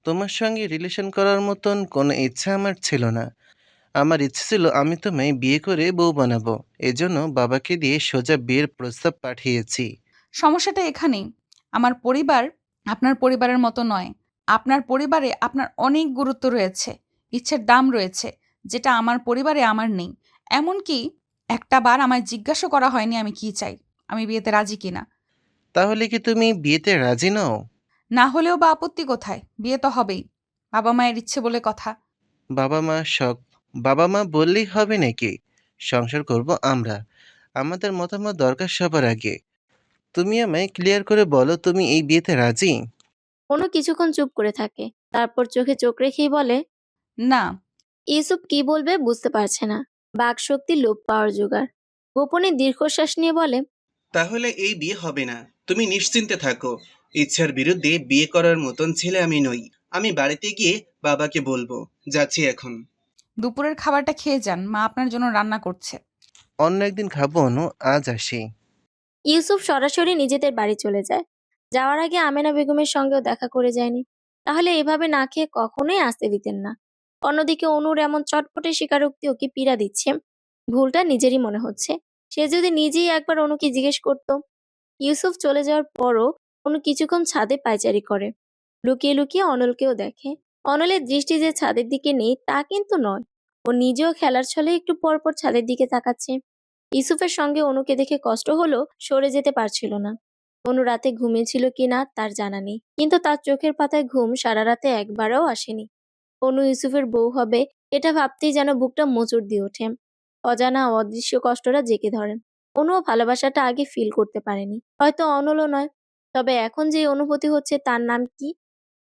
তোমার সঙ্গে রিলেশন করার মতন কোনো ইচ্ছা আমার ছিল না। আমার ইচ্ছে ছিল আমি তোমায় বিয়ে করে বউ বানাবো। এজন্য বাবাকে দিয়ে সোজা বিয়ের প্রস্তাব পাঠিয়েছি। সমস্যাটা এখানেই। আমার পরিবার আপনার পরিবারের মতো নয়। আপনার পরিবারে আপনার অনেক গুরুত্ব রয়েছে, ইচ্ছের দাম রয়েছে, যেটা আমার পরিবারে আমার নেই। এমনকি একটা বার আমায় জিজ্ঞাসা করা হয়নি আমি কি চাই, আমি বিয়েতে রাজি কিনা। তাহলে কি তুমি বিয়েতে রাজি নও? না হলেও বা আপত্তি কোথায়? বিয়ে তো হবেই। বাবা মায়ের ইচ্ছে বলে কথা। বাবা মা শখ, বাবা মা বললেই হবে নাকি? সংসার করব আমরা, আমাদের মতামত দরকার সবার আগে। তুমি আমায় ক্লিয়ার করে বলো, তুমি এই বিয়েতে রাজি? অনু কিছুক্ষণ চুপ করে থাকে, তারপর চোখে চোখ রেখেই বলে, না। ইউসুফ কি বলবে বুঝতে পারছে না। বাকশক্তি লোপ পাওয়ার জোগাড়। গোপনে দীর্ঘশ্বাস নিয়ে বলে, তাহলে এই বিয়ে হবে না। তুমি নিশ্চিন্তে থাকো। ইচ্ছার বিরুদ্ধে বিয়ে করার মতন ছেলে আমি নই। আমি বাড়িতে গিয়ে বাবাকে বলবো। যাচ্ছি এখন। দুপুরের খাবারটা খেয়ে যান, মা আপনার জন্য রান্না করছে। অন্য একদিন খাবো অনু, আজ আসি। ইউসুফ সরাসরি নিজেদের বাড়ি চলে যায়। যাওয়ার আগে আমেনা বেগমের সঙ্গেও দেখা করে যায়নি। তাহলে এভাবে না খেয়ে কখনোই আসতে দিতেন না। অন্যদিকে অনুর এমন চটপটে স্বীকারোক্তি ওকে পীড়া দিচ্ছে। ভুলটা নিজেরই মনে হচ্ছে। সে যদি নিজেই একবার অনুকে জিজ্ঞেস করত। ইউসুফ চলে যাওয়ার পরও অনু কিছুক্ষণ ছাদে পায়চারি করে। লুকিয়ে লুকিয়ে অনলকেও দেখে। অনলের দৃষ্টি যে ছাদের দিকে নেই তা কিন্তু নয়। ও নিজেও খেলার ছলে একটু পরপর ছাদের দিকে তাকাচ্ছে। ইউসুফের সঙ্গে অনুকে দেখে কষ্ট হলো, সরে যেতে পারছিল না। অনু রাতে ঘুমিয়েছিল কিনা তার জানা নেই, কিন্তু তার চোখের পাতায় ঘুম সারা রাতে একবারও আসেনি। অনু ইউসুফের বউ হবে এটা ভাবতেই যেন বুকটা মোচড় দিয়ে ওঠে। অজানা অদৃশ্য কষ্টটা জেঁকে ধরেন। অনুও ভালোবাসাটা আগে ফিল করতে পারেনি, হয়তো অনলও নয়। তবে এখন যে অনুভূতি হচ্ছে তার নাম কি?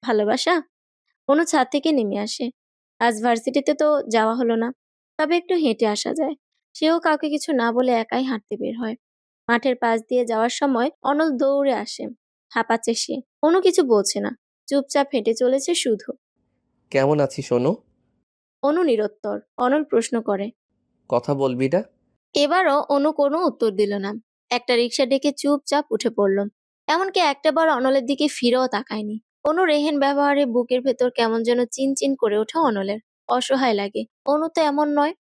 ভালোবাসা। অনু ছাদ থেকে নেমে আসে। আজ ভার্সিটিতে তো যাওয়া হলো না, তবে একটু হেঁটে আসা যায়। সেও কাউকে কিছু না বলে একাই হাঁটতে বের হয়। মাঠের পাশ দিয়ে যাওয়ার সময় অনল দৌড়ে আসে। হাঁপাচ্ছে সে। অনু কিছু বলছে না, চুপচাপ হেঁটে চলেছে শুধু। কেমন আছিস অনু? অনু নিরুত্তর। অনল প্রশ্ন করে, কথা বলবি না? এবারও অনু কোনো উত্তর দিল না। একটা রিক্সা ডেকে চুপচাপ উঠে পড়ল। এমনকি একটাবার অনলের দিকে ফিরেও তাকায়নি। অনু রেহেন ব্যবহারে বুকের ভেতর কেমন যেন চিনচিন করে ওঠে অনলের। অসহায় লাগে। অনু তো এমন নয়।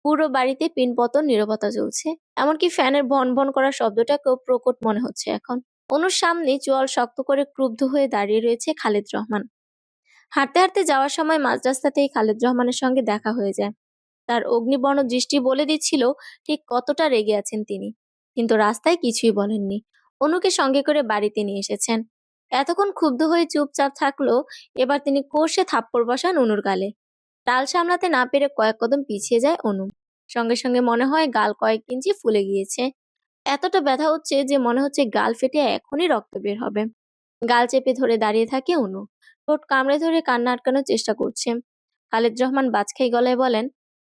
পুরো বাড়িতে পিনপতন নীরবতা চলছে। এমনকি ফ্যানের ভন ভন করা শব্দটাকেও প্রকট মনে হচ্ছে এখন। অনুর সামনে চোয়াল শক্ত করে ক্রুদ্ধ হয়ে দাঁড়িয়ে রয়েছে খালেদ রহমান। হাঁটতে হাঁটতে যাওয়ার সময় মাঝ রাস্তাতেই খালেদ রহমানের সঙ্গে দেখা হয়ে যায়। তার অগ্নিবর্ণ দৃষ্টি বলে দিচ্ছিল ঠিক কতটা রেগে আছেন তিনি। কিন্তু রাস্তায় কিছুই বলেননি। অনুকে সঙ্গে করে বাড়িতে নিয়ে এসেছেন। এতক্ষণ ক্ষুব্ধ হয়ে চুপচাপ থাকলো, এবার তিনি কষে থাপ্পড় বসান অনুর গালে। টাল সামলাতে না পেরে কয়েক কদম পিছিয়ে যায় অনু। সঙ্গে সঙ্গে মনে হয় গাল কয়েক ইঞ্চি ফুলে গিয়েছে। এতটা ব্যথা হচ্ছে যে মনে হচ্ছে গাল ফেটে এখনই রক্ত বের হবে। গাল চেপে ধরে দাঁড়িয়ে থাকে অনু। ঠোঁট কামড়ে ধরে কান্না আটকানোর চেষ্টা করছে। খালেদ রহমান বাজখাই গলায় বলেন,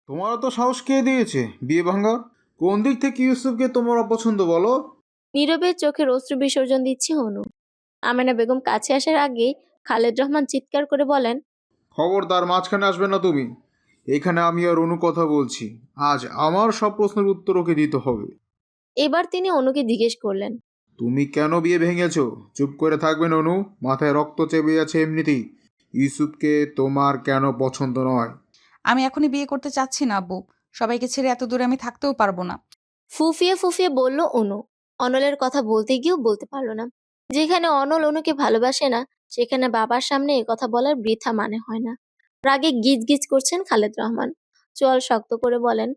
তোমার তো সাহস কে দিয়েছে বিয়ে ভাঙার? কোন দিক থেকে ইউসুফকে তোমার অপছন্দ বলো? নীরবে চোখের অশ্রু বিসর্জন দিচ্ছে অনু। আমেনা বেগম কাছে আসার আগেই খালেদ রহমান চিৎকার করে বলেন, খবরদার মাঝখানে আসবে না তুমি। এখানে আমি আর অনু কথা বলছি। আজ আমার সব প্রশ্নের উত্তর ওকে দিতে হবে। এবার তিনি অনুকে জিজ্ঞেস করলেন, তুমি কেন বিয়ে ভেঙেছো? চুপ করে থাকবেন অনু, মাথায় রক্ত চেপে আছে এমনিতেই। ইউসুফকে তোমার কেন পছন্দ নয়? আমি এখনই বিয়ে করতে চাচ্ছি না আব্বু। সবাইকে ছেড়ে এত দূরে আমি থাকতেও পারবো না। ফুফিয়ে ফুফিয়ে বলল অনু। অনলের কথা বলতে গিয়েও বলতে পারল না। যেখানে অনল অনুকে ভালোবাসে না, সেখানে বাবার সামনে এ কথা বলার বৃথা মানে হয় না। রাগে গিজ গিজ করছেন খালেদ রহমান। চোয়াল শক্ত করে বলেন,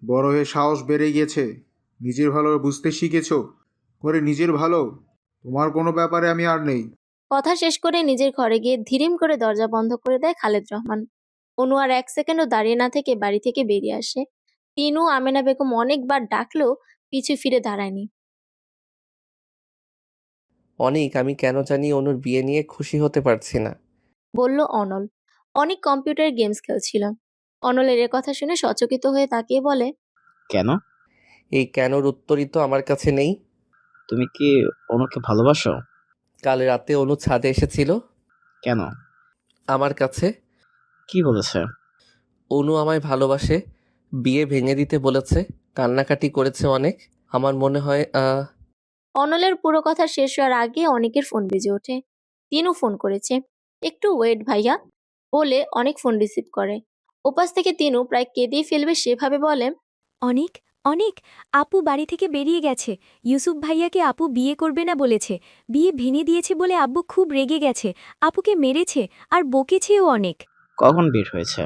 বড় হয়ে সাহস বেড়ে গিয়েছে। নিজের ভালো বুঝতে শিখেছো। করে নিজের ভালো। তোমার কোনো ব্যাপারে আমি আর নেই। কথা শেষ করে নিজের ঘরে গিয়ে ধীরিম করে দরজা বন্ধ করে দেয় খালেদ রহমান। অনু আর এক সেকেন্ডও দাঁড়িয়ে না থেকে বাড়ি থেকে বেরিয়ে আসে। তিনু আমেনা বেগম অনেকবার ডাকলেও পিছু ফিরে দাঁড়ায়নি। অনেক, আমি কেন জানি অনুর বিয়ে নিয়ে খুশি হতে পারছি না। বলল অনল। অনেক কম্পিউটার গেমস খেলছিল। অনলের এ কথা শুনে সচকিত হয়ে তাকিয়ে বলে, কেন? এই কেনর উত্তরই তো আমার কাছে নেই। তুমি কি অনুকে ভালোবাসো? কাল রাতে অনু ছাদে এসেছিল কেন? আমার কাছে। কি বলেছে? অনু আমায় ভালোবাসে, বিয়ে ভেঙে দিতে বলেছে, কান্নাকাটি করেছে অনেক। আমার মনে হয় অনলের পুরো কথা শেষ হওয়ার আগে অনেকের ফোন বেজে ওঠে। তিনু ফোন করেছে। একটু ওয়েট ভাইয়া বলে অনেক ফোন রিসিভ করে। ওপাশ থেকে তিনু প্রায় কেঁদেই ফেলবে সেভাবে বলে, অনেক, অনেক, আপু বাড়ি থেকে বেরিয়ে গেছে। ইউসুফ ভাইয়াকে আপু বিয়ে করবে না বলেছে। বিয়ে ভেঙে দিয়েছে বলে আব্বু খুব রেগে গেছে। আপুকে মেরেছে আর বকেছেও অনেক। কখন বের হয়েছে?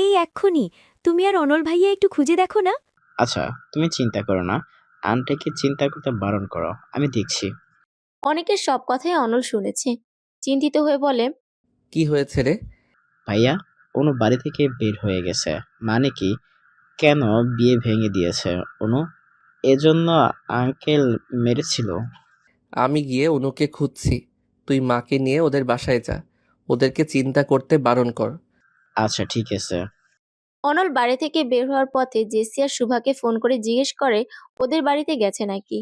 এই এক্ষুনি। তুমি আর অনল ভাইয়া একটু খুঁজে দেখো না। আচ্ছা, তুমি চিন্তা করো না। আন্টিকে চিন্তা করতে বারণ করো, আমি দেখছি। অনেকের সব কথাই অনল শুনেছে। চিন্তিত হয়ে বলে, কি হয়েছে রে? ভাইয়া, অনু বাড়ি থেকে বের হয়ে গেছে। মানে কি? কেন বিয়ে ভেঙে দিয়েছে অনু? এজন্য আঙ্কেল মেরেছিল? আমি গিয়ে অনুকে খুঁজছি। তুই মাকে নিয়ে ওদের বাসায় যা। ওদেরকে চিন্তা করতে বারণ কর। আচ্ছা ঠিক আছে। অনল বাড়ি থেকে বের হওয়ার পথে জেসি আর শুভাকে ফোন করে জিজ্ঞেস করে ওদের বাড়িতে গেছে নাকি।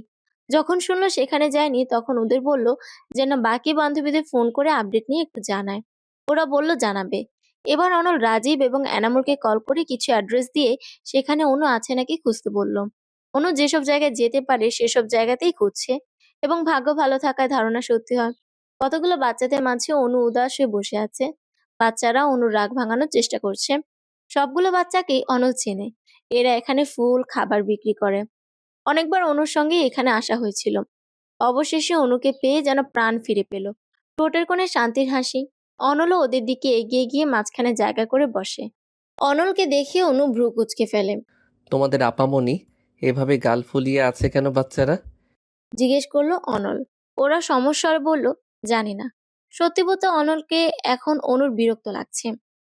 যখন শুনলো সেখানে যায়নি, তখন ওদের বলল যেন বাকি বান্ধবীদের ফোন করে আপডেট নিয়ে একটু জানায়। ওরা বলল জানাবে। এবার অনল রাজীব এবং এনামুরকে কল করে কিছু অ্যাড্রেস দিয়ে সেখানে অনু আছে নাকি খুঁজতে বলল। অনু যেসব জায়গায় যেতে পারে সেসব জায়গাতেই খুঁজছে এবং ভাগ্য ভালো থাকায় ধারণা সত্যি হয়। কতগুলো বাচ্চাদের মাঝে অনু উদাস হয়ে বসে আছে। বাচ্চারা অনুর রাগ ভাঙানোর চেষ্টা করছে। সবগুলো বাচ্চাকেই অনল চেনে। এরা এখানে ফুল খাবার বিক্রি করে। অনেকবার অনুর সঙ্গে এখানে আসা হয়েছিল। অবশেষে অনুকে পেয়ে যেন প্রাণ ফিরে পেল। ঠোঁটের কোণে শান্তির হাসি। অনলও ওদের দিকে এগিয়ে গিয়ে মাঝখানে জায়গা করে বসে। অনলকে দেখে অনু ভ্রু কুঁচকে ফেলে। তোমাদের আপামনি এভাবে গাল ফুলিয়ে আছে কেন বাচ্চারা? জিজ্ঞেস করলো অনল। ওরা সমস্যার বলল, জানি না। সত্যি বলতে অনলকে এখন অনুর বিরক্ত লাগছে,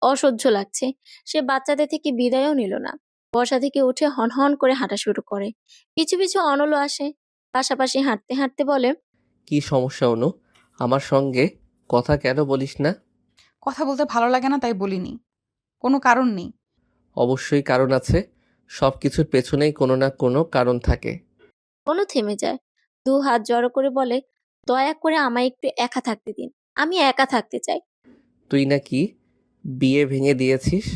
অসহ্য লাগছে। সে বাচ্চাদের থেকে বিদায়ও নিল না। বসা থেকে উঠে হনহন করে হাঁটা শুরু করে। পিছু পিছু অনলও আসে। পাশাপাশি হাঁটতে হাঁটতে বলে, কি সমস্যা অনু? আমার সঙ্গে কথা কেন বলিস না? কথা বলতে ভালো লাগে না তাই বলিনি। কোনো কারণ নেই। অবশ্যই কারণ আছে। সব কিছুর পেছনেই কোনো না কোনো কারণ থাকে। অনু থেমে যায়। দু হাত জড়ো করে বলে, দয়া করে আমায় একটু একা থাকতে দিন। আমি একা থাকতে চাই। তুই নাকি বিয়ে ভেঙে দিয়েছিস?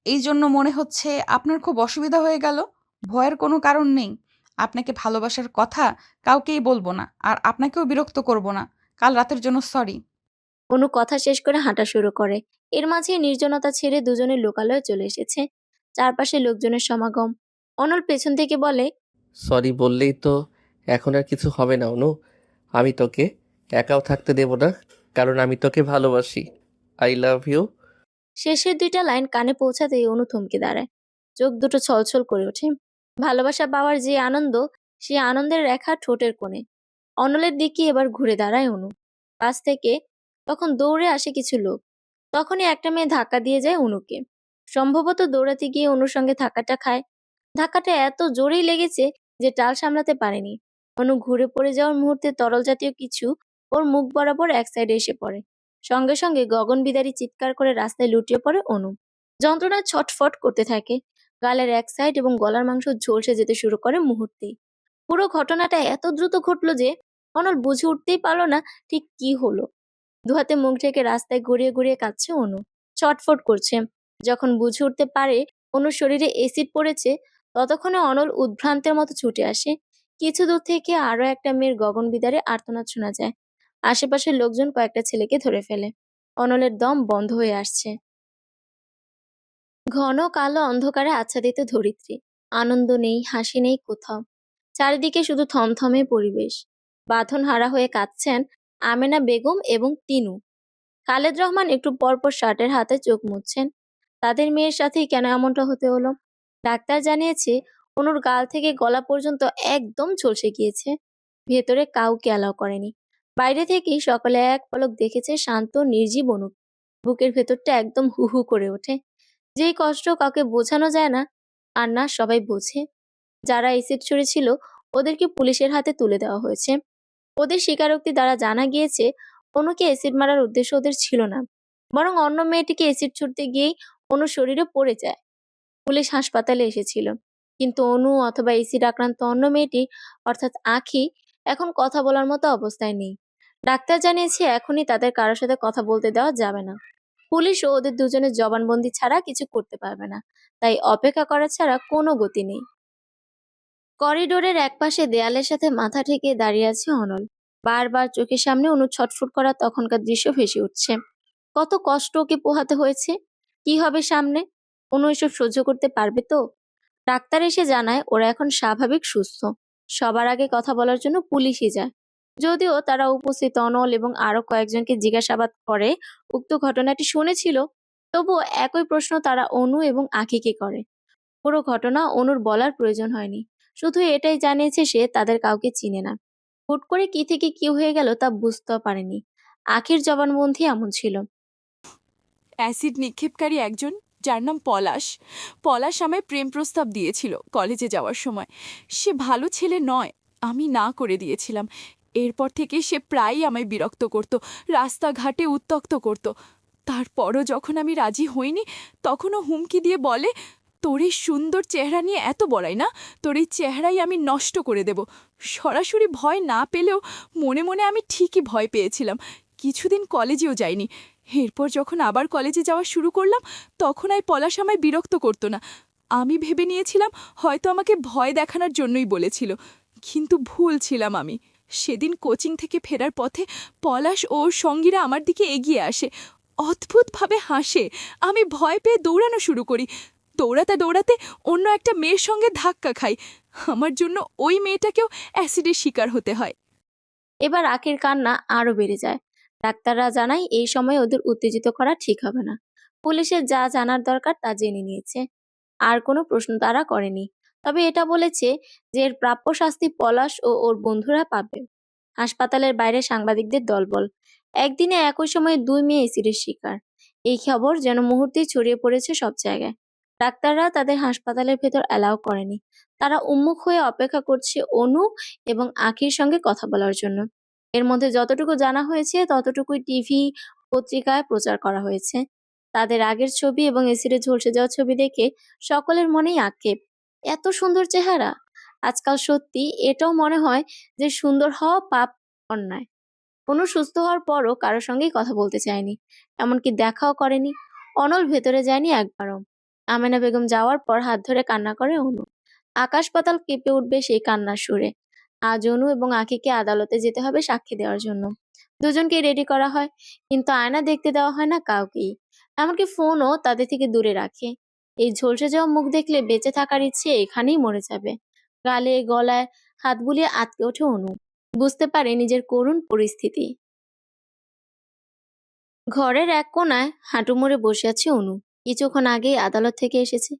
এই জন্য মনে হচ্ছে আপনার খুব অসুবিধা হয়ে গেল। ভয়ের কোনো কারণ নেই। আপনাকে ভালোবাসার কথা কাউকেই বলবো না, আর আপনাকেও বিরক্ত করব না। কাল রাতের জন্য সরি। অনু কথা শেষ করে হাঁটা শুরু করে। এর মাঝে নির্জনতা ছেড়ে দুজনে লোকালয়ে চলে এসেছে। চারপাশে লোকজনের সমাগম। অনল পেছন থেকে বলে, সরি বললেই তো এখন আর কিছু হবে না অনু। আমি তোকে একাও থাকতে দেব না, কারণ আমি তোকে ভালোবাসি। I love you. শেষের দুইটা লাইন কানে পৌঁছাতেই অনু থমকে দাঁড়ায়। চোখ দুটো ছলছল করে ওঠে। ভালোবাসা পাওয়ার যে আনন্দ, সে আনন্দের রেখা ঠোঁটের কোণে। অনলের দিকে এবার ঘুরে দাঁড়ায় অনু। পাশ থেকে তখন দৌড়ে আসে কিছু লোক। তখনই একটা মেয়ে ধাক্কা দিয়ে যায় অনুকে। সম্ভবত দৌড়াতে গিয়ে অনুর সঙ্গে ধাক্কাটা খায়। ধাক্কাটা এত জোরেই লেগেছে যে টাল সামলাতে পারেনি। অনু ঘুরে পড়ে যাওয়ার মুহূর্তে তরল জাতীয় কিছু ওর মুখ বরাবর এক সাইডে এসে পড়ে। সঙ্গে সঙ্গে গগন বিদারী চিৎকার করে রাস্তায় লুটিয়ে পড়ে অনু। যন্ত্রণায় ছটফট করতে থাকে। গালের এক সাইড এবং গলার মাংস ঝলসে যেতে শুরু করে মুহূর্তেই। পুরো ঘটনাটা এত দ্রুত ঘটলো যে অনল বুঝে উঠতেই পারলো না ঠিক কি হলো। দুহাতে মুখ ঢেকে রাস্তায় ঘুরিয়ে ঘুরিয়ে কাঁদছে অনু। ছটফট করছে। যখন বুঝে উঠতে পারে অনুর শরীরে এসিড পড়েছে, ততক্ষণে অনল উদ্ভ্রান্তের মতো ছুটে আসে। কিছু দূর থেকে আরো একটা মেয়ের গগন বিদারে আর্তনাদ শোনা যায়। আশেপাশের লোকজন কয়েকটা ছেলেকে ধরে ফেলে। অনলের দম বন্ধ হয়ে আসছে। ঘন কালো অন্ধকারে আচ্ছাদিত ধরিত্রী। আনন্দ নেই, হাসি নেই কোথাও। চারিদিকে শুধু থমথমে পরিবেশ। বাঁধন হারা হয়ে কাঁদছেন আমেনা বেগম এবং তিনু। খালেদ রহমান একটু পরপর শার্টের হাতে চোখ মুছছেন। তাদের মেয়ের সাথেই কেন এমনটা হতে হলো? ডাক্তার জানিয়েছে অনুর গাল থেকে গলা পর্যন্ত একদম ঝলসে গিয়েছে। ভেতরে কাউকে অ্যালাউ করেনি। বাইরে থেকেই সকলে এক পলক দেখেছে শান্ত নির্জীব অনু। বুকের ভেতরটা একদম হু হু করে ওঠে। যেই কষ্ট কাউকে বোঝানো যায় না, আর না সবাই বোঝে। যারা এসিড ছুঁড়েছিল ওদেরকে পুলিশের হাতে তুলে দেওয়া হয়েছে। ওদের স্বীকারোক্তি দ্বারা জানা গিয়েছে অনুকে এসিড মারার উদ্দেশ্য ওদের ছিল না, বরং অন্য মেয়েটিকে এসিড ছুঁড়তে গিয়েই অনু শরীরে পড়ে যায়। পুলিশ হাসপাতালে এসেছিল, কিন্তু অনু অথবা এসিড আক্রান্ত অন্য মেয়েটি অর্থাৎ আঁখি এখন কথা বলার মতো অবস্থায় নেই। ডাক্তার জানিয়েছে এখনই তাদের কারোর সাথে কথা বলতে দেওয়া যাবে না। পুলিশও ওদের দুজনের জবানবন্দি ছাড়া কিছু করতে পারবে না, তাই অপেক্ষা করা ছাড়া কোনো গতি নেই। করিডোরের একপাশে দেয়ালের সাথে মাথা ঠেকে দাঁড়িয়ে আছে অনল। বারবার চোখের সামনে অনু ছটফট করা তখনকার দৃশ্য ভেসে উঠছে। কত কষ্ট ওকে পোহাতে হয়েছে। কি হবে সামনে? অনু এসব সহ্য করতে পারবে তো? ডাক্তার এসে জানায় ওরা এখন স্বাভাবিক সুস্থ। সবার আগে কথা বলার জন্য পুলিশই যায়। যদিও তারা উপস্থিত অনল এবং আরো কয়েকজনকে জিজ্ঞাসাবাদ করে উক্ত ঘটনাটি শুনেছিল, তবুও একই প্রশ্ন তারা অনু এবং আখিকে করে। পুরো ঘটনা অনুর বলার প্রয়োজন হয়নি, শুধু এটাই জানিয়েছে সে তাদের কাউকে চিনে না। হুট করে কি থেকে কি হয়ে গেল তা বুঝতেও পারেনি। আখির জবানবন্দি এমন ছিল। অ্যাসিড নিক্ষেপকারী একজন, যার নাম পলাশ। পলাশ আমায় প্রেম প্রস্তাব দিয়েছিল কলেজে যাওয়ার সময়। সে ভালো ছেলে নয়, আমি না করে দিয়েছিলাম। এরপর থেকে সে প্রায়ই আমায় বিরক্ত করত, রাস্তাঘাটে উত্ত্যক্ত করত। তারপরও যখন আমি রাজি হইনি, তখনও হুমকি দিয়ে বলে, তোর এই সুন্দর চেহারা নিয়ে এত বড়াই না, তোর এই চেহারাই আমি নষ্ট করে দেব। সরাসরি ভয় না পেলেও মনে মনে আমি ঠিকই ভয় পেয়েছিলাম। কিছুদিন কলেজেও যাইনি। এরপর যখন আবার কলেজে যাওয়া শুরু করলাম, তখন আর পলাশ আমায় বিরক্ত করতো না। আমি ভেবে নিয়েছিলাম হয়তো আমাকে ভয় দেখানোর জন্যই বলেছিল, কিন্তু ভুল ছিলাম আমি। সেদিন কোচিং থেকে ফেরার পথে পলাশ ও ওর সঙ্গীরা আমার দিকে এগিয়ে আসে, অদ্ভুতভাবে হাসে। আমি ভয় পেয়ে দৌড়ানো শুরু করি। দৌড়াতে দৌড়াতে অন্য একটা মেয়ের সঙ্গে ধাক্কা খাই। আমার জন্য ওই মেয়েটাকেও অ্যাসিডের শিকার হতে হয়। এবার আখির কান্না আরো বেড়ে যায়। ডাক্তাররা জানায় এই সময় ওদের উত্তেজিত করা ঠিক হবে না। পুলিশের যা জানার দরকার তা জেনে নিয়েছে, আর কোনো প্রশ্ন তারা করেনি। তবে এটা বলেছে যে এর প্রাপ্য শাস্তি পলাশ ও ওর বন্ধুরা পাবে। হাসপাতালের বাইরে সাংবাদিকদের দলবল। একদিনে একই সময়ে 2 মেয়ে এসিডের শিকার। এই খবর যেন মুহূর্তেই ছড়িয়ে পড়েছে সব জায়গায়। ডাক্তাররা তাদের হাসপাতালের ভেতর অ্যালাউ করেনি। তারা উন্মুখ হয়ে অপেক্ষা করছে অনু এবং আখির সঙ্গে কথা বলার জন্য। এর মধ্যে যতটুকু জানা হয়েছে ততটুকুই টিভি, পত্রিকায় প্রচার করা হয়েছে। তাদের আগের ছবি এবং এসিডে ঝলসে যাওয়া ছবি দেখে সকলের মনেই আক্ষেপ। এত সুন্দর চেহারা! আজকাল সত্যি এটাও মনে হয় যে সুন্দর হওয়া পাপ, অন্যায়। অনু সুস্থ হওয়ার পরও কারোর সঙ্গেই কথা বলতে চায়নি, এমনকি দেখাও করেনি। অনল ভেতরে যায়নি একবারও। আমেনা বেগম যাওয়ার পর হাত ধরে কান্না করে অনু। আকাশ পাতাল কেঁপে উঠবে সেই কান্নার সুরে। আজ অনু এবং আখিকে আদালতে যেতে হবে সাক্ষী দেওয়ার জন্য। দুজনকেই রেডি করা হয়, কিন্তু আয়না দেখতে দেওয়া হয় না কাউকেই। এমনকি ফোনও তাদের থেকে দূরে রাখে। এই ঝলসে যাওয়া মুখ দেখলে বেঁচে থাকার ইচ্ছে এখানেই মরে যাবে। গালে গলায় হাত বুলিয়ে আটকে ওঠে অনু। বুঝতে পারে নিজের করুণ পরিস্থিতি। ঘরের এক কোণায় হাঁটু মুড়ে বসে আছে অনু। কিছুক্ষণ আগেই আদালত থেকে এসেছে।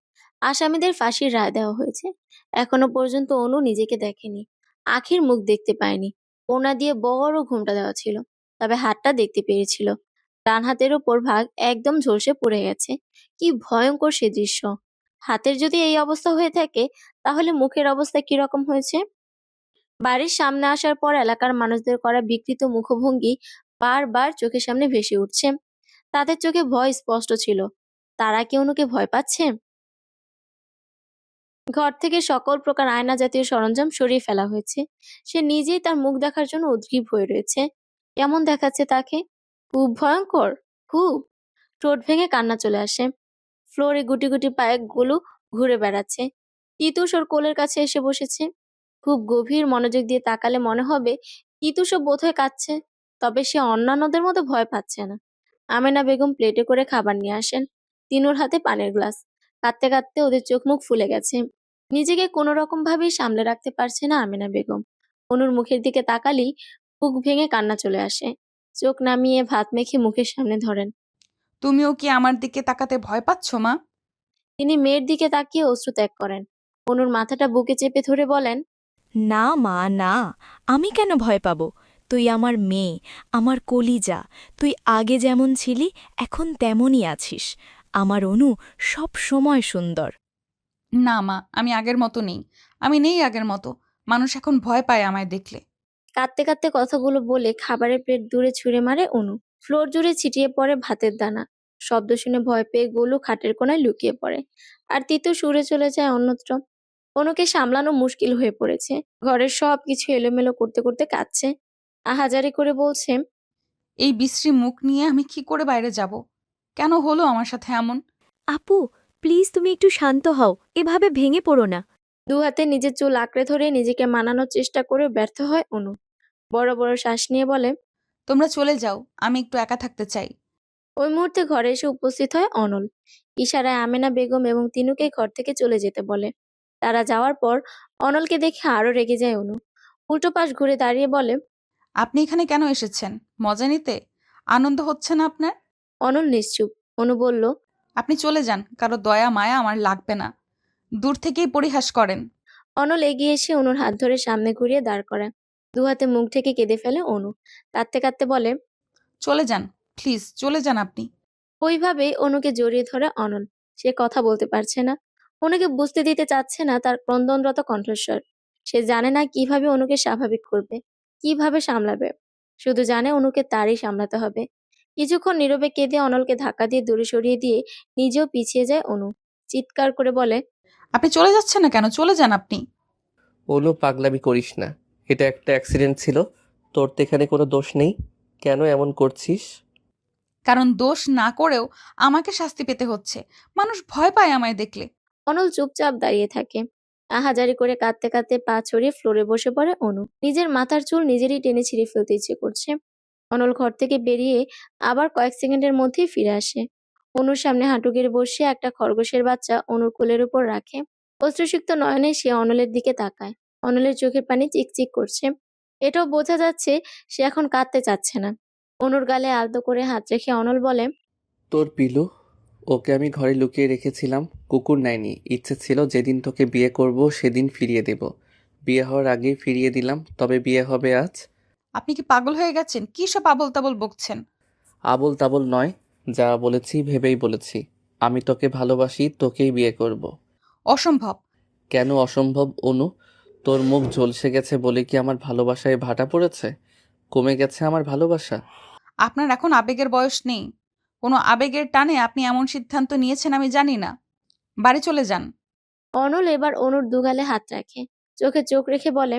আসামিদের ফাঁসির রায় দেওয়া হয়েছে। এখনো পর্যন্ত অনু নিজেকে দেখেনি, আখির মুখ দেখতে পায়নি। ওনা দিয়ে বড় ঘুমটা দেওয়া ছিল, তবে হাতটা দেখতে পেরেছিল। ডান হাতের ওপর ভাগ একদম ঝলসে পড়ে গেছে। কি ভয়ঙ্কর সে দৃশ্য! হাতের যদি এই অবস্থা হয়ে থাকে, তাহলে মুখের অবস্থা কিরকম হয়েছে? বাড়ির সামনে আসার পর এলাকার মানুষদের করা বিকৃত মুখভঙ্গি বারবার চোখের সামনে ভেসে উঠছে। তাদের চোখে ভয় স্পষ্ট ছিল। তারা কি অনুকে ভয় পাচ্ছে? ঘর থেকে সকল প্রকার আয়না জাতীয় সরঞ্জাম সরিয়ে ফেলা হয়েছে। সে নিজেই তার মুখ দেখার জন্য উদ্গ্রীব হয়ে রয়েছে। কেমন দেখাচ্ছে তাকে? খুব ভয়ঙ্কর, খুব। ঠোঁট ভেঙে কান্না চলে আসে। ফ্লোরে গুটি গুটি পায়ে গুলো ঘুরে বেড়াচ্ছে। তিতুস ওর কোলের কাছে এসে বসেছে। খুব গভীর মনোযোগ দিয়ে তাকালে মনে হবে তিতুসও বোধহয় কাঁদছে, তবে সে অন্যান্যদের মতো ভয় পাচ্ছে না। আমেনা বেগম প্লেটে করে খাবার নিয়ে আসেন। তিনুর হাতে পানির গ্লাস। কাঁদতে কাঁদতে ওদের চোখ মুখ ফুলে গেছে। নিজেকে কোনো রকম ভাবেই সামলে রাখতে পারছে না আমেনা বেগম। অনুর মুখের দিকে তাকালেই বুক ভেঙে কান্না চলে আসে। চোখ নামিয়ে ভাত মেখে মুখের সামনে ধরেন। তুমিও কি আমার দিকে তাকাতে ভয় পাচ্ছ মা? তিনি মেয়ের দিকে তাকিয়ে অশ্রু ত্যাগ করেন। অনুর মাথাটা বুকে চেপে ধরে বলেন, না মা, না, আমি কেন ভয় পাব? তুই আমার মেয়ে, আমার কলিজা। তুই আগে যেমন ছিলি এখন তেমনই আছিস। আমার অনু সব সময় সুন্দর। না মা, আমি আগের মতো নেই। আমি নেই আগের মতো। মানুষ এখন ভয় পায় আমায় দেখলে। কাঁদতে কাঁদতে কথাগুলো বলে খাবারের প্লেট দূরে ছুঁড়ে মারে অনু। ফ্লোর জুড়ে ছিটিয়ে পড়ে ভাতের দানা। শব্দ শুনে ভয় পেয়ে গোলু খাটের কোনায় লুকিয়ে পড়ে, আর তিতু সুরে চলে যায় অন্যত্র। অনুকে সামলানো মুশকিল হয়ে পড়েছে। ঘরের সব কিছু এলোমেলো করতে করতে কাঁদছে। আহাজারি করে বলছে, এই বিশ্রী মুখ নিয়ে আমি কি করে বাইরে যাব? কেন হলো আমার সাথে এমন? আপু, প্লিজ তুমি একটু শান্ত হও, এভাবে ভেঙে পড়ো না। দু হাতে নিজের চুল আঁকড়ে ধরে নিজেকে মানানোর চেষ্টা করে ব্যর্থ হয় অনু। বড় বড় শ্বাস নিয়ে বলে, তোমরা চলে যাও, আমি একটু একা থাকতে চাই। ওই মুহূর্তে ঘরে এসে উপস্থিত হয় অনল। ইশারায় আমেনা বেগম এবং তিনুকে ঘর থেকে চলে যেতে বলে। তারা যাওয়ার পর অনলকে দেখে আরো রেগে যায় অনু। উল্টো পাশ ঘুরে দাঁড়িয়ে বলে, আপনি এখানে কেন এসেছেন? মজা নিতে? আনন্দ হচ্ছে না আপনার? অনল নিশ্চুপ। অনু বলল, আপনি চলে যান, কারো দয়া মায়া আমার লাগবে না। দূর থেকেই পরিহাস করেন। অনল এগিয়ে এসে অনুর হাত ধরে সামনে ঘুরিয়ে দাঁড় করায়। দু হাতে মুখ ঢেকে কেঁদে ফেলে অনু। কাঁদতে কাঁদতে বলে, চলে যান প্লিজ, চলে যান আপনি। ওইভাবেই অনুকে জড়িয়ে ধরে অনল। সে কথা বলতে পারছে না, অনুকে বুঝতে দিতে চাচ্ছে না তার ক্রন্দনরত কণ্ঠস্বর। সে জানে না কিভাবে অনুকে স্বাভাবিক করবে, কিভাবে সামলাবে। শুধু জানে অনুকে তারই সামলাতে হবে। কিছুক্ষণ নীরবে কেঁদে অনলকে ধাক্কা দিয়ে দূরে সরিয়ে দিয়ে নিজেও পিছিয়ে যায় অনু। চিৎকার করে বলে, আপনি চলে যাচ্ছেন না কেন? চলে যান আপনি। অনু, পাগলামি করিস না। এটা একটা অ্যাক্সিডেন্ট ছিল, তোর তো এখানে কোনো দোষ নেই। কেন এমন করছিস? কারণ দোষ না করেও আমাকে শাস্তি পেতে হচ্ছে। মানুষ ভয় পায় আমায় দেখলে। অনল চুপচাপ দাঁড়িয়ে থাকে। আহাজারি করে কাঁদতে কাঁদতে পা ছড়িয়ে ফ্লোরে বসে পড়ে অনু। নিজের মাথার চুল নিজেরই টেনে ছিঁড়ে ফেলতে ইচ্ছে করছে। অনল ঘর থেকে বেরিয়ে আবার কয়েক সেকেন্ডের মধ্যেই ফিরে আসে। অনুর সামনে হাঁটু গেড়ে বসে একটা খরগোশের বাচ্চা অনুর কোলের উপর রাখে। অশ্রুসিক্ত নয়নে সে অনলের দিকে তাকায়। অনলের চোখের পানি চিকচিক করছে। এটাও বোঝা যাচ্ছে সে এখন কাঁদতে চাচ্ছে না। অনুর গালে আলতো করে হাত রেখে অনল বলে, তোর পিলু, ওকে আমি ঘরে লুকিয়ে রেখেছিলাম, কুকুর নেয়নি। ইচ্ছে ছিল যেদিন তোকে বিয়ে করব সেদিন ফিরিয়ে দেব। বিয়ে হওয়ার আগেই ফিরিয়ে দিলাম, তবে বিয়ে হবে আজ। আপনি কি পাগল হয়ে গেছেন? কি সব আবল তাবল বকছেন? আবল তাবল নয়, যা বলেছি ভেবেই বলেছি। আমি তোকে ভালোবাসি, তোকেই বিয়ে করব। অসম্ভব। কেন অসম্ভব অনু? তোর মুখ ঝলসে গেছে বলে কি আমার ভালোবাসায় ভাটা পড়েছে? কমে গেছে আমার ভালোবাসা? আপনার এখন আবেগের বয়স নেই। কোনো আবেগের টানে আপনি এমন সিদ্ধান্ত নিয়েছেন আমি জানি না। বাড়ি চলে যান। অনল এবার অনুর দুগালে হাত রাখে, চোখে চোখ রেখে বলে,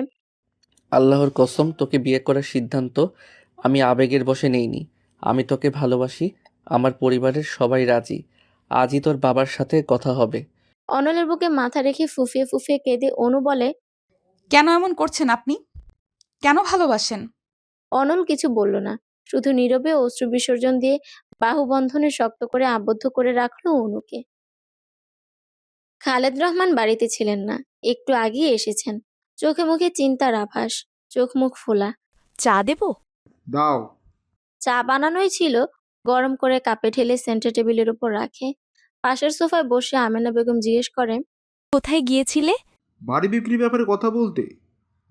আল্লাহর কসম, তোকে বিয়ে করার সিদ্ধান্ত আমি আবেগের বশে নেইনি। আমি তোকে ভালোবাসি, আমার পরিবারের সবাই রাজি। আজই তোর বাবার সাথে কথা হবে। অনলের বুকে মাথা রেখে ফুফিয়ে ফুফিয়ে কেঁদে অনু বলে, কেন এমন করছেন আপনি? কেন ভালোবাসেন? অনল কিছু বলল না, শুধু নীরবে অশ্রু বিসর্জন দিয়ে বাহুবন্ধনে শক্ত করে আবদ্ধ করে রাখলো অনুকে। খালেদ রহমান বাড়িতে ছিলেন না, একটু আগেই এসেছেন। চোখে মুখে চিন্তার আভাস, চোখ মুখ ফোলা। চা দেব? দাও। চা বানানোই ছিল, গরম করে কাপে ঢেলে সেন্টার টেবিলের উপর রাখে। পাশের সোফায় বসে আমেনা বেগম জিজ্ঞেস করে, কোথায় গিয়েছিলে? বাড়ি বিক্রির ব্যাপারে কথা বলতে।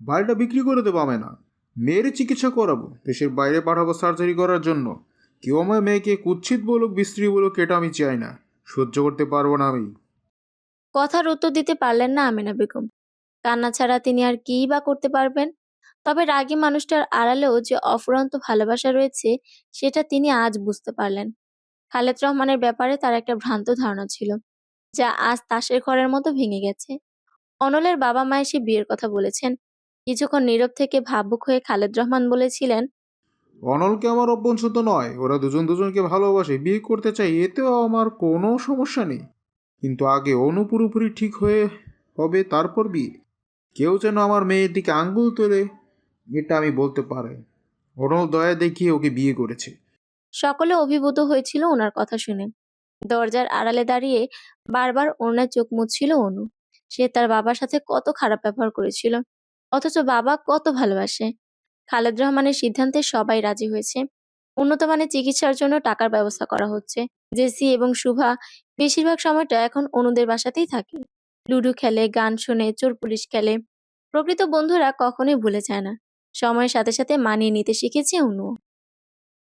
বাড়িটা বিক্রি করে দেবো আমি না, মেয়ের চিকিৎসা করাবো, দেশের বাইরে পাঠাবো সার্জারি করার জন্য। কেউ আমার মেয়েকে কুৎসিত বলুক বিস্ত্রী বলুক, এটা আমি চাই না, সহ্য করতে পারবো না আমি। কথার উত্তর দিতে পারলেন না আমেনা বেগম। কান্না ছাড়া তিনি আর কিই বা করতে পারবেন? তবে রাগী মানুষটার আড়ালেও যে অফুরন্ত ভালোবাসা রয়েছে সেটা তিনি আজ বুঝতে পারলেন। খালেদ রহমানের ব্যাপারে তার একটা ভ্রান্ত ধারণা ছিল, যা আজ তাসের ঘরের মতো ভেঙে গেছে। অনলের বাবা মা এসে বিয়ের কথা বলেছেন। কিছুক্ষণ নীরব থেকে ভাবুক হয়ে খালেদ রহমান বলেছিলেন, অনলকে আমার অভ্যন্তর নয়, ওরা দুজন দুজনকে ভালোবাসে, বিয়ে করতে চাই, এতেও আমার কোনো সমস্যা নেই। কিন্তু আগে অনু পুরোপুরি ঠিক হয়ে হবে, তারপর বিয়ে। কেউ যেন আমার মেয়ের দিকে আঙ্গুল তোলে, এটা আমি বলতে পারি। অনল দয়া দেখিয়ে ওকে বিয়ে করেছে। সকলে অভিভূত হয়েছিল ওনার কথা শুনে। দরজার আড়ালে দাঁড়িয়ে বারবার ওনার চোখ মুছছিল অনু। সে তার বাবার সাথে কত খারাপ ব্যবহার করেছিল, অথচ বাবা কত ভালোবাসে। খালেদ রহমানের সিদ্ধান্তে সবাই রাজি হয়েছে। উন্নত মানের চিকিৎসার জন্য টাকার ব্যবস্থা করা হচ্ছে। জেসি এবং শুভা বেশিরভাগ সময়টা এখন অনুদের বাসাতেই থাকে। লুডো খেলে, গান শোনে, চোর পুলিশ খেলে। প্রকৃত বন্ধুরা কখনোই ভুলে যায় না। সময়ের সাথে সাথে মানিয়ে নিতে শিখেছে অনু।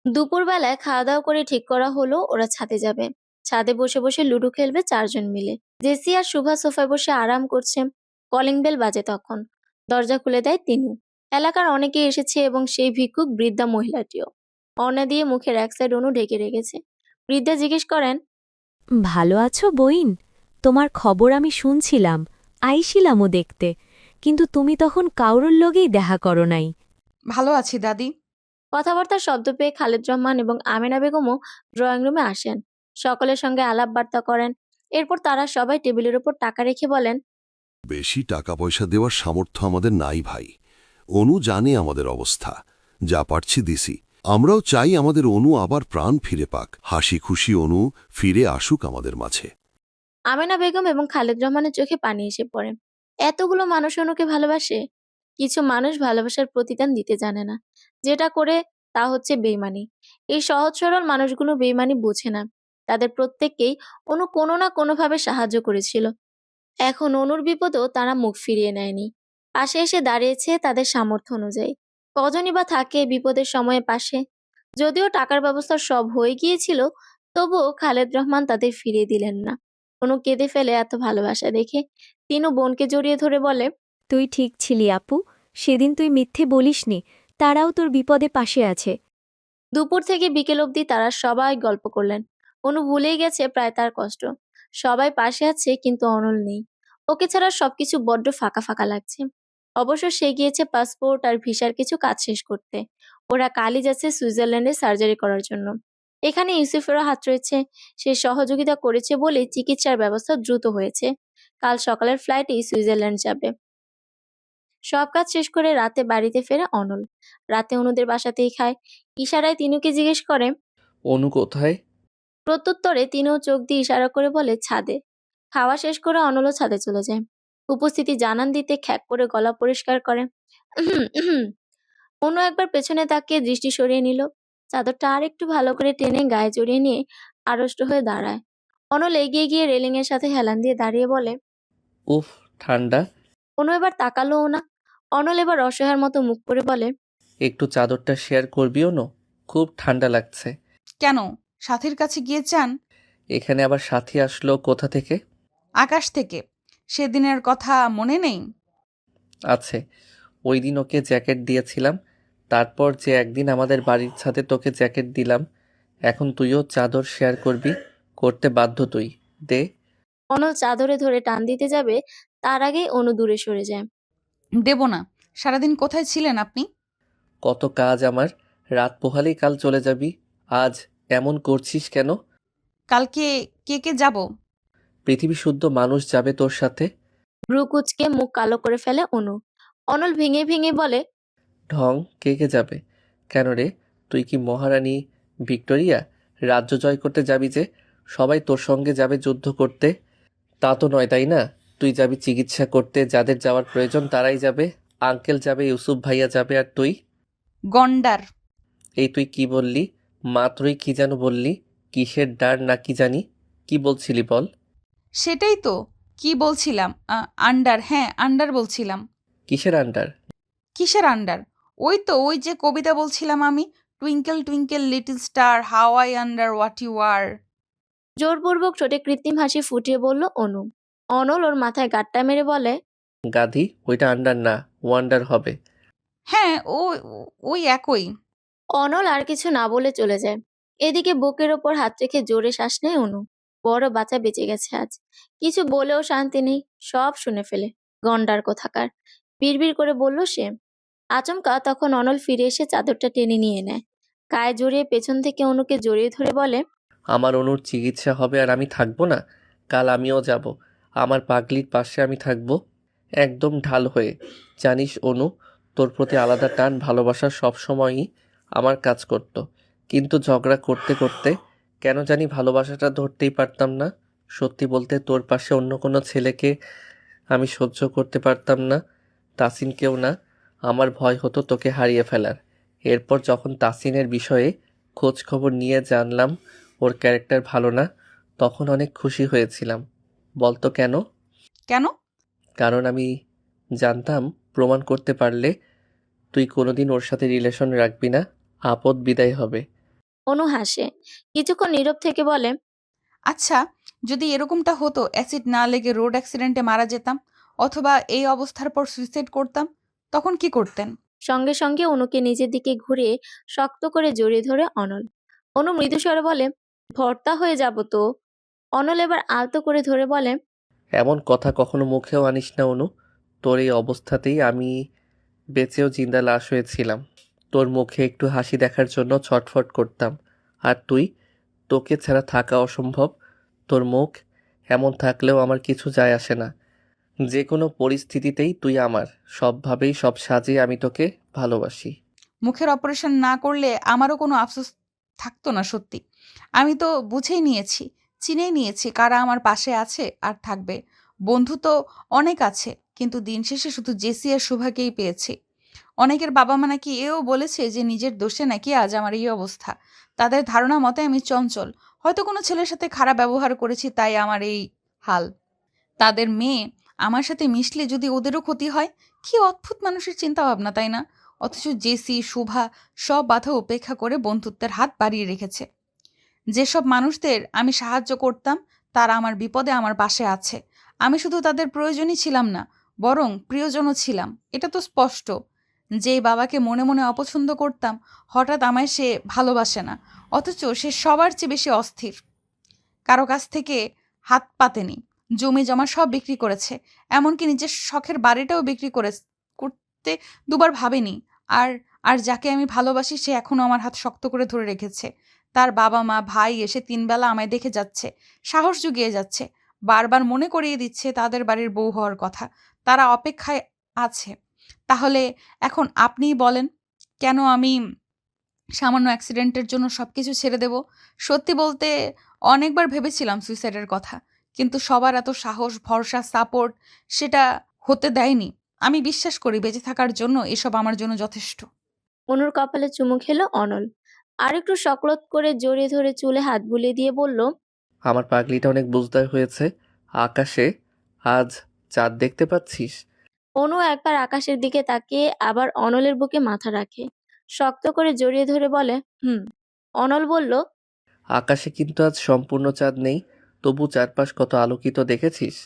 দুপুরবেলায় খাওয়া দাওয়া করে ঠিক করা হলো ওরা ছাদে যাবে। ছাদে বসে বসে লুডো খেলবে চারজন মিলে। জেসি আর শুভা সোফায় বসে আরাম করছে। কলিং বেল বাজে তখন। দরজা খুলে দেয় তিনু। এলাকার অনেকেই এসেছে এবং সেই ভিক্ষুক বৃদ্ধা মহিলাটিও। অর্ণা দিয়ে মুখের এক সাইড অনু ঢেকে রেখেছে। বৃদ্ধা জিজ্ঞেস করেন, ভালো আছো বইন? তোমার খবর আমি শুনছিলাম, আইছিলামও দেখতে, কিন্তু তুমি তখন কাউরুর লগেই দেখা করো নাই। ভালো আছি দাদি। কথাবার্তার শব্দ পেয়ে খালেদ রহমান এবং আমেনা বেগমও ড্রয়িং রুমে আসেন। সকলের সঙ্গে আলাপ বার্তা করেন। এরপর তারা সবাই টেবিলের উপর টাকা রেখে বলেন, বেশি টাকা পয়সা দেওয়ার সামর্থ্য আমাদের নাই ভাই। অনু জানে আমাদের অবস্থা, যা পারছি দিছি। আমরাও চাই আমাদের অনু আবার প্রাণ ফিরে পাক, হাসি খুশি অনু ফিরে আসুক আমাদের মাঝে। আমেনা বেগম এবং খালেদ রহমানের চোখে পানি এসে পড়ে। এতগুলো মানুষ অনুকে ভালোবাসে। কিছু মানুষ ভালোবাসার প্রতিদান দিতে জানে না, যেটা করে তা হচ্ছে বেইমানি। এই সহজ সরল মানুষগুলো বেইমানি বোঝে না। তাদের প্রত্যেককেই অনু কোনো না কোনোভাবে সাহায্য করেছিল। এখন অনুর বিপদেও তারা মুখ ফিরিয়ে নেয়নি, পাশে এসে দাঁড়িয়েছে তাদের সামর্থ্য অনুযায়ী। কজনই বা থাকে বিপদের সময়ে পাশে। যদিও টাকার ব্যবস্থা সব হয়ে গিয়েছিল, তবুও খালেদ রহমান তাদের ফিরিয়ে দিলেন না। অনু কেঁদে ফেলে এত ভালোবাসা দেখে। তিনু বোনকে জড়িয়ে ধরে বলে, তুই ঠিক ছিলি আপু, সেদিন তুই মিথ্যে বলিসনি, তারাও তোর বিপদে পাশে আছে। দুপুর থেকে বিকেল অবধি তারা সবাই গল্প করলেন। অনু ভুলেই গেছে প্রায় তার কষ্ট। সবাই পাশে আছে, কিন্তু অনল নেই। ওকে ছাড়া সবকিছু বড্ড ফাঁকা ফাঁকা লাগছে। অবশ্য সে গিয়েছে পাসপোর্ট আর ভিসার কিছু কাজ শেষ করতে। ওরা কালই যাচ্ছে সুইজারল্যান্ডে সার্জারি করার জন্য। এখানে ইউসুফেরও হাত রয়েছে। সে সহযোগিতা করেছে বলে চিকিৎসার ব্যবস্থা দ্রুত হয়েছে। কাল সকালের ফ্লাইটেই সুইজারল্যান্ড যাবে। সব কাজ শেষ করে রাতে বাড়িতে ফেরে অনল। রাতে অনুদের বাসাতেই খায়। ইশারায় তিনুকে জিজ্ঞেস করে, অনু কোথায়? প্রত্যুত্তরে তিনু চোখ দিয়ে ইশারা করে বলে, ছাদে। খাওয়া শেষ করে অনলও ছাদে চলে যায়। উপস্থিতি জানান দিতে খ্যাক করে গলা পরিষ্কার করে। অনু একবার পেছনে তাকিয়ে দৃষ্টি সরিয়ে নিল। চাদরটা আর একটু ভালো করে টেনে গায়ে জড়িয়ে নিয়ে আড়ষ্ট হয়ে দাঁড়ায়। অনল এগিয়ে গিয়ে রেলিং এর সাথে হেলান দিয়ে দাঁড়িয়ে বলে, উফ, ঠান্ডা। অনু এবার তাকালোও না। অনল এবার অসহায়ের মতো মুখ করে বলে, একটু চাদরটা শেয়ার করবি অনু? খুব ঠান্ডা লাগছে। কেন, সাথীর কাছে গিয়ে চান? এখানে আবার সাথী আসলো কোথা থেকে? আকাশ থেকে। সেদিনের কথা মনে নেই? আছে, ওই দিন ওকে জ্যাকেট দিয়েছিলাম। তারপর যে একদিন আমাদের বাড়ির ছাদে তোকে জ্যাকেট দিলাম। এখন তুইও চাদর শেয়ার করবি, করতে বাধ্য তুই। দে। অনল চাদরে ধরে টান দিতে যাবে, তার আগেই অনু দূরে সরে যায়। দেব না। সারাদিন কোথায় ছিলেন আপনি? কত কাজ আমার, রাত পোহালেই কাল চলে যাবি। আজ এমন করছিস কেন? কালকে কে কে যাব? পৃথিবী শুদ্ধ মানুষ যাবে তোর সাথে। ভ্রু কুচকে মুখ কালো করে ফেলে অনু। অনল ভেঙে ভেঙে বলে, ঢং, কে কে যাবে? কেন রে, তুই কি মহারানী ভিক্টোরিয়া? রাজ্য জয় করতে যাবি যে? সবাই তোর সঙ্গে যাবে যুদ্ধ করতে? তা তো নয়, তাই না? তুই যাবি চিকিৎসা করতে, যাদের যাওয়ার প্রয়োজন তারাই যাবে। আঙ্কেল যাবে, ইউসুফ ভাইয়া যাবে, আর তুই? গন্ডার। এই তুই কি বললি? মাত্রই কি যেন বললি? কিসের ডার না কি জানি? কি বলছিলি বল? সেটাই তো, কি বলছিলাম? আন্ডার। হ্যাঁ, আন্ডার বলছিলাম। কিসের আন্ডার? কিসের আন্ডার? ওই তো, ওই যে কবিতা বলছিলাম আমি, twinkle twinkle little star how I under what you are. জোরপূর্বক ঠোঁটে কৃত্রিম হাসি ফুটিয়ে বলল অনু। অনল ওর মাথায় গাঁটটা মেরে বলে, গাধি, ওইটা আন্ডার না, ওয়ান্ডার হবে। হ্যাঁ, ওই একই। অনল আর কিছু না বলে চলে যায়। এদিকে বুকের ওপর হাত রেখে জোরে শ্বাস নেয় অনু। বড় বাচ্চা বেঁচে গেছে আজ। কিছু বলেও শান্তি নেই, সব শুনে ফেলে। গন্ডার কোথাকার, বিড়বিড় করে বলল সে। আচমকা তখন অনল ফিরে এসে চাদরটা টেনে নিয়ে নেয়। গায়ে জড়িয়ে পেছন থেকে অনুকে জড়িয়ে ধরে বলে, আমার অনুর চিকিৎসা হবে আর আমি থাকবো না? কাল আমিও যাব, আমার পাগলির পাশে আমি থাকবো, একদম ঢাল হয়ে। জানিস অনু, তোর প্রতি আলাদা টান, ভালোবাসা সবসময়ই আমার কাজ করত। কিন্তু ঝগড়া করতে করতে কেন জানি ভালোবাসাটা ধরতেই পারতাম না। সত্যি বলতে তোর পাশে অন্য কোনো ছেলেকে আমি সহ্য করতে পারতাম না, তাসিনকেও না। আমার ভয় হতো তোকে হারিয়ে ফেলার। এরপর যখন তাসিনের বিষয়ে খোঁজ খবর নিয়ে জানলাম ওর ক্যারেক্টার ভালো না, তখন অনেক খুশি হয়েছিলাম। বলতো কেন? কেন? কারণ আমি জানতাম প্রমাণ করতে পারলে তুই কোনোদিন ওর সাথে রিলেশন রাখবি না, আপদ বিদায় হবে। অনু হাসে, কিছুক্ষণ নীরব থেকে বলে, আচ্ছা, যদি এরকমটা হতো, অ্যাসিড না লেগে রোড অ্যাক্সিডেন্টে মারা যেতাম, অথবা এই অবস্থার পর সুইসাইড করতাম, তখন কি করতেন? সঙ্গে সঙ্গে অনুকে নিজের দিকে ঘুরিয়ে শক্ত করে জড়িয়ে ধরে অনল। অনু মৃদুস্বরে বলে, ভর্তা হয়ে যাব তো। অনল এবার আলতো করে ধরে বলে, এমন কথা কখনো মুখেও আনিস না অনু। তোর এই অবস্থাতেই আমি বেঁচেও জিন্দা লাশ হয়েছিলাম। তোর মুখে একটু হাসি দেখার জন্য ছটফট করতাম। আর তুই, তোকে ছাড়া থাকা অসম্ভব। তোর মুখ এমন থাকলেও আমার কিছু যায় আসে না। যে কোনো পরিস্থিতিতেই তুই আমার, সবভাবেই সব সাজে আমি তোকে ভালোবাসি। মুখের অপারেশন না করলে আমারও কোনো আফসোস থাকতো না। সত্যি, আমি তো বুঝেই নিয়েছি, চিনেই নিয়েছি কারা আমার পাশে আছে আর থাকবে। বন্ধু তো অনেক আছে, কিন্তু দিন শেষে শুধু জেসি আর শুভাকেই পেয়েছি। অনেকের বাবা মা নাকি এও বলেছে যে নিজের দোষে নাকি আজ আমার এই অবস্থা। তাদের ধারণা মতে আমি চঞ্চল, হয়তো কোনো ছেলের সাথে খারাপ ব্যবহার করেছি, তাই আমার এই হাল। তাদের মেয়ে আমার সাথে মিশলে যদি ওদেরও ক্ষতি হয়, কি অদ্ভুত মানুষের চিন্তা ভাবনা, তাই না? অথচ জেসি, শুভা সব বাধা উপেক্ষা করে বন্ধুত্বের হাত বাড়িয়ে রেখেছে। যেসব মানুষদের আমি সাহায্য করতাম তারা আমার বিপদে আমার পাশে আছে। আমি শুধু তাদের প্রয়োজনই ছিলাম না, বরং প্রিয়জনও ছিলাম। এটা তো স্পষ্ট। যেই বাবাকে মনে মনে অপছন্দ করতাম, হঠাৎ আমায় সে ভালোবাসে না, অথচ সে সবার চেয়ে বেশি অস্থির। কারো কাছ থেকে হাত পাতেনি, জমি জমা সব বিক্রি করেছে, এমনকি নিজের শখের বাড়িটাও বিক্রি করতে দুবার ভাবেনি। আর আর যাকে আমি ভালোবাসি সে এখনও আমার হাত শক্ত করে ধরে রেখেছে। তার বাবা মা ভাই এসে 3 বেলা আমায় দেখে যাচ্ছে, সাহস জুগিয়ে যাচ্ছে, বারবার মনে করিয়ে দিচ্ছে তাদের বাড়ির বউ হওয়ার কথা। তারা অপেক্ষায় আছে। তাহলে এখন আপনিই বলেন, কেন আমি সামান্য অ্যাক্সিডেন্টের জন্য সবকিছু ছেড়ে দেব? সত্যি বলতে অনেকবার ভেবেছিলাম সুইসাইডের কথা, কিন্তু সবার এত সাহস, ভরসা, সাপোর্ট সেটা হতে দেয়নি। আমি বিশ্বাস করি বেঁচে থাকার জন্য এসব আমার জন্য যথেষ্ট। অনুর কপালে চুমু খেলো অনল। আর একটু সকলত করে জড়িয়ে ধরে চুলে হাত বুলিয়ে দিয়ে বলল, আমার পাগলিটা অনেক বুঝদার হয়েছে। আকাশে আজ চাঁদ দেখতে পাচ্ছিস? অনু একবার আকাশের দিকে তাকিয়ে আবার অনলের বুকে মাথা রাখে, শক্ত করে জড়িয়ে ধরে বলে, হুম। অনল বলল, আকাশে কিন্তু আজ সম্পূর্ণ চাঁদ নেই, তবু চারপাশ কত আলোকিত দেখেছিস?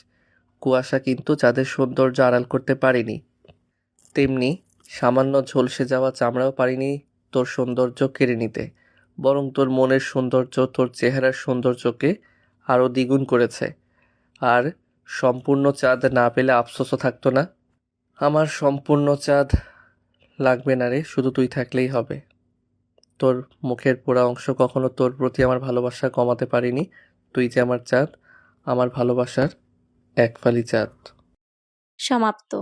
কুয়াশা কিন্তু চাঁদের সৌন্দর্য আড়াল করতে পারেনি, তেমনি সামান্য ঝলসে যাওয়া চামড়াও পারেনি তোর সৌন্দর্য কেড়ে নিতে। বরং তোর মনের সৌন্দর্য তোর চেহারার সৌন্দর্যকে আরও দ্বিগুণ করেছে। আর সম্পূর্ণ চাঁদ না পেলে আফসোসও থাকতো না। আমার সম্পূর্ণ চাঁদ লাগবে না রে, শুধু তুই থাকলেই হবে। তোর মুখের পোড়া অংশ কখনো তোর প্রতি আমার ভালোবাসা কমাতে পারিনি। তুই যে আমার চাঁদ, আমার ভালোবাসার এক ফালি চাঁদ। সমাপ্ত।